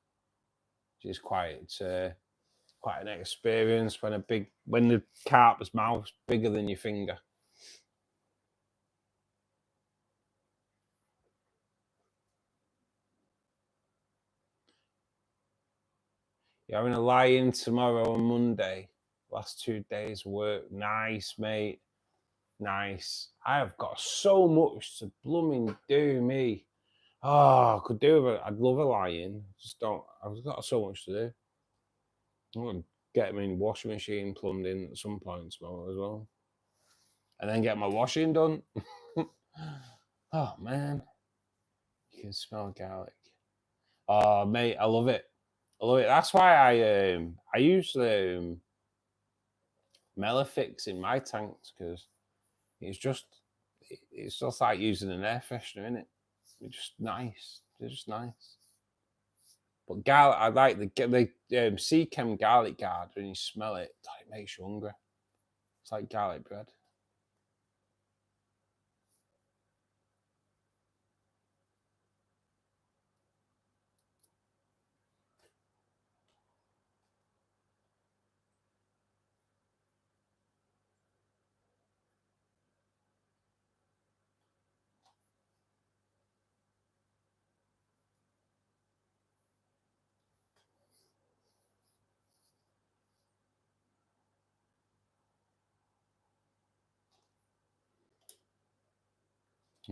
Which is quite an experience when the carp's mouth's bigger than your finger. You're having a lie-in tomorrow and Monday. Last 2 days work. Nice, mate. Nice. I have got so much to blooming do, me. Oh, I could do it. I'd love a lie-in. Just don't. I've got so much to do. I'm going to get my washing machine plumbed in at some point tomorrow as well. And then get my washing done. Oh, man. You can smell garlic. Oh, mate, I love it. I love it. That's why I use Melifix in my tanks because it's just like using an air freshener, isn't it? It's just nice. They're just nice. But garlic, I like the sea chem garlic guard. When you smell it, it makes you hungry. It's like garlic bread.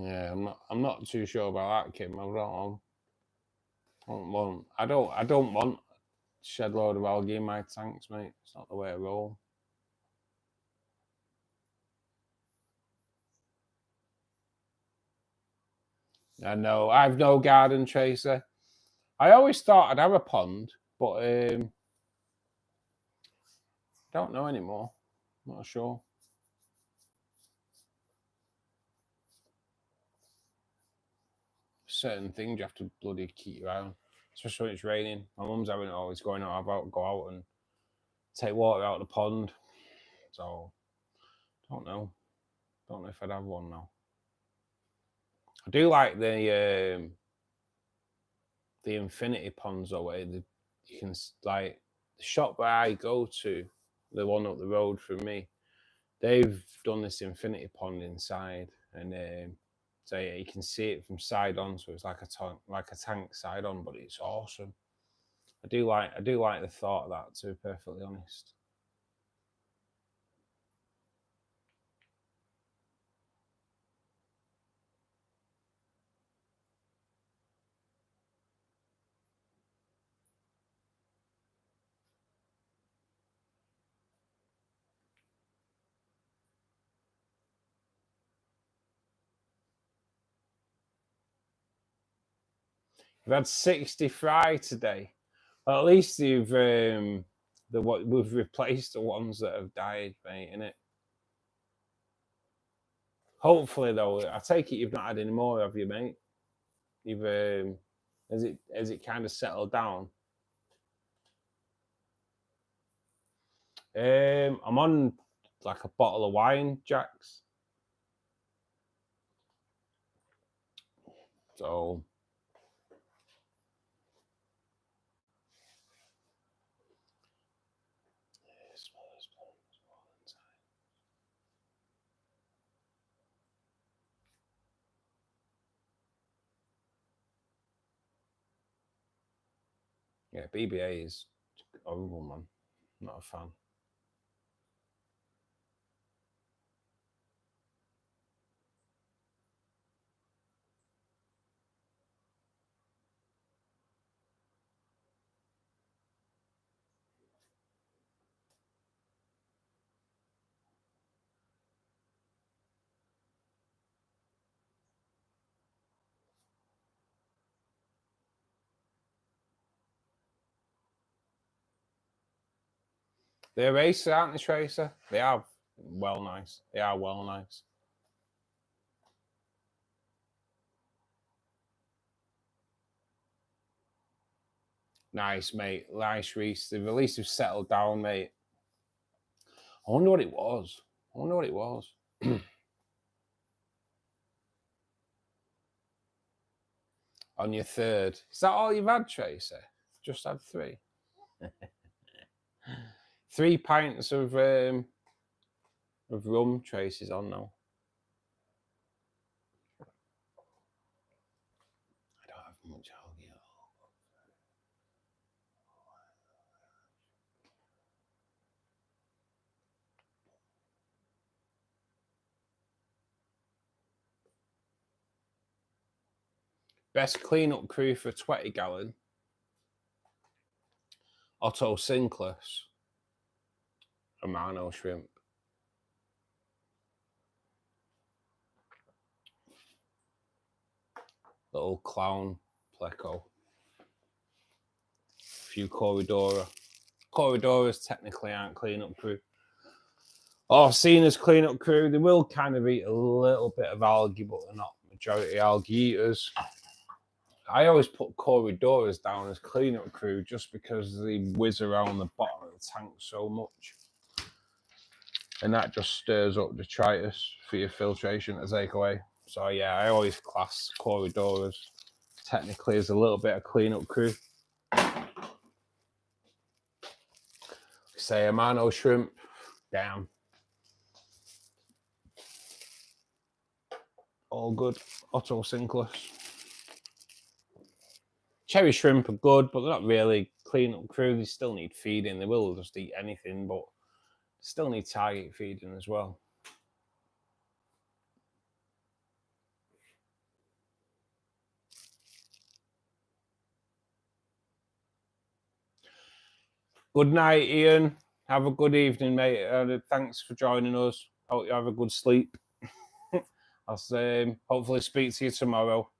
Yeah, I'm not too sure about that, Kim. I don't want shed load of algae in my tanks, mate. It's not the way I roll. I know. I've no garden tracer. I always thought I'd have a pond, but don't know anymore. Not sure. Certain things you have to bloody keep around, especially when it's raining. My mum's having it always going out about go out and take water out of the pond. So don't know if I'd have one now. I do like the infinity ponds though, where you can like the shop where I go to, the one up the road from me. They've done this infinity pond inside, and so yeah, you can see it from side on, so it's like a tank side on, but it's awesome. I do like the thought of that, to be perfectly honest. We've had 60 fry today. Well, at least we've replaced the ones that have died, mate, innit? Hopefully, though, I take it you've not had any more, have you, mate? You've has it kind of settled down? I'm on like a bottle of wine, Jax. So yeah, BBA is horrible, man. Not a fan. They're racer, aren't they, Tracer? They are well nice. They are well nice. Nice, mate. Nice, Reese. They've at least have settled down, mate. I wonder what it was. On your third. Is that all you've had, Tracer? Just had 3. 3 pints of rum, Tracy's on now. I don't have much algae at all. Best cleanup crew for 20 gallon. Otto Sinclair's. Romano shrimp. Little clown pleco. A few Corridora. Corridoras technically aren't cleanup crew. Oh, seen as cleanup crew, they will kind of eat a little bit of algae, but they're not majority algae eaters. I always put corridors down as cleanup crew just because they whiz around the bottom of the tank so much. And that just stirs up detritus for your filtration to take away. So yeah, I always class corridors technically as a little bit of cleanup crew. Say Amano shrimp, damn. All good. Otto Sinclair. Cherry shrimp are good, but they're not really cleanup crew. They still need feeding. They will just eat anything, but still need target feeding as well. Good night, Ian. Have a good evening, mate. Thanks for joining us. Hope you have a good sleep. I'll hopefully speak to you tomorrow.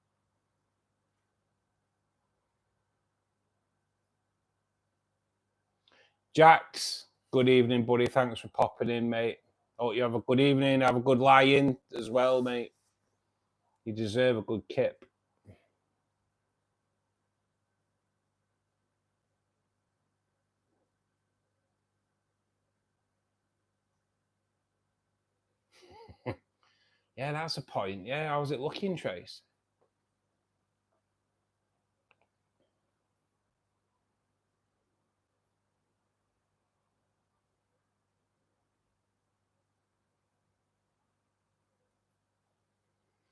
Jax, good evening, buddy. Thanks for popping in, mate. Hope you have a good evening. Have a good lie-in as well, mate. You deserve a good kip. Yeah, that's a point. Yeah, how's it looking, Trace?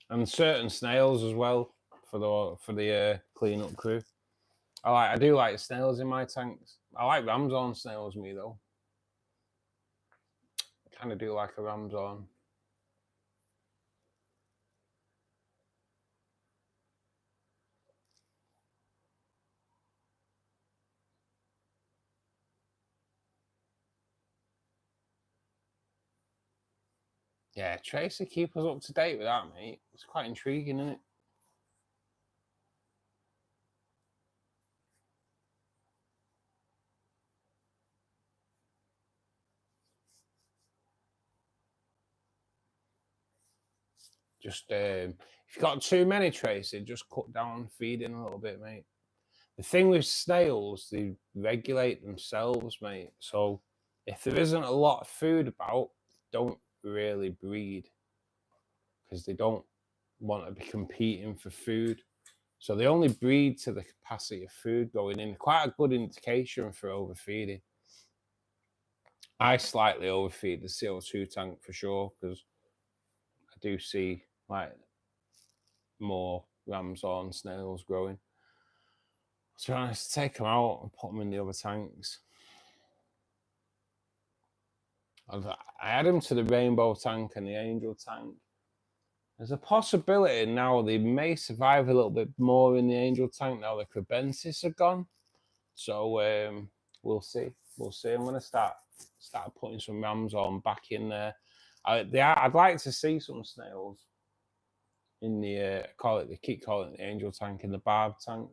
And certain snails as well for the cleanup crew. I do like snails in my tanks. I like Ramshorn snails, me though. I kind of do like a Ramshorn. Yeah, Tracy, keep us up to date with that, mate. It's quite intriguing, isn't it? Just if you've got too many, Tracy, just cut down feeding a little bit, mate. The thing with snails, they regulate themselves, mate. So if there isn't a lot of food about, don't really breed because they don't want to be competing for food. So they only breed to the capacity of food going in. Quite a good indication for overfeeding. I slightly overfeed the CO2 tank for sure because I do see like more Ramshorn snails growing. So I to take them out and put them in the other tanks. I add them to the rainbow tank and the angel tank. There's a possibility now they may survive a little bit more in the angel tank now the crebensis are gone. So we'll see. We'll see. I'm going to start putting some Ramshorn back in there. I'd like to see some snails in the they keep calling it the angel tank in the barb tank.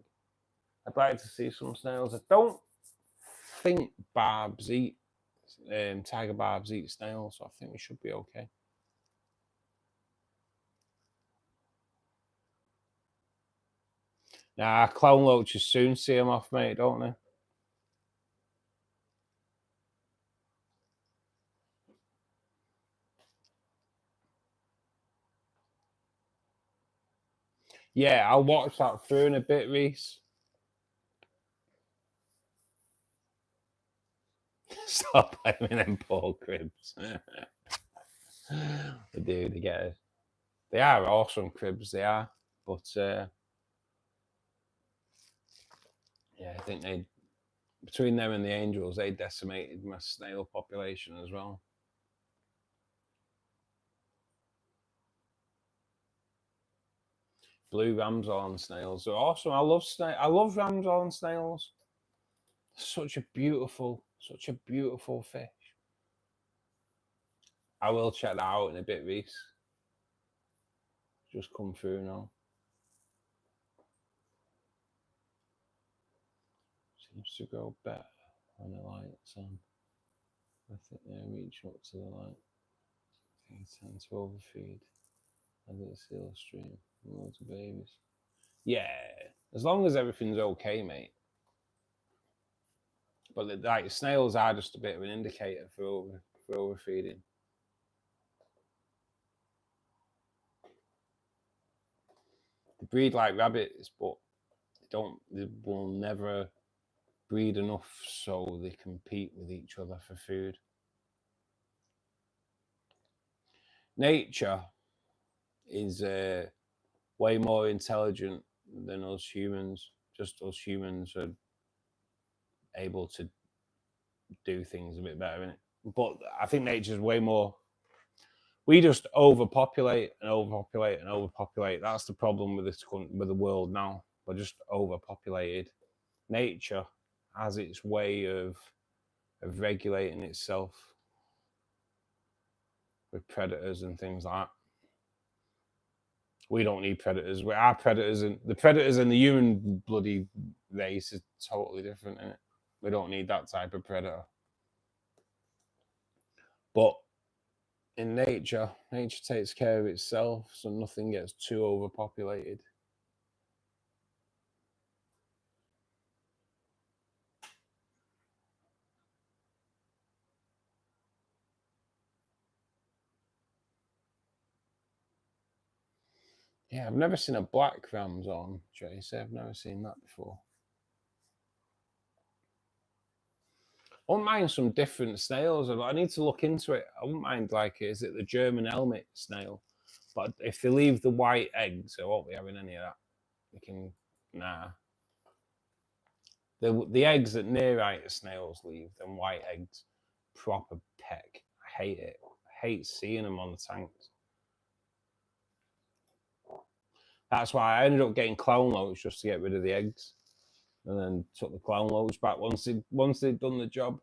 I'd like to see some snails. I don't think barbs eat tiger barbs eat snails, so I think we should be okay. Nah, clown loaches soon see them off, mate, don't they? Yeah, I'll watch that through in a bit, Reese. Stop blaming them poor cribs. They do, they get it. They are awesome cribs, they are. But yeah, I think they between them and the angels, they decimated my snail population as well. Blue Ramshorn snails are awesome. I love Ramshorn snails. Such a beautiful fish. I will check that out in a bit, Reese. Just come through now. Seems to go better when the light's on. I think they're reaching up to the light. They tend to overfeed. And the seal stream. Loads of babies. Yeah, as long as everything's okay, mate. But like snails are just a bit of an indicator for overfeeding. They breed like rabbits, but they will never breed enough so they compete with each other for food. Nature is way more intelligent than us humans. Just us humans are able to do things a bit better in it. But I think nature's way more. We just overpopulate and overpopulate and overpopulate. That's the problem with with the world now. We're just overpopulated. Nature has its way of regulating itself with predators and things like that. We don't need predators. Our predators and the predators and the human bloody race is totally different, isn't it? We don't need that type of predator. But in nature takes care of itself, so nothing gets too overpopulated. Yeah, I've never seen a black Ramzon, Tracy. I've never seen that before. I wouldn't mind some different snails. I need to look into it. I wouldn't mind, like, is it the German helmet snail? But if they leave the white eggs, I won't be having any of that. We can, nah. The eggs that nearite snails leave, them white eggs, proper peck. I hate it. I hate seeing them on the tanks. That's why I ended up getting clown loach just to get rid of the eggs, and then took the clown loach back once they'd done the job.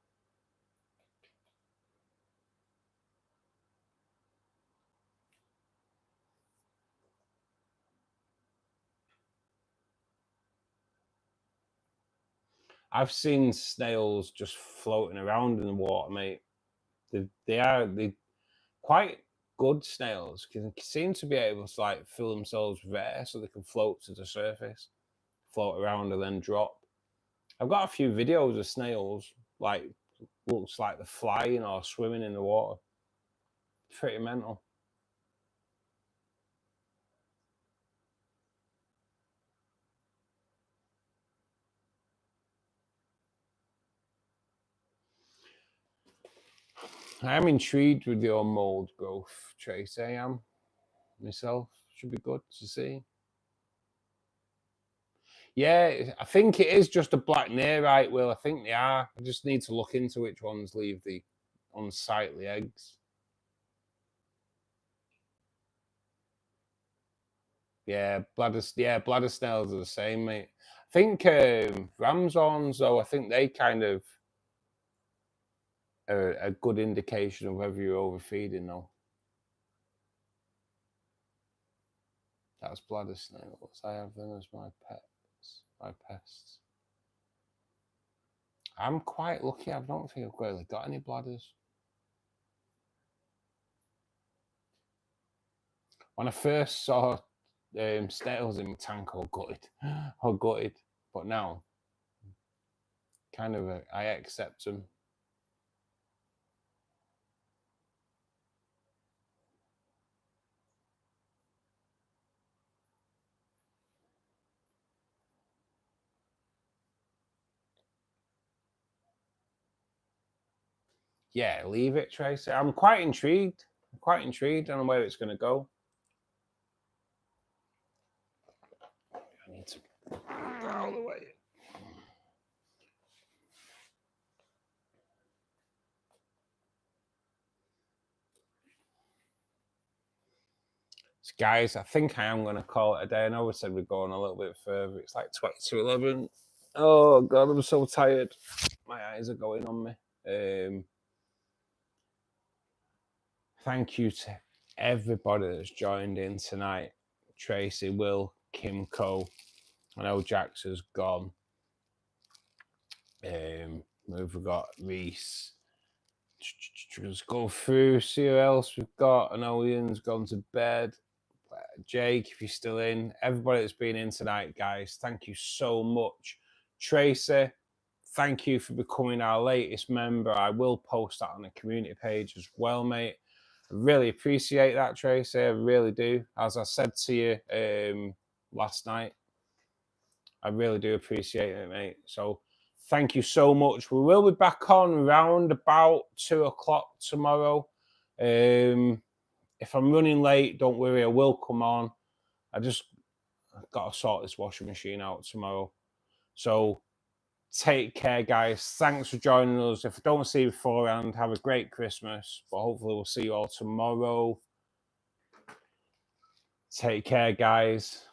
I've seen snails just floating around in the water, mate. They quite good snails. Can seem to be able to like fill themselves with air so they can float to the surface, float around and then drop. I've got a few videos of snails like looks like they're flying or swimming in the water. Pretty mental. I am intrigued with your mold growth, Trace. I am myself. Should be good to see. Yeah, I think it is just a black nearite, Will. I think they are. I just need to look into which ones leave the unsightly eggs. Yeah, bladder snails are the same, mate. I think Ramzons, though, I think they kind of are a good indication of whether you're overfeeding, though. That's bladder snails. I have them as my pets, my pests. I'm quite lucky. I don't think I've really got any bladders. When I first saw snails in my tank, I was gutted. But now, kind of, I accept them. Yeah, leave it, Tracy. I'm quite intrigued. On where it's going to go. I need to get out of the way. So guys, I think I am going to call it a day. I know we said we're going a little bit further. It's like 22:11. Oh, God, I'm so tired. My eyes are going on me. Thank you to everybody that's joined in tonight. Tracy, Will, Kimco. I know Jax has gone. We've got Reese, Just go through, see who else we've got. I know Ian's gone to bed. Jake, if you're still in, everybody that's been in tonight, guys, thank you so much. Tracy, thank you for becoming our latest member. I will post that on the community page as well, mate. I really appreciate that, Tracy. I really do. As I said to you last night, I really do appreciate it, mate. So thank you so much. We will be back on round about 2 o'clock tomorrow. If I'm running late, don't worry, I will come on. I've got to sort this washing machine out tomorrow. So take care, guys. Thanks for joining us. If I don't see you beforehand, have a great Christmas. But hopefully we'll see you all tomorrow. Take care, guys.